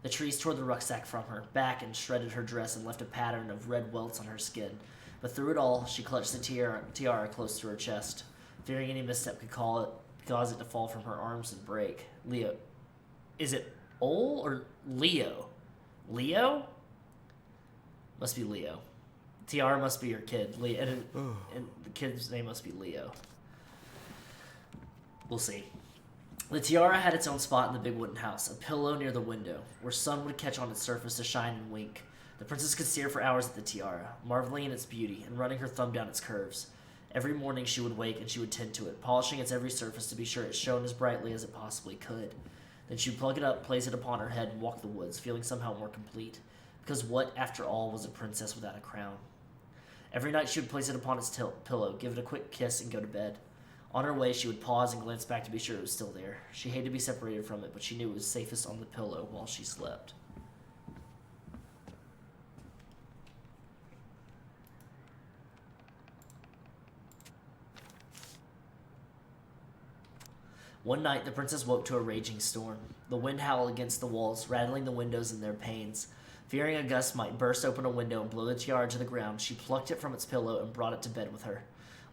The trees tore the rucksack from her back and shredded her dress and left a pattern of red welts on her skin. But through it all, she clutched the tiara close to her chest, fearing any misstep could cause it to fall from her arms and break. Leo. Is it Ol or Leo? Leo? Must be Leo. Tiara must be your kid. Leo, and the kid's name must be Leo. We'll see. The tiara had its own spot in the big wooden house, a pillow near the window, where sun would catch on its surface to shine and wink. The princess could stare for hours at the tiara, marveling in its beauty and running her thumb down its curves. Every morning she would wake and she would tend to it, polishing its every surface to be sure it shone as brightly as it possibly could. Then she would plug it up, place it upon her head, and walk the woods, feeling somehow more complete. Because what, after all, was a princess without a crown? Every night she would place it upon its pillow, give it a quick kiss, and go to bed. On her way, she would pause and glance back to be sure it was still there. She hated to be separated from it, but she knew it was safest on the pillow while she slept. One night, the princess woke to a raging storm. The wind howled against the walls, rattling the windows in their panes. Fearing a gust might burst open a window and blow the tiara to the ground, she plucked it from its pillow and brought it to bed with her.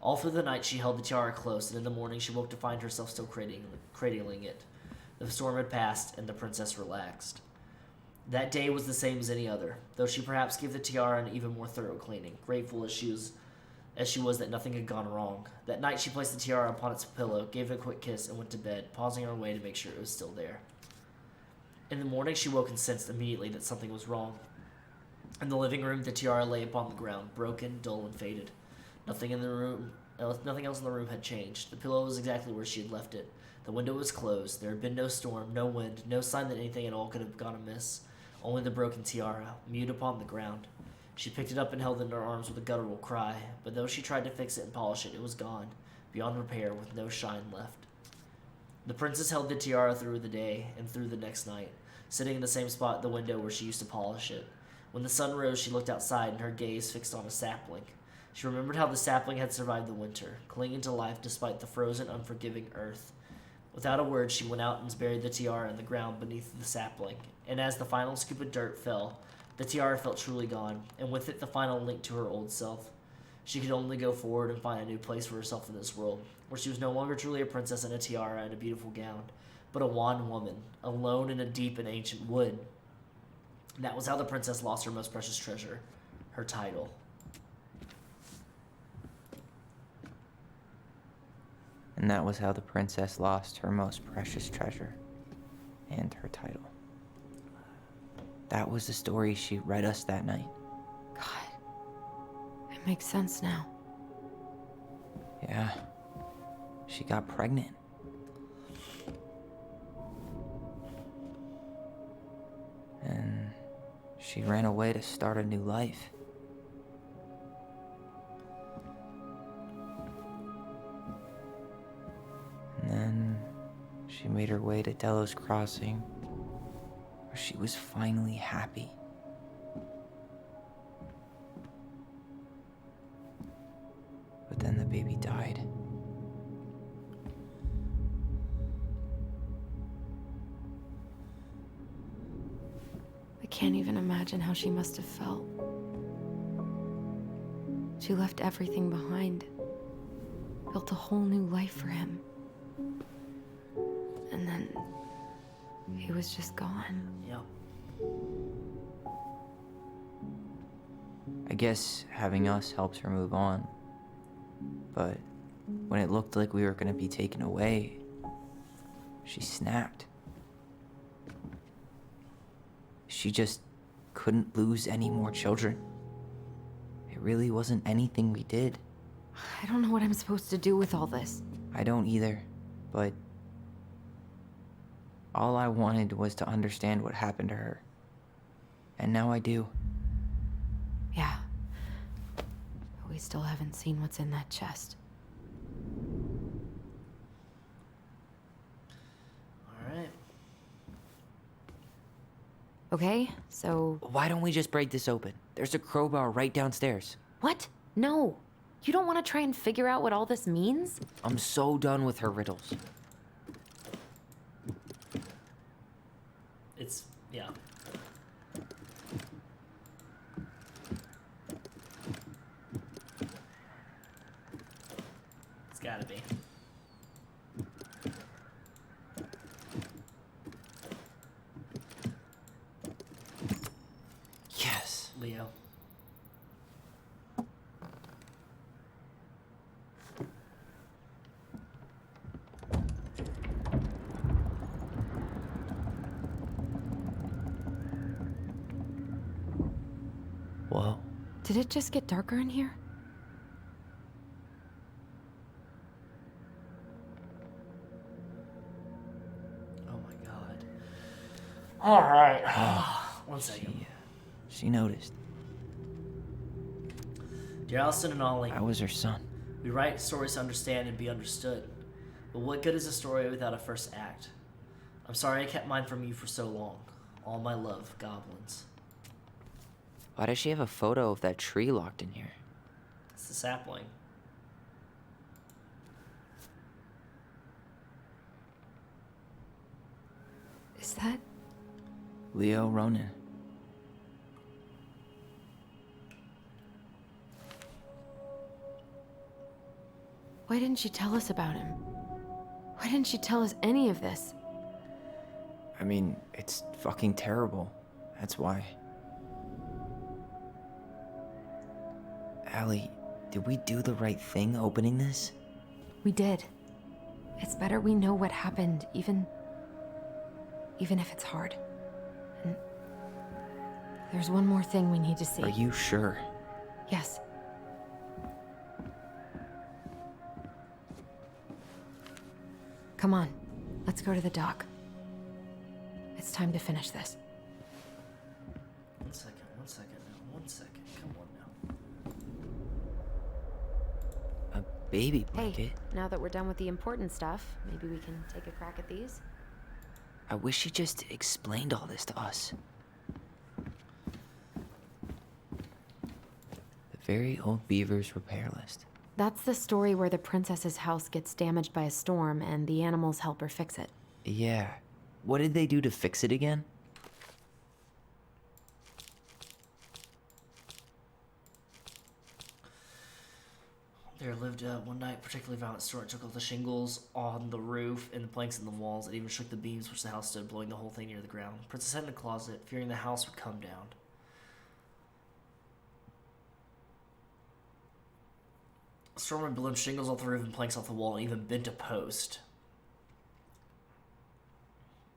All through the night, she held the tiara close, and in the morning she woke to find herself still cradling it. The storm had passed, and the princess relaxed. That day was the same as any other, though she perhaps gave the tiara an even more thorough cleaning, grateful as she was that nothing had gone wrong. That night she placed the tiara upon its pillow, gave it a quick kiss, and went to bed, pausing on her way to make sure it was still there. In the morning she woke and sensed immediately that something was wrong. In the living room, the tiara lay upon the ground, broken, dull, and faded. Nothing else in the room had changed. The pillow was exactly where she had left it. The window was closed. There had been no storm, no wind, no sign that anything at all could have gone amiss. Only the broken tiara, mute upon the ground. She picked it up and held it in her arms with a guttural cry, but though she tried to fix it and polish it, it was gone, beyond repair, with no shine left. The princess held the tiara through the day and through the next night, sitting in the same spot at the window where she used to polish it. When the sun rose, she looked outside, and her gaze fixed on a sapling. She remembered how the sapling had survived the winter, clinging to life despite the frozen, unforgiving earth. Without a word, she went out and buried the tiara in the ground beneath the sapling, and as the final scoop of dirt fell, the tiara felt truly gone, and with it the final link to her old self. She could only go forward and find a new place for herself in this world, where she was no longer truly a princess in a tiara and a beautiful gown, but a wan woman, alone in a deep and ancient wood. And that was how the princess lost her most precious treasure, her title. And that was how the princess lost her most precious treasure and her title. That was the story she read us that night. God, it makes sense now. Yeah, she got pregnant. And she ran away to start a new life. And then she made her way to Delos Crossing, where she was finally happy. But then the baby died. I can't even imagine how she must have felt. She left everything behind, built a whole new life for him. And then he was just gone. Yep. I guess having us helped her move on. But when it looked like we were gonna be taken away, she snapped. She just couldn't lose any more children. It really wasn't anything we did. I don't know what I'm supposed to do with all this. I don't either, but all I wanted was to understand what happened to her. And now I do. Yeah. But we still haven't seen what's in that chest. Alright. Okay, so... Why don't we just break this open? There's a crowbar right downstairs. What? No. You don't want to try and figure out what all this means? I'm so done with her riddles. It's, yeah. It's gotta be. Yes. Leo. Whoa. Did it just get darker in here? Oh my god. Alright. One second. She noticed. Dear Alyson and Ollie, I was her son. we write stories to understand and be understood. But what good is a story without a first act? I'm sorry I kept mine from you for so long. All my love, goblins. Why does she have a photo of that tree locked in here? It's the sapling. Is that... Leo Ronan. Why didn't she tell us about him? Why didn't she tell us any of this? I mean, it's fucking terrible. That's why. Allie, did we do the right thing opening this? We did. It's better we know what happened, even if it's hard. And there's one more thing we need to see. Are you sure? Yes. Come on, let's go to the dock. It's time to finish this. One second now, 1 second. Come on now. A baby blanket? Hey, now that we're done with the important stuff, maybe we can take a crack at these? I wish she just explained all this to us. The very old beaver's repair list. That's the story where the princess's house gets damaged by a storm and the animals help her fix it. Yeah. What did they do to fix it again? There lived one night, particularly violent storm. It took all the shingles on the roof and the planks in the walls. It even shook the beams which the house stood, blowing the whole thing near the ground. The princess hid in a closet, fearing the house would come down. The storm had blown shingles off the roof and planks off the wall, and even bent a post.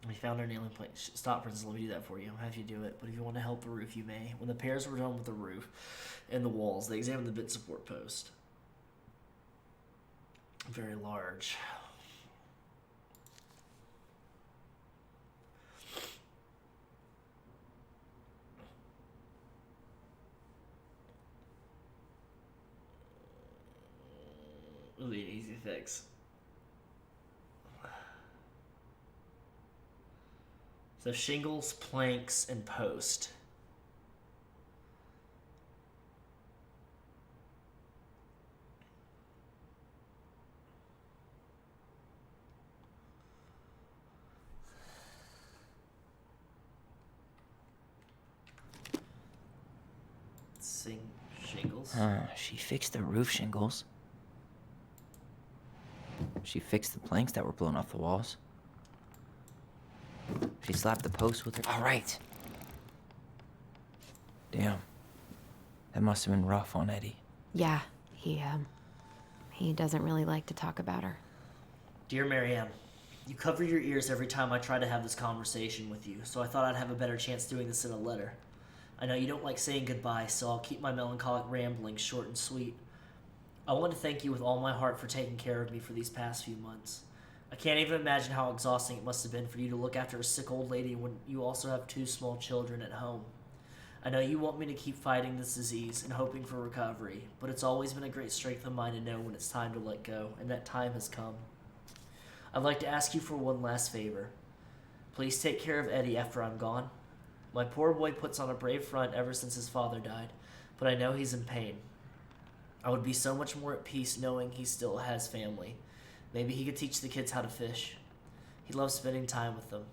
We found her nailing plank. Stop, princess, let me do that for you. I'll have you do it, but if you want to help the roof, you may. When the pairs were done with the roof and the walls, they examined the bent support post. Very large. It'll be an easy fix. So shingles, planks, and post. Shingles. She fixed the roof shingles. She fixed the planks that were blown off the walls. She slapped the post with her. All right. Damn. That must have been rough on Eddie. Yeah, he doesn't really like to talk about her. Dear Marianne, you cover your ears every time I try to have this conversation with you, so I thought I'd have a better chance doing this in a letter. I know you don't like saying goodbye, so I'll keep my melancholic ramblings short and sweet. I want to thank you with all my heart for taking care of me for these past few months. I can't even imagine how exhausting it must have been for you to look after a sick old lady when you also have 2 small children at home. I know you want me to keep fighting this disease and hoping for recovery, but it's always been a great strength of mine to know when it's time to let go, and that time has come. I'd like to ask you for one last favor. Please take care of Eddie after I'm gone. My poor boy puts on a brave front ever since his father died, but I know he's in pain. I would be so much more at peace knowing he still has family. Maybe he could teach the kids how to fish. He loves spending time with them.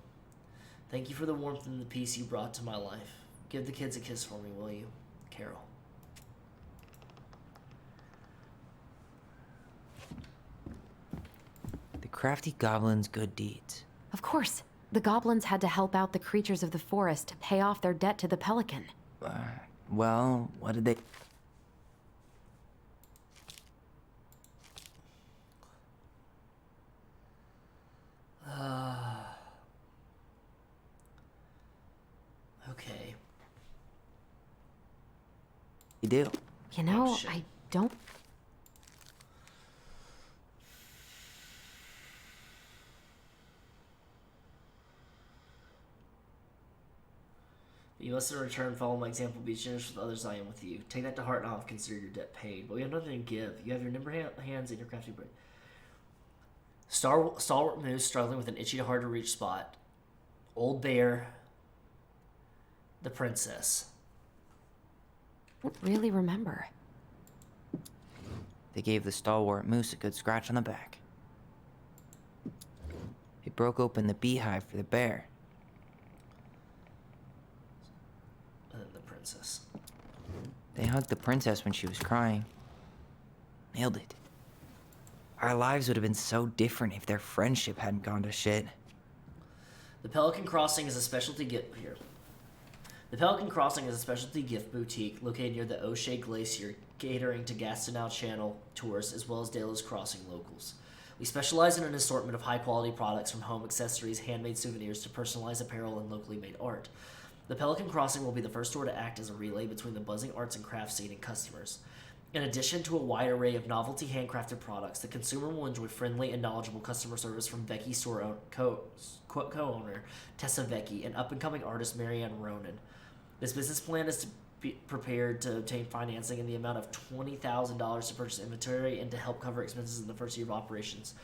Thank you for the warmth and the peace you brought to my life. Give the kids a kiss for me, will you? Carol. The crafty goblin's good deeds. Of course. The goblins had to help out the creatures of the forest to pay off their debt to the pelican. Well, what did they... Okay. You do? You know, I don't... You must in return follow my example, be generous with others I am with you. Take that to heart and I'll consider your debt paid. But we have nothing to give. You have your nimble hands and your crafty brain. Stalwart moose struggling with an itchy to hard to reach spot. Old bear. The princess. I don't really remember. They gave the stalwart moose a good scratch on the back. They broke open the beehive for the bear. And then the princess. They hugged the princess when she was crying. Nailed it. Our lives would have been so different if their friendship hadn't gone to shit. The Pelican Crossing is a specialty gift here. The Pelican Crossing is a specialty gift boutique located near the O'Shea Glacier, catering to Gastineau Channel tourists as well as Delos Crossing locals. We specialize in an assortment of high-quality products from home accessories, handmade souvenirs to personalized apparel and locally made art. The Pelican Crossing will be the first store to act as a relay between the buzzing arts and crafts scene and customers. In addition to a wide array of novelty handcrafted products, the consumer will enjoy friendly and knowledgeable customer service from Vecchi store co-owner Tessa Vecchi and up-and-coming artist Marianne Ronan. This business plan is to be prepared to obtain financing in the amount of $20,000 to purchase inventory and to help cover expenses in the first year of operations.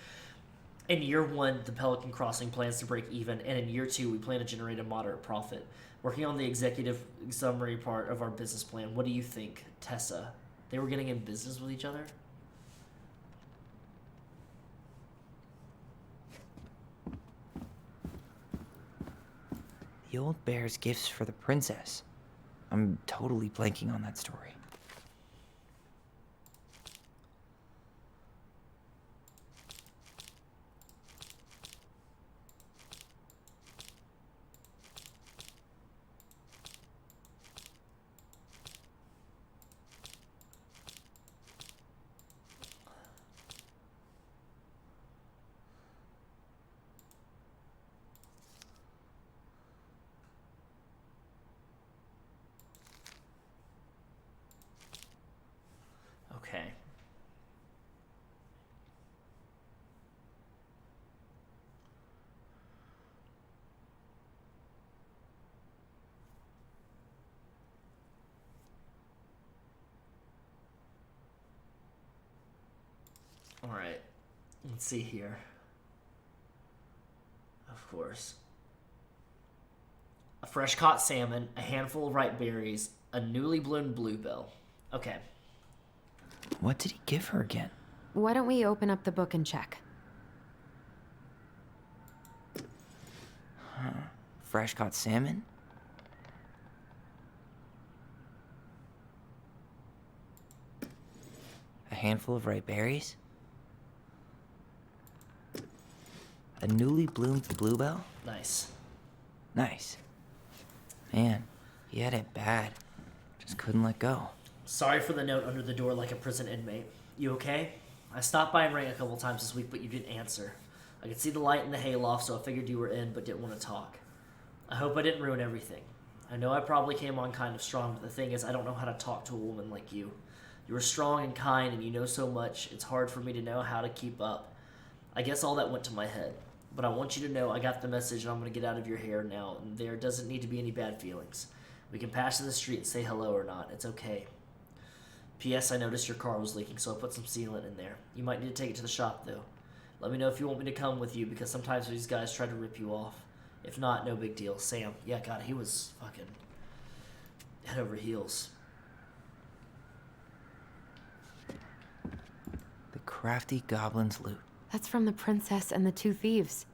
In year 1, the Pelican Crossing plans to break even, and in year 2, we plan to generate a moderate profit. Working on the executive summary part of our business plan, what do you think, Tessa? They were getting in business with each other? The old bear's gifts for the princess. I'm totally blanking on that story. Okay. All right. Let's see here. Of course. A fresh caught salmon, a handful of ripe berries, a newly bloomed bluebell. Okay. What did he give her again? Why don't we open up the book and check? Huh. Fresh caught salmon? A handful of ripe berries? A newly bloomed bluebell? Nice. Nice. Man, he had it bad. Just couldn't let go. Sorry for the note under the door like a prison inmate. You okay? I stopped by and rang a couple times this week, but you didn't answer. I could see the light in the hayloft, so I figured you were in, but didn't want to talk. I hope I didn't ruin everything. I know I probably came on kind of strong, but the thing is, I don't know how to talk to a woman like you. You are strong and kind, and you know so much. It's hard for me to know how to keep up. I guess all that went to my head. But I want you to know I got the message, and I'm going to get out of your hair now, and there doesn't need to be any bad feelings. We can pass in the street and say hello or not. It's okay. P.S. I noticed your car was leaking, so I put some sealant in there. You might need to take it to the shop, though. Let me know if you want me to come with you, because sometimes these guys try to rip you off. If not, no big deal. Sam. Yeah, God, he was fucking head over heels. The crafty goblin's loot. That's from the princess and the two thieves.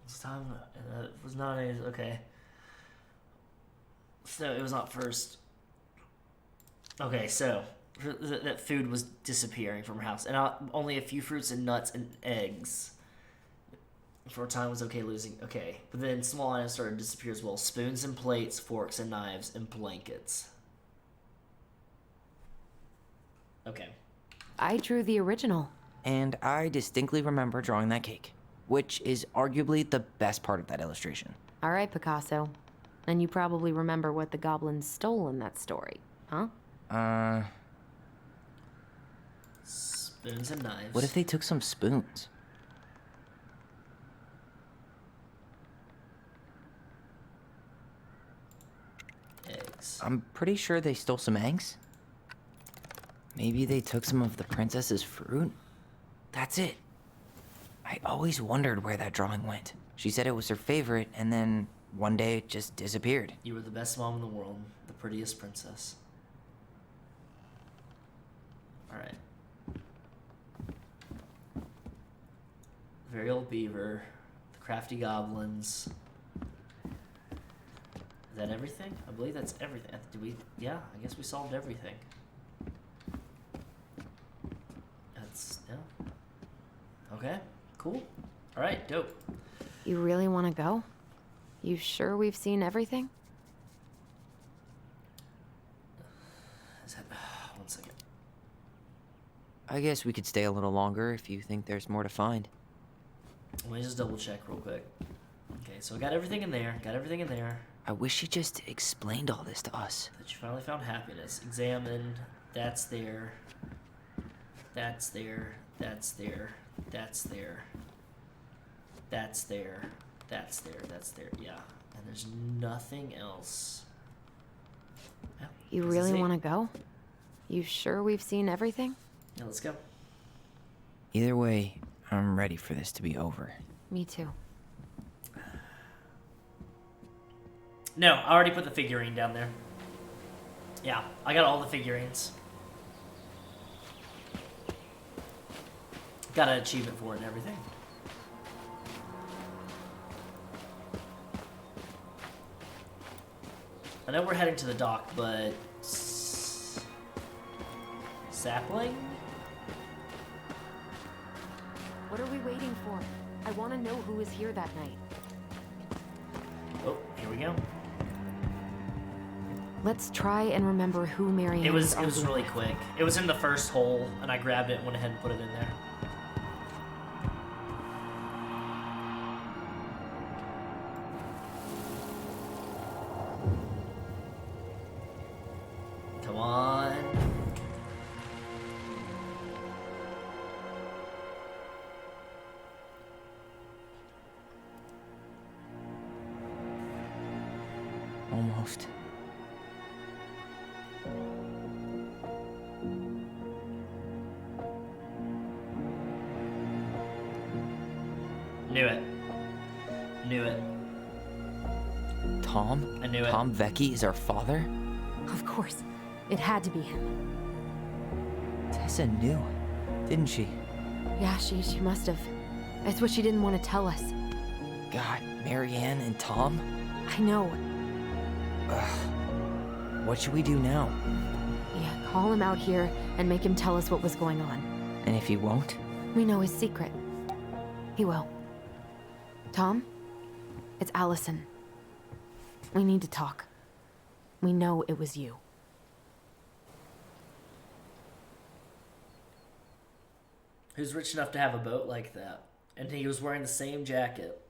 This time, it was not a... Okay. So, it was not first. Okay, so... That food was disappearing from her house. And only a few fruits and nuts and eggs. For a time was okay losing. Okay. But then small items started to disappear as well. Spoons and plates, forks and knives, and blankets. Okay. I drew the original. And I distinctly remember drawing that cake, which is arguably the best part of that illustration. All right, Picasso. And you probably remember what the goblins stole in that story, huh? Spoons and knives. What if they took some spoons? Eggs. I'm pretty sure they stole some eggs. Maybe they took some of the princess's fruit? That's it. I always wondered where that drawing went. She said it was her favorite, and then one day it just disappeared. You were the best mom in the world, the prettiest princess. Alright. Very old beaver, the crafty goblins. Is that everything? I believe that's everything. Did we? Yeah, I guess we solved everything. That's, yeah. Okay, cool. Alright, dope. You really want to go? You sure we've seen everything? Is that, one second. I guess we could stay a little longer if you think there's more to find. Let me just double check real quick. Okay, so I got everything in there. Got everything in there. I wish she just explained all this to us. That you finally found happiness. Examined. That's there. That's there. That's there. That's there. That's there. That's there. That's there. Yeah. And there's nothing else. Yeah, You really want to go? You sure we've seen everything? Yeah, let's go. Either way, I'm ready for this to be over. Me too. No, I already put the figurine down there. Yeah, I got all the figurines. Got an achievement for it and everything. I know we're heading to the dock, but... Sapling? What are we waiting for? I want to know who was here that night. Oh, here we go. Let's try and remember who Marianne It was really quick. It was in the first hole, and I grabbed it and went ahead and put it in there. Come on. Almost. Knew it. Knew it. Tom? I knew it. Tom Vecchi is our father? Of course. It had to be him. Tessa knew, didn't she? Yeah, she must have. That's what she didn't want to tell us. God, Marianne and Tom? I know. Ugh. What should we do now? Yeah, call him out here and make him tell us what was going on. And if he won't? We know his secret. He will. Tom? It's Alyson. We need to talk. We know it was you. Who's rich enough to have a boat like that? And he was wearing the same jacket.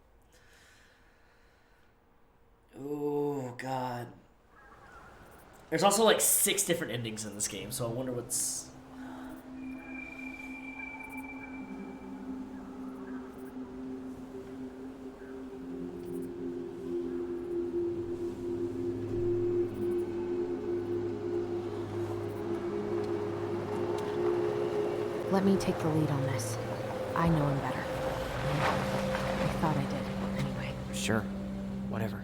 Oh, God. There's also like 6 different endings in this game, so I wonder what's... Let me take the lead on this. I know him better. I thought I did, anyway. Sure. Whatever.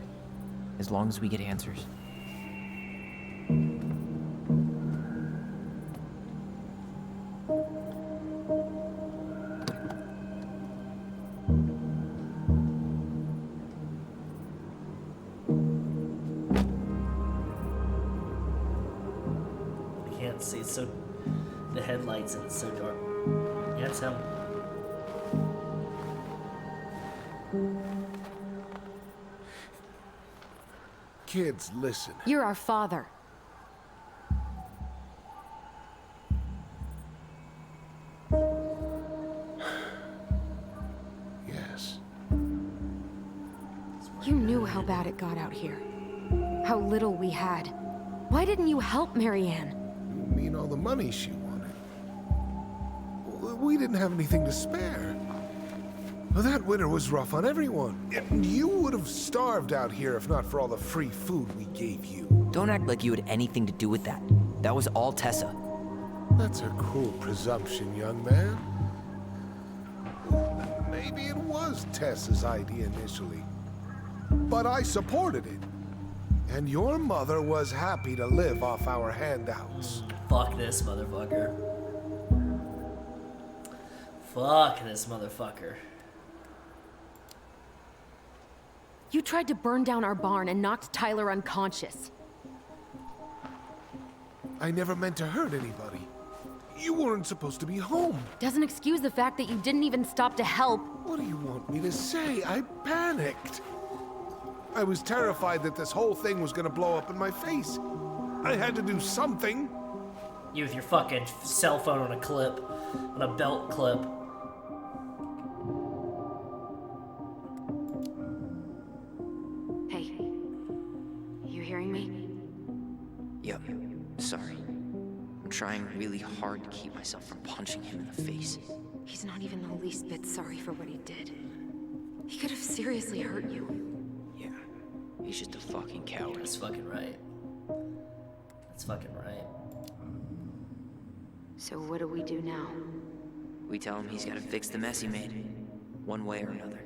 As long as we get answers. I can't see, it's so... The headlights and it's so dark. Yeah, it's him. Kids, listen. You're our father. Yes. You knew how bad it got out here. How little we had. Why didn't you help Marianne? You mean all the money she wanted? We didn't have anything to spare. Well, that winter was rough on everyone. And you would have starved out here if not for all the free food we gave you. Don't act like you had anything to do with that. That was all Tessa. That's a cruel presumption, young man. Maybe it was Tessa's idea initially. But I supported it. And your mother was happy to live off our handouts. Fuck this motherfucker. Fuck this motherfucker. You tried to burn down our barn and knocked Tyler unconscious. I never meant to hurt anybody. You weren't supposed to be home. Doesn't excuse the fact that you didn't even stop to help. What do you want me to say? I panicked. I was terrified that this whole thing was gonna blow up in my face. I had to do something. You with your fucking cell phone on a clip, on a belt clip. Hey, you hearing me? Yep. Sorry. I'm trying really hard to keep myself from punching him in the face. He's not even the least bit sorry for what he did. He could have seriously hurt you. Yeah. He's just a fucking coward. That's fucking right. That's fucking right. So what do we do now? We tell him he's gotta fix the mess he made. One way or another.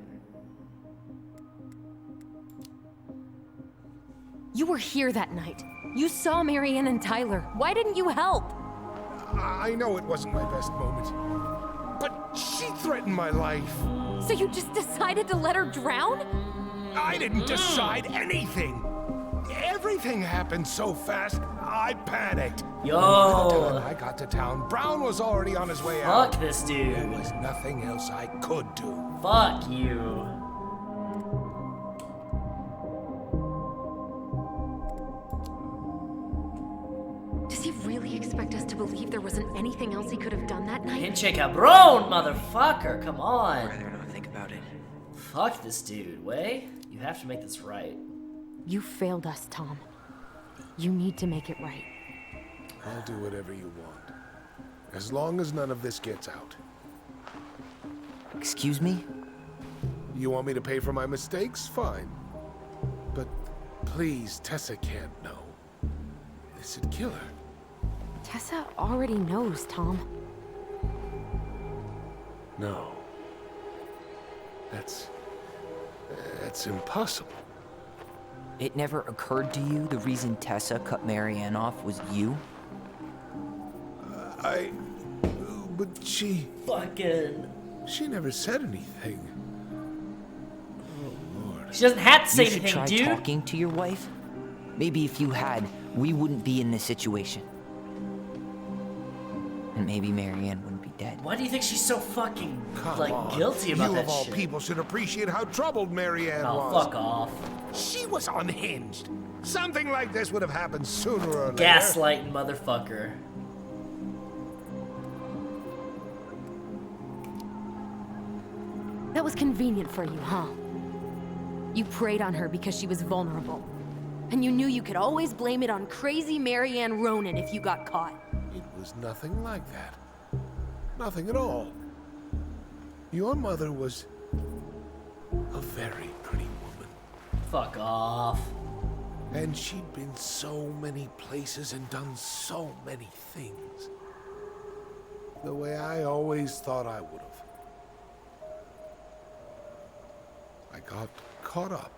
You were here that night. You saw Marianne and Tyler. Why didn't you help? I know it wasn't my best moment. But she threatened my life. So you just decided to let her drown? I didn't decide anything. Everything happened so fast, I panicked. Yo! By the time I got to town, Brown was already on his way out. Fuck this dude. There was nothing else I could do. Fuck you. Does he really expect us to believe there wasn't anything else he could have done that night? Pinche cabron, motherfucker. Come on. I'd rather not think about it. Fuck this dude. Way, you have to make this right. You failed us, Tom. You need to make it right. I'll do whatever you want. As long as none of this gets out. Excuse me? You want me to pay for my mistakes? Fine. But please, Tessa can't know. This'd kill her. Tessa already knows, Tom. No. That's impossible. It never occurred to you the reason Tessa cut Marianne off was you? But she... Fucking... She never said anything. Oh, Lord. She doesn't have to say you should anything, try dude. talking to your wife. Maybe if you had, we wouldn't be in this situation. And maybe Marianne wouldn't be dead. Why do you think she's so fucking, Come like, on. guilty about you that of all shit? people should appreciate how troubled Marianne Oh, was. fuck off. She was unhinged. Something like this would have happened sooner or later. Gaslighting motherfucker. That was convenient for you, huh? You preyed on her because she was vulnerable. And you knew you could always blame it on crazy Marianne Ronan if you got caught. It was nothing like that. Nothing at all. Your mother was a very pretty woman. Fuck off. And she'd been so many places and done so many things. The way I always thought I would have. I got caught up.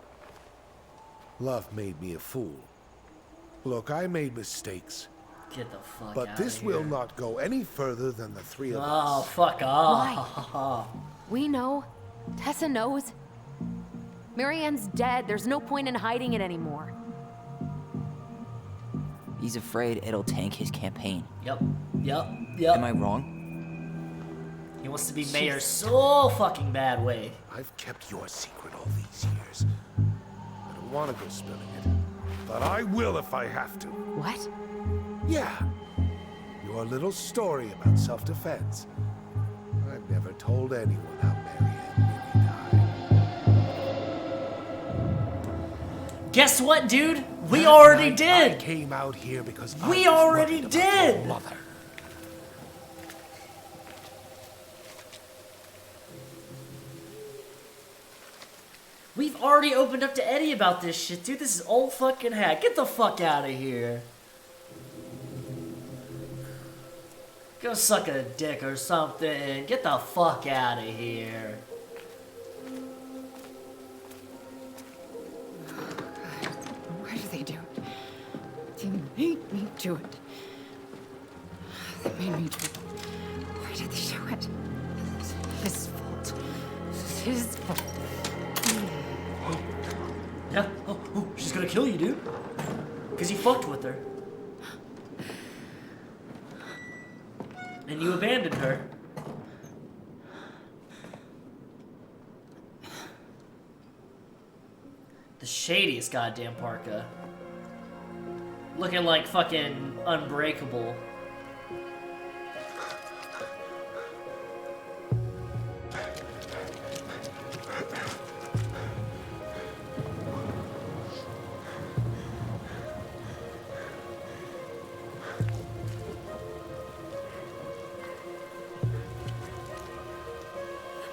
Love made me a fool. Look, I made mistakes. Get the fuck out But this of here. will not go any further than the three of us. Oh, fuck off. Why? We know. Tessa knows. Marianne's dead. There's no point in hiding it anymore. He's afraid it'll tank his campaign. Yep. Am I wrong? He wants to be mayor so fucking bad, Wade. I've kept your secret all these years. I don't want to go spilling it. But I will if I have to. What? Yeah. Your little story about self-defense. I've never told anyone how Marianne really died. Guess what, dude? We already did. I came out here because we I was already worried about your did. mother. We've already opened up to Eddie about this shit, dude. This is old fucking hat. Get the fuck out of here. Go suck a dick or something. Get the fuck out of here. Why do they do it? They made me do it. They made me do it. Why did they do it? It's his fault. It's his fault. Yeah. Oh, she's gonna kill you, dude. Because you fucked with her. And you abandoned her. The shadiest goddamn parka. Looking like fucking Unbreakable.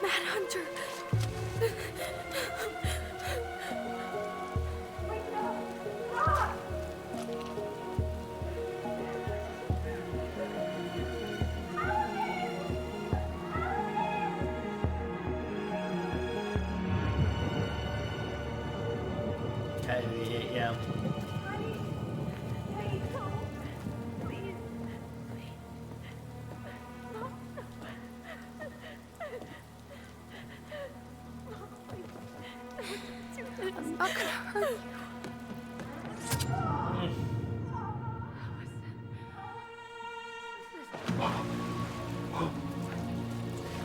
Manhunter. Yeah. I'm not gonna hurt you.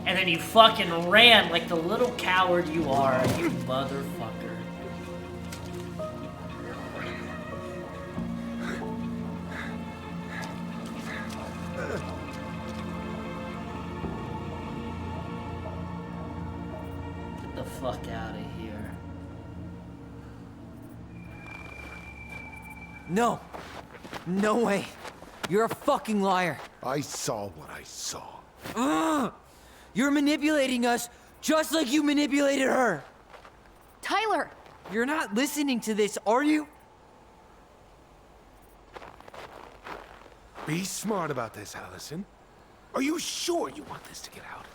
And then you fucking ran like the little coward you are, you motherfucker. Get the fuck out of here. No. No way. You're a fucking liar. I saw what I saw. Ugh! You're manipulating us just like you manipulated her. Tyler! You're not listening to this, are you? Be smart about this, Alyson. Are you sure you want this to get out?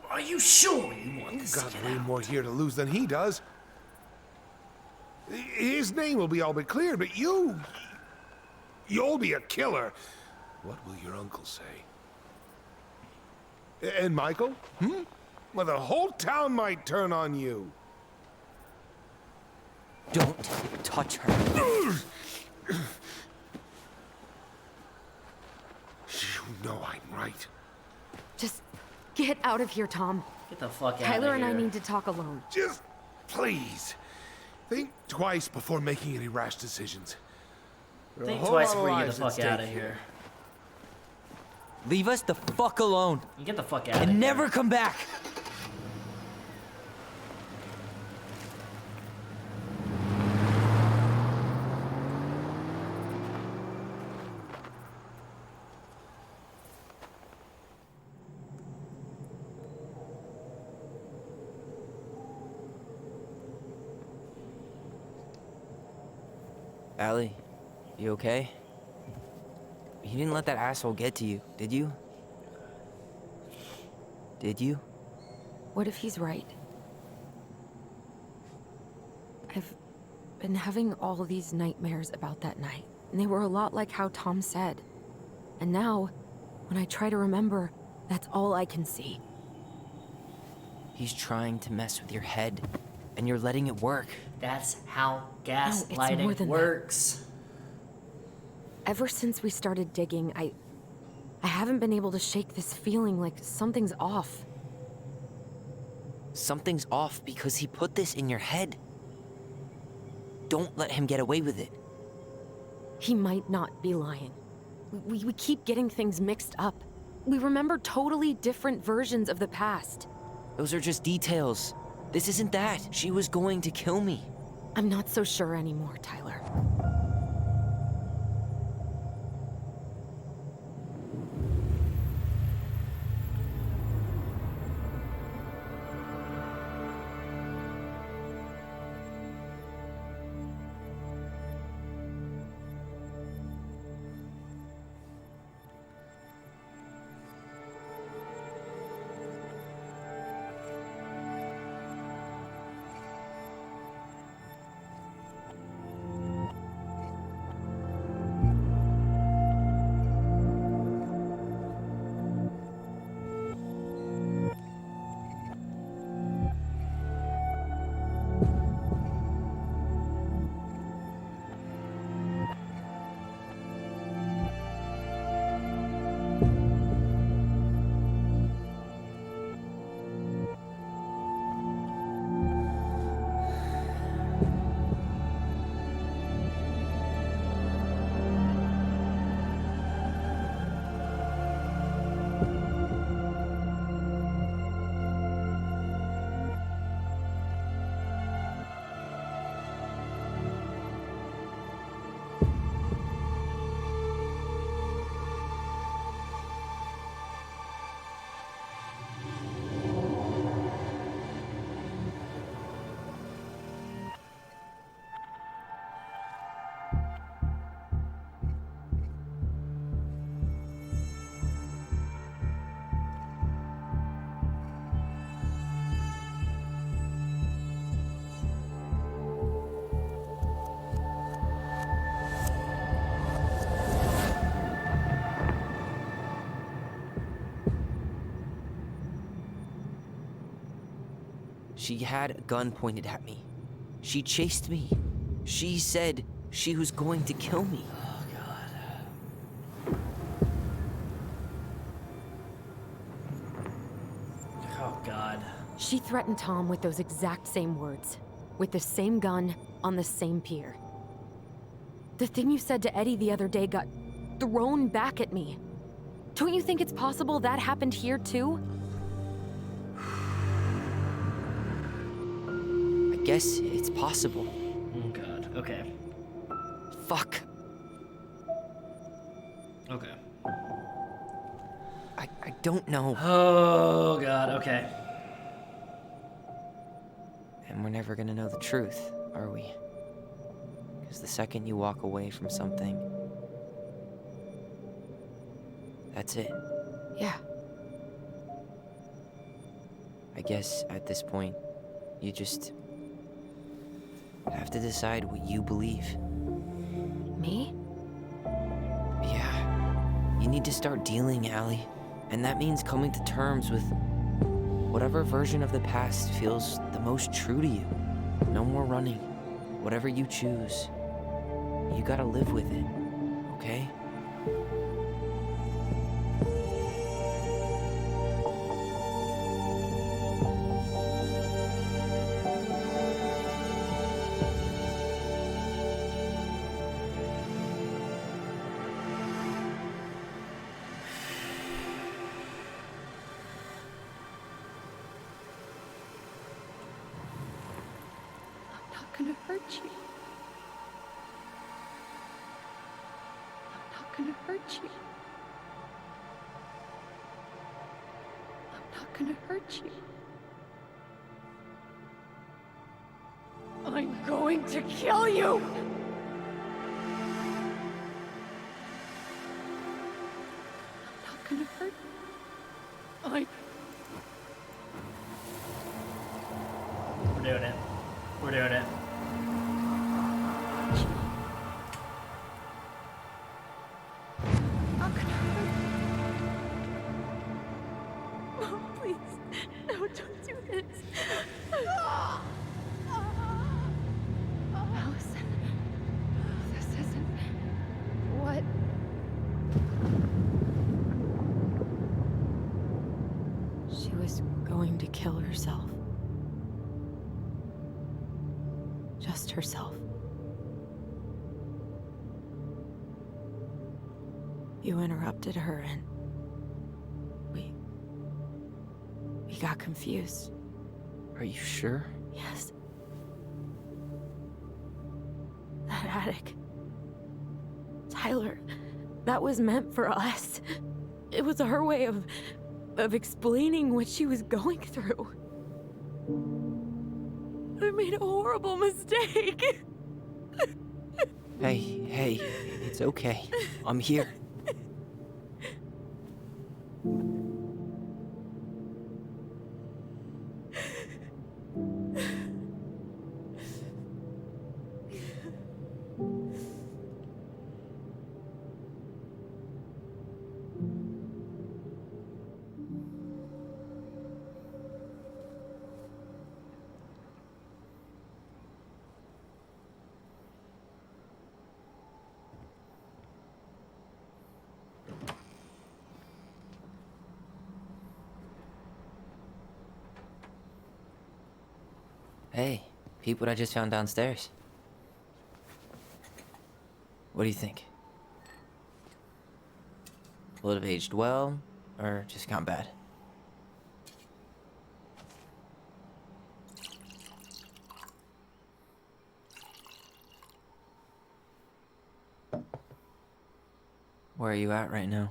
Are you sure you want this Got to get way out? more here to lose than he does. His name will be all but clear, but you'll be a killer. What will your uncle say? And Michael? Well, the whole town might turn on you. Don't touch her. You know I'm right. Just get out of here, Tom. Get the fuck out Tyler of and here. I need to talk alone. Just please think twice before making any rash decisions. There are a Think whole twice lot of before you get lives the at fuck out of stake here. Leave us the fuck alone. You get the fuck out of here. And never come back. Allie, you okay? You didn't let that asshole get to you, did you? Did you? What if he's right? I've been having all these nightmares about that night, and they were a lot like how Tom said. And now, when I try to remember, that's all I can see. He's trying to mess with your head, and you're letting it work. That's how No, it's more gaslighting than works. Ever since we started digging, I haven't been able to shake this feeling like something's off. Something's off because he put this in your head. Don't let him get away with it. He might not be lying. We keep getting things mixed up. We remember totally different versions of the past. Those are just details. This isn't that. She was going to kill me. I'm not so sure anymore, Tyler. She had a gun pointed at me. She chased me. She said she was going to kill me. Oh, God. She threatened Tom with those exact same words. With the same gun, on the same pier. The thing you said to Eddie the other day got thrown back at me. Don't you think it's possible that happened here, too? I guess it's possible. Oh, God. Okay. Fuck. Okay. I don't know. Oh, God. Okay. And we're never gonna know the truth, are we? Because the second you walk away from something, that's it. Yeah. I guess at this point, you just have to decide what you believe. Me? Yeah. You need to start dealing, Allie. And that means coming to terms with whatever version of the past feels the most true to you. No more running. Whatever you choose, you gotta live with it, okay? I'm not gonna hurt you. I'm not gonna hurt you. I'm not gonna hurt you. I'm going to kill you! gonna hurt. We're doing it. We're doing it. Not gonna hurt. Mom, please. No, don't do this. Alyson, this isn't what... She was going to kill herself. Just herself. You interrupted her and we got confused. Are you sure? Yes. That attic. Tyler, that was meant for us. It was her way of explaining what she was going through. I made a horrible mistake. Hey, it's okay. I'm here. Hey, peep what I just found downstairs. What do you think? Will it have aged well, or just gone bad? Where are you at right now?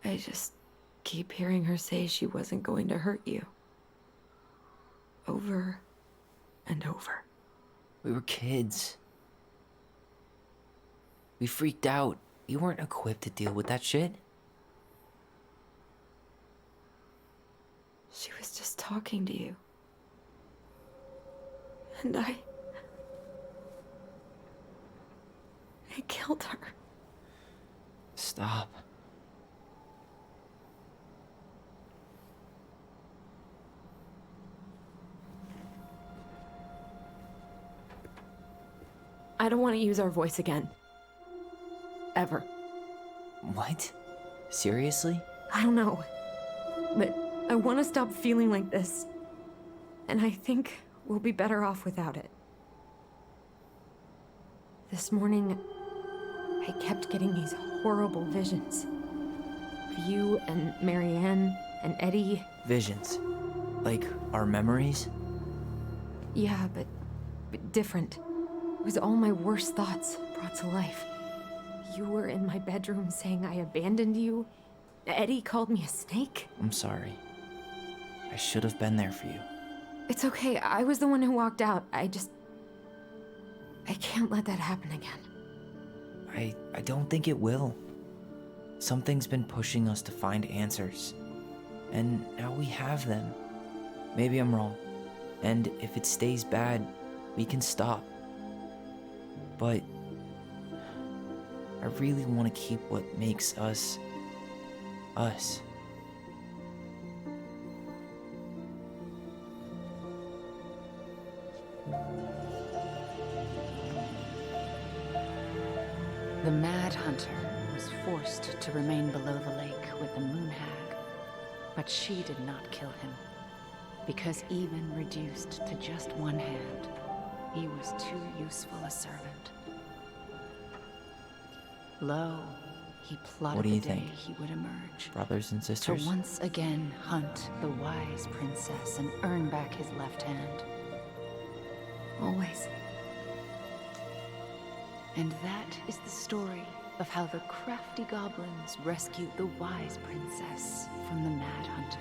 I just keep hearing her say she wasn't going to hurt you. Over and over. We were kids. We freaked out. We weren't equipped to deal with that shit. She was just talking to you. And I killed her. Stop. I don't want to use our voice again. Ever. What? Seriously? I don't know. But I want to stop feeling like this. And I think we'll be better off without it. This morning, I kept getting these horrible visions. Of you and Marianne and Eddie. Visions? Like our memories? Yeah, but different. It was all my worst thoughts brought to life. You were in my bedroom saying I abandoned you. Eddie called me a snake. I'm sorry. I should have been there for you. It's okay. I was the one who walked out. I can't let that happen again. I don't think it will. Something's been pushing us to find answers. And now we have them. Maybe I'm wrong. And if it stays bad, we can stop. But I really want to keep what makes us, us. The Mad Hunter was forced to remain below the lake with the Moon Hag, but she did not kill him, because even reduced to just one hand, he was too useful a servant. Lo, he plotted What do you the day think? he would emerge. Brothers and sisters? To once again hunt the wise princess and earn back his left hand. Always. And that is the story of how the crafty goblins rescued the wise princess from the Mad Hunter.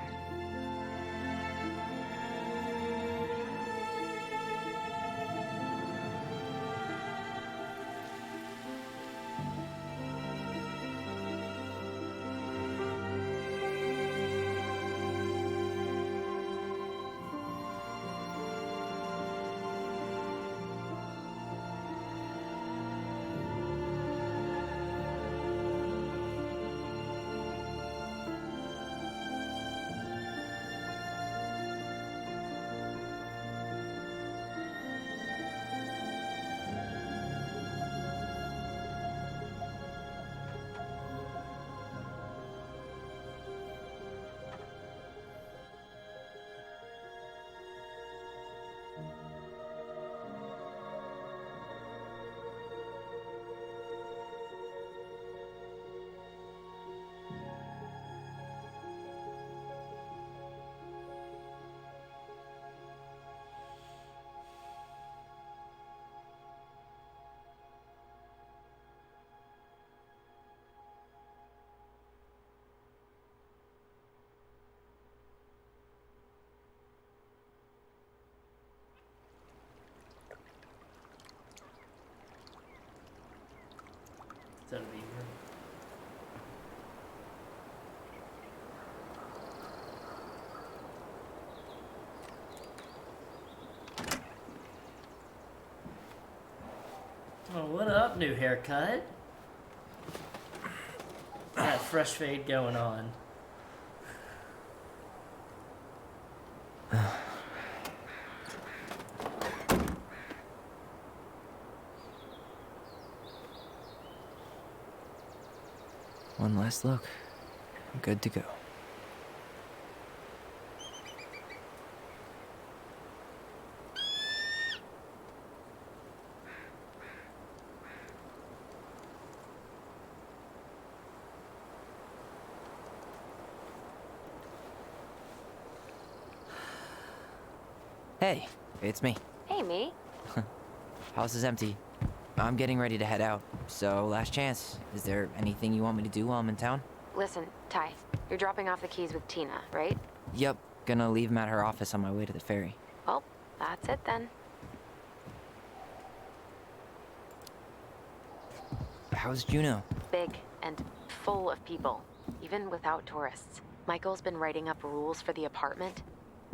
That'd be here. Oh, what up, new haircut? Got fresh fade going on. One last look. I'm good to go. Hey, it's me. Hey, me. House is empty. I'm getting ready to head out, so last chance. Is there anything you want me to do while I'm in town? Listen, Ty, you're dropping off the keys with Tina, right? Yep, gonna leave them at her office on my way to the ferry. Well, that's it then. How's Juno? Big and full of people, even without tourists. Michael's been writing up rules for the apartment.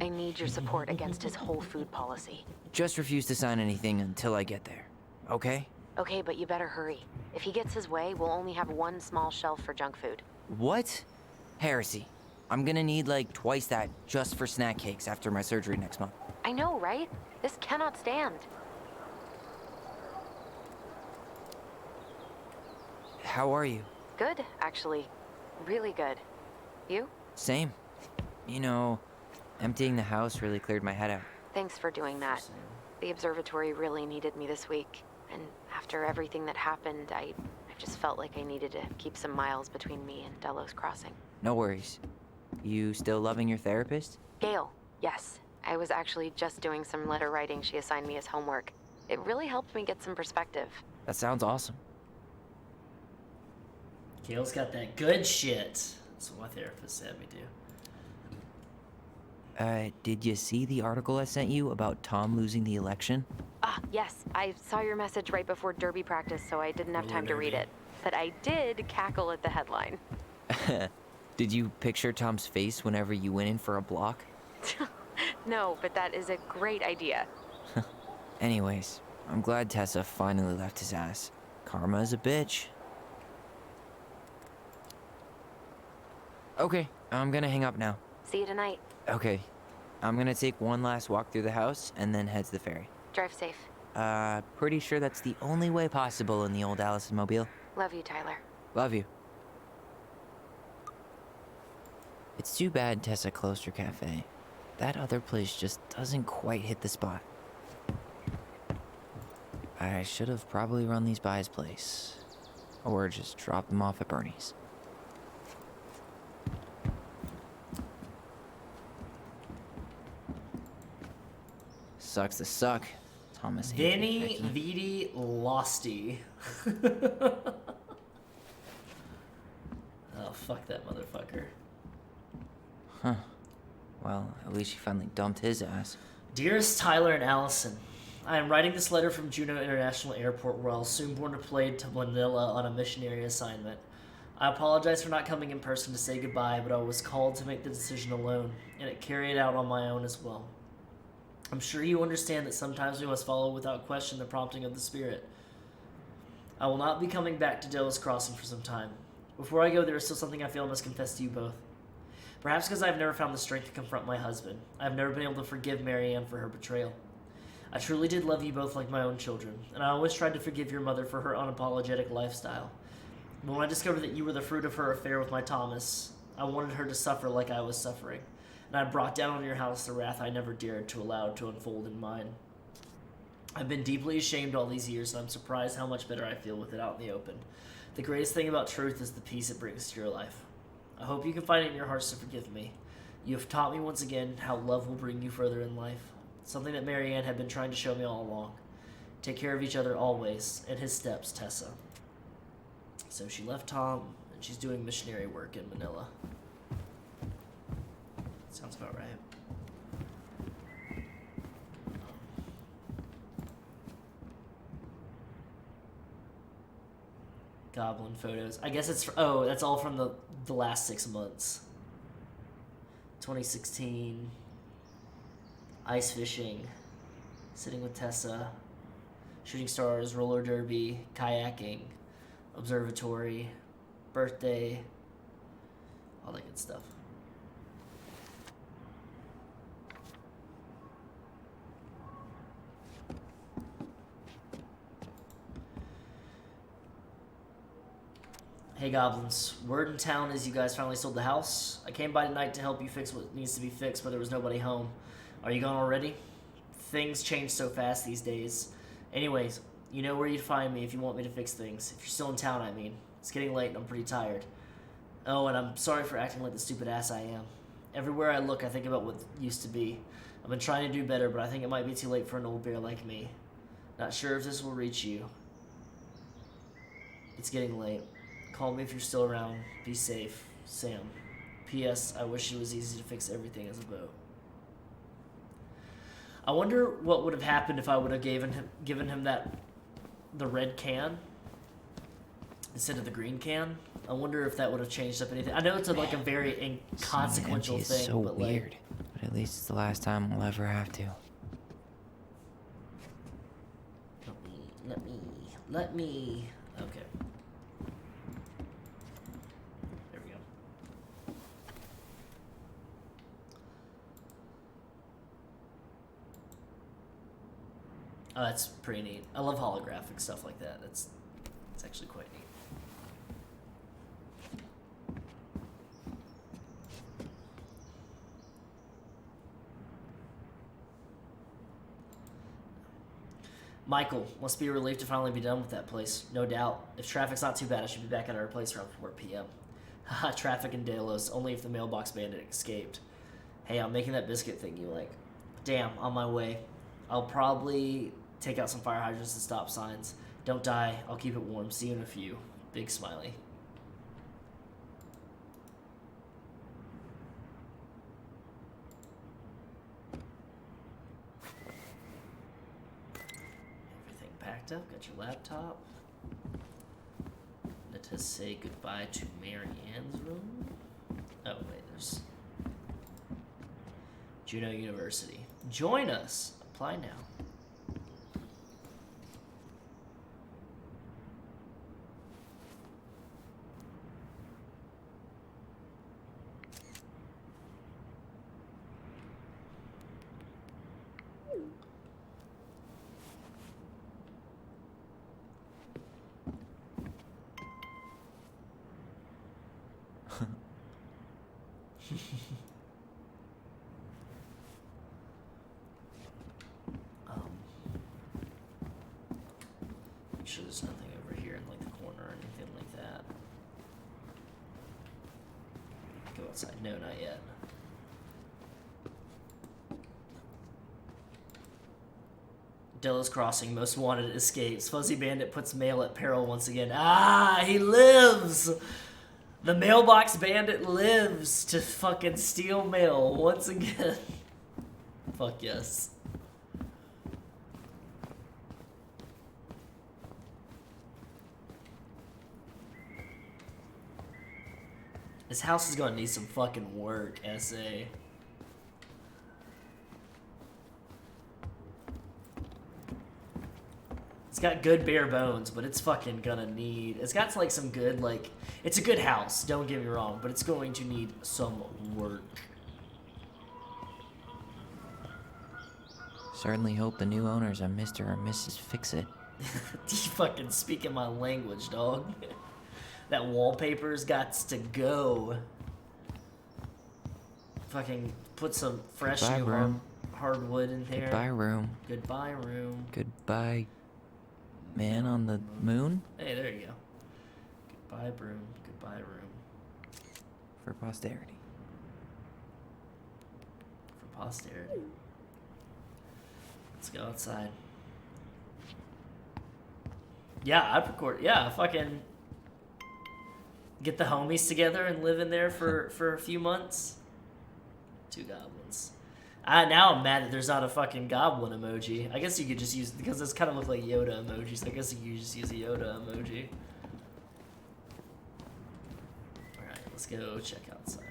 I need your support against his whole food policy. Just refuse to sign anything until I get there, okay? Okay, but you better hurry. If he gets his way, we'll only have one small shelf for junk food. What? Heresy. I'm gonna need like twice that just for snack cakes after my surgery next month. I know, right? This cannot stand. How are you? Good, actually. Really good. You? Same. You know, emptying the house really cleared my head out. Thanks for doing that. The observatory really needed me this week. And after everything that happened, I just felt like I needed to keep some miles between me and Delos Crossing. No worries. You still loving your therapist? Gail, yes. I was actually just doing some letter writing she assigned me as homework. It really helped me get some perspective. That sounds awesome. Gail's got that good shit. That's what my therapist had me do. Did you see the article I sent you about Tom losing the election? Ah, yes. I saw your message right before Derby practice, so I didn't have time to read it. But I did cackle at the headline. Did you picture Tom's face whenever you went in for a block? No, but that is a great idea. Anyways, I'm glad Tessa finally left his ass. Karma is a bitch. Okay, I'm gonna hang up now. See you tonight. Okay, I'm gonna take one last walk through the house and then head to the ferry. Drive safe. Pretty sure that's the only way possible in the old Alyson mobile. Love you, Tyler. Love you. It's too bad Tessa closed her cafe. That other place just doesn't quite hit the spot. I should have probably run these by his place. Or just dropped them off at Bernie's. Sucks to suck. Thomas Vinny Vidi Losty. Oh, fuck that motherfucker. Huh. Well, at least she finally dumped his ass. Dearest Tyler and Alyson, I am writing this letter from Juneau International Airport, where I'll soon board a plane to Manila on a missionary assignment. I apologize for not coming in person to say goodbye, but I was called to make the decision alone, and it carried out on my own as well. I'm sure you understand that sometimes we must follow without question the prompting of the Spirit. I will not be coming back to Delos Crossing for some time. Before I go, there is still something I feel I must confess to you both. Perhaps because I have never found the strength to confront my husband. I have never been able to forgive Marianne for her betrayal. I truly did love you both like my own children, and I always tried to forgive your mother for her unapologetic lifestyle. But when I discovered that you were the fruit of her affair with my Thomas, I wanted her to suffer like I was suffering, and I brought down on your house the wrath I never dared to allow to unfold in mine. I've been deeply ashamed all these years, and I'm surprised how much better I feel with it out in the open. The greatest thing about truth is the peace it brings to your life. I hope you can find it in your hearts to forgive me. You have taught me once again how love will bring you further in life, something that Marianne had been trying to show me all along. Take care of each other always, in his steps, Tessa. So she left Tom, and she's doing missionary work in Manila. Sounds about right. Goblin photos. I guess it's... Oh, that's all from the last 6 months. 2016. Ice fishing. Sitting with Tessa. Shooting stars. Roller derby. Kayaking. Observatory. Birthday. All that good stuff. Hey Goblins, word in town is you guys finally sold the house. I came by tonight to help you fix what needs to be fixed, but there was nobody home. Are you gone already? Things change so fast these days. Anyways, you know where you'd find me if you want me to fix things. If you're still in town, I mean. It's getting late and I'm pretty tired. Oh, and I'm sorry for acting like the stupid ass I am. Everywhere I look, I think about what used to be. I've been trying to do better, but I think it might be too late for an old bear like me. Not sure if this will reach you. It's getting late. Call me if you're still around. Be safe. Sam. P.S. I wish it was easy to fix everything as a boat. I wonder what would have happened if I would have given him the red can instead of the green can. I wonder if that would have changed up anything. I know it's like a very inconsequential Empty thing, is so but weird. But at least it's the last time we'll ever have to. Let me. Okay. There we go. Oh, that's pretty neat. I love holographic stuff like that. It's actually quite neat. Michael, must be a relief to finally be done with that place. No doubt. If traffic's not too bad, I should be back at our place around 4 p.m. Haha, traffic in Delos, only if the mailbox bandit escaped. Hey, I'm making that biscuit thing you like. Damn, on my way. I'll probably take out some fire hydrants and stop signs. Don't die, I'll keep it warm. See you in a few. Big smiley. Packed up, got your laptop. Let us say goodbye to Mary Ann's room. Oh wait, there's Juneau University. Join us. Apply now. Make sure there's nothing over here in like the corner or anything like that. Go outside. No, not yet. Delos Crossing, most wanted escapes. Fuzzy Bandit puts mail at peril once again. Ah, he lives! The mailbox bandit lives to fucking steal mail once again. Fuck yes. This house is gonna need some fucking work, SA. It's got good bare bones, but it's fucking gonna need... It's got like some good, like... It's a good house, don't get me wrong, but it's going to need some work. Certainly hope the new owners are Mr. or Mrs. Fix-It. You fucking speaking my language, dog. That wallpaper's gots to go. Fucking put some fresh Goodbye, new room. hardwood in there. Goodbye, room. Goodbye, room. Goodbye, man on the moon? Hey, there you go. Goodbye, broom. Goodbye, room. For posterity. For posterity. Let's go outside. Yeah, I'd record. Yeah, fucking get the homies together and live in there for a few months. 2 goblins. Now I'm mad that there's not a fucking goblin emoji. I guess you could just use, because this kind of look like Yoda emojis. I guess you could just use a Yoda emoji. Let's go check outside.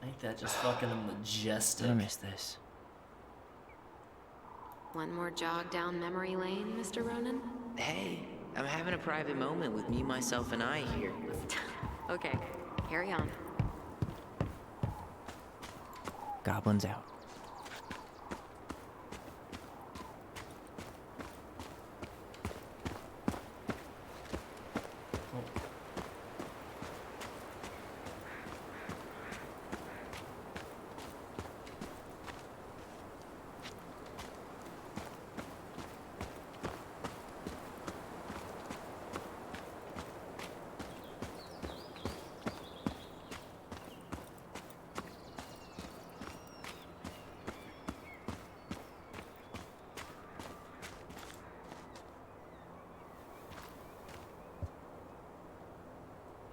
Ain't that just fucking majestic? I miss this. One more jog down memory lane, Mr. Ronan? Hey, I'm having a private moment with me, myself, and I here. Okay, carry on. Goblins out.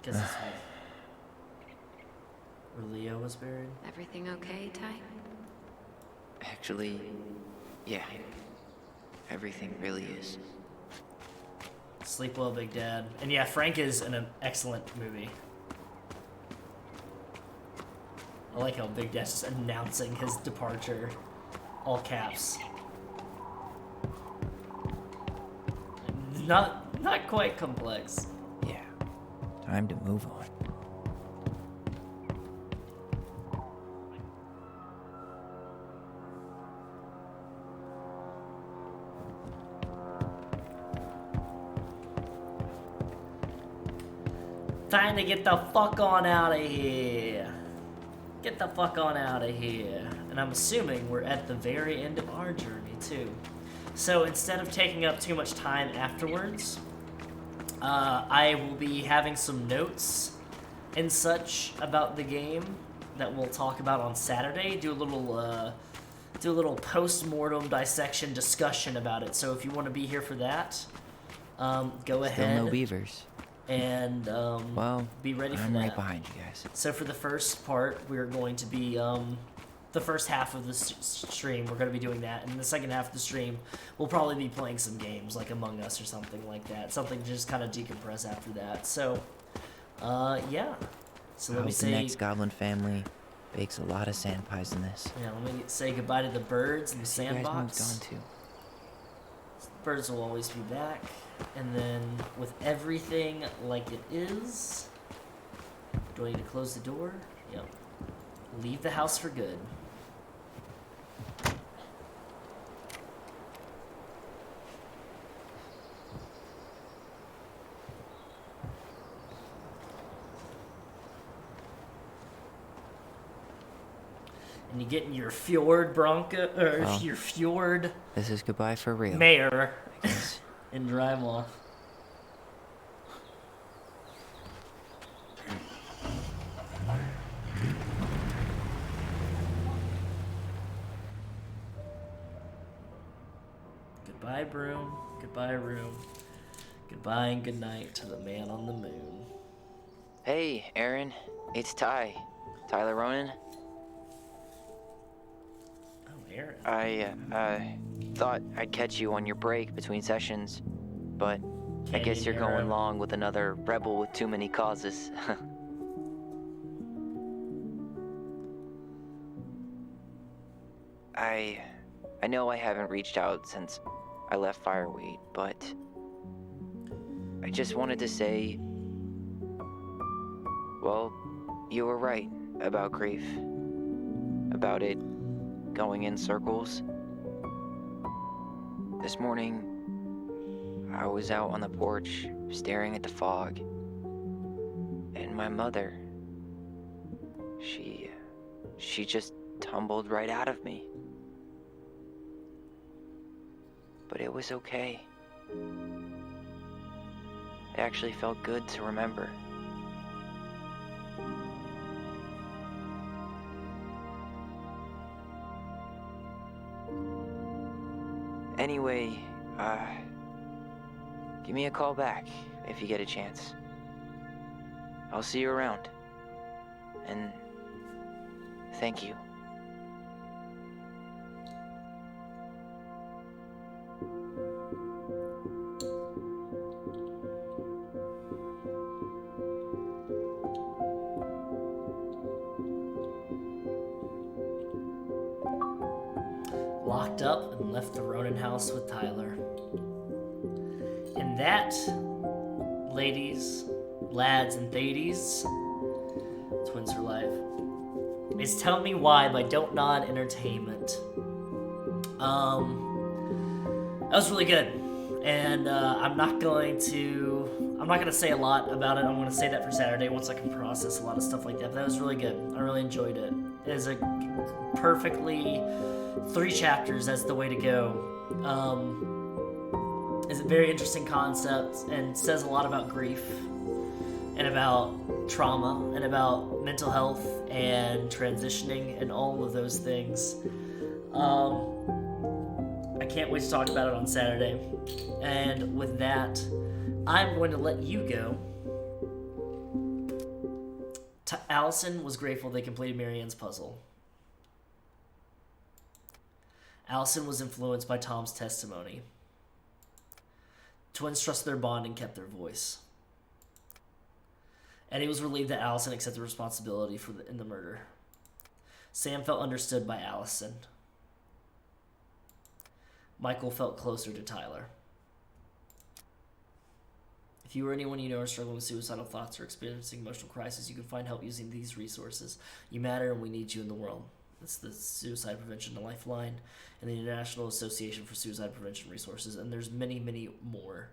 Guess it's where Leo was buried. Everything okay, Ty? Actually, yeah. Everything really is. Sleep well, Big Dad. And yeah, Frank is an excellent movie. I like how Big Dad's just announcing his departure. All caps. Not quite complex. Yeah. Time to move on. Time to get the fuck on out of here. Get the fuck on out of here. And I'm assuming we're at the very end of our journey, too. So instead of taking up too much time afterwards, I will be having some notes and such about the game that we'll talk about on Saturday. Do a little post-mortem dissection discussion about it. So if you want to be here for that, go ahead. Still no beavers. And well, be ready for I'm that. right behind you guys. So for the first part, we're going to be the first half of the stream. We're going to be doing that, and the second half of the stream, we'll probably be playing some games like Among Us or something like that. Something to just kind of decompress after that. So, yeah. So let me say the next Goblin family bakes a lot of sand pies in this. Yeah, let me say goodbye to the birds and the sandbox. You guys moved on too. Birds will always be back. And then with everything like it is, do I need to close the door? Yep. Leave the house for good. And you get in your Fjord Bronco, or Well, your Fjord This is goodbye for real. Mayor and drive off. Goodbye, broom. Goodbye, room. Goodbye and good night to the man on the moon. Hey, Aaron. It's Ty. Tyler Ronan. Oh, Aaron. I thought I'd catch you on your break between sessions, but I guess you're going along with another rebel with too many causes. I know I haven't reached out since I left Fireweight, but I just wanted to say, well, you were right about grief, about it going in circles. This morning, I was out on the porch staring at the fog, and my mother, she just tumbled right out of me. But it was okay. It actually felt good to remember. Anyway, give me a call back if you get a chance. I'll see you around. And thank you. Locked up and left the Ronin house with Tyler. And that, ladies, lads, and thadies, Twins for Life, is Tell Me Why by DONTNOD Entertainment. That was really good. And I'm not gonna say a lot about it. I'm gonna say that for Saturday once I can process a lot of stuff like that. But that was really good. I really enjoyed it. It is a perfectly 3 chapters. That's the way to go. It's a very interesting concept and says a lot about grief and about trauma and about mental health and transitioning and all of those things. I can't wait to talk about it on Saturday. And with that, I'm going to let you go. Alyson was grateful they completed Marianne's puzzle. Alyson was influenced by Tom's testimony. Twins trusted their bond and kept their voice. Eddie was relieved that Alyson accepted responsibility in the murder. Sam felt understood by Alyson. Michael felt closer to Tyler. If you or anyone you know are struggling with suicidal thoughts or experiencing emotional crisis, you can find help using these resources. You matter and we need you in the world. It's the Suicide Prevention Lifeline and the International Association for Suicide Prevention Resources, and there's many, many more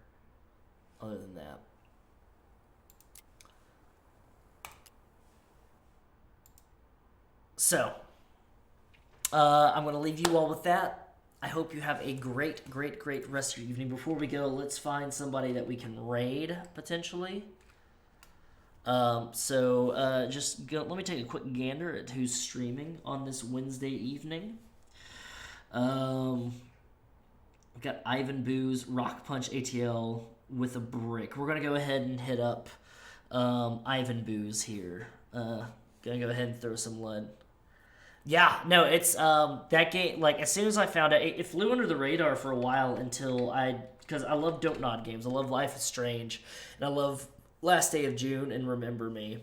other than that. So, I'm going to leave you all with that. I hope you have a great, great, great rest of your evening. Before we go, let's find somebody that we can raid, potentially. Let me take a quick gander at who's streaming on this Wednesday evening. We've got Ivan Booze, Rock Punch ATL with a brick. We're going to go ahead and hit up Ivan Booze here. Gonna go ahead and throw some lead. Yeah, no, it's that game, like, as soon as I found it, it flew under the radar for a while because I love DONTNOD games. I love Life is Strange, and I love Last Day of June and Remember Me.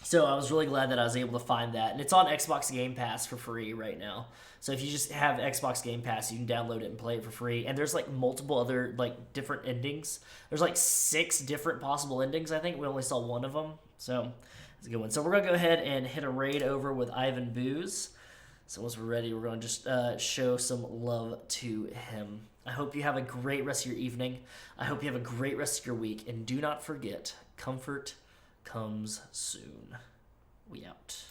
So I was really glad that I was able to find that. And it's on Xbox Game Pass for free right now. So if you just have Xbox Game Pass, you can download it and play it for free. And there's, like, multiple other, like, different endings. There's, like, 6 different possible endings, I think. We only saw one of them. So it's a good one. So we're going to go ahead and hit a raid over with Ivan Booze. So once we're ready, we're going to just show some love to him. I hope you have a great rest of your evening. I hope you have a great rest of your week. And do not forget, comfort comes soon. We out.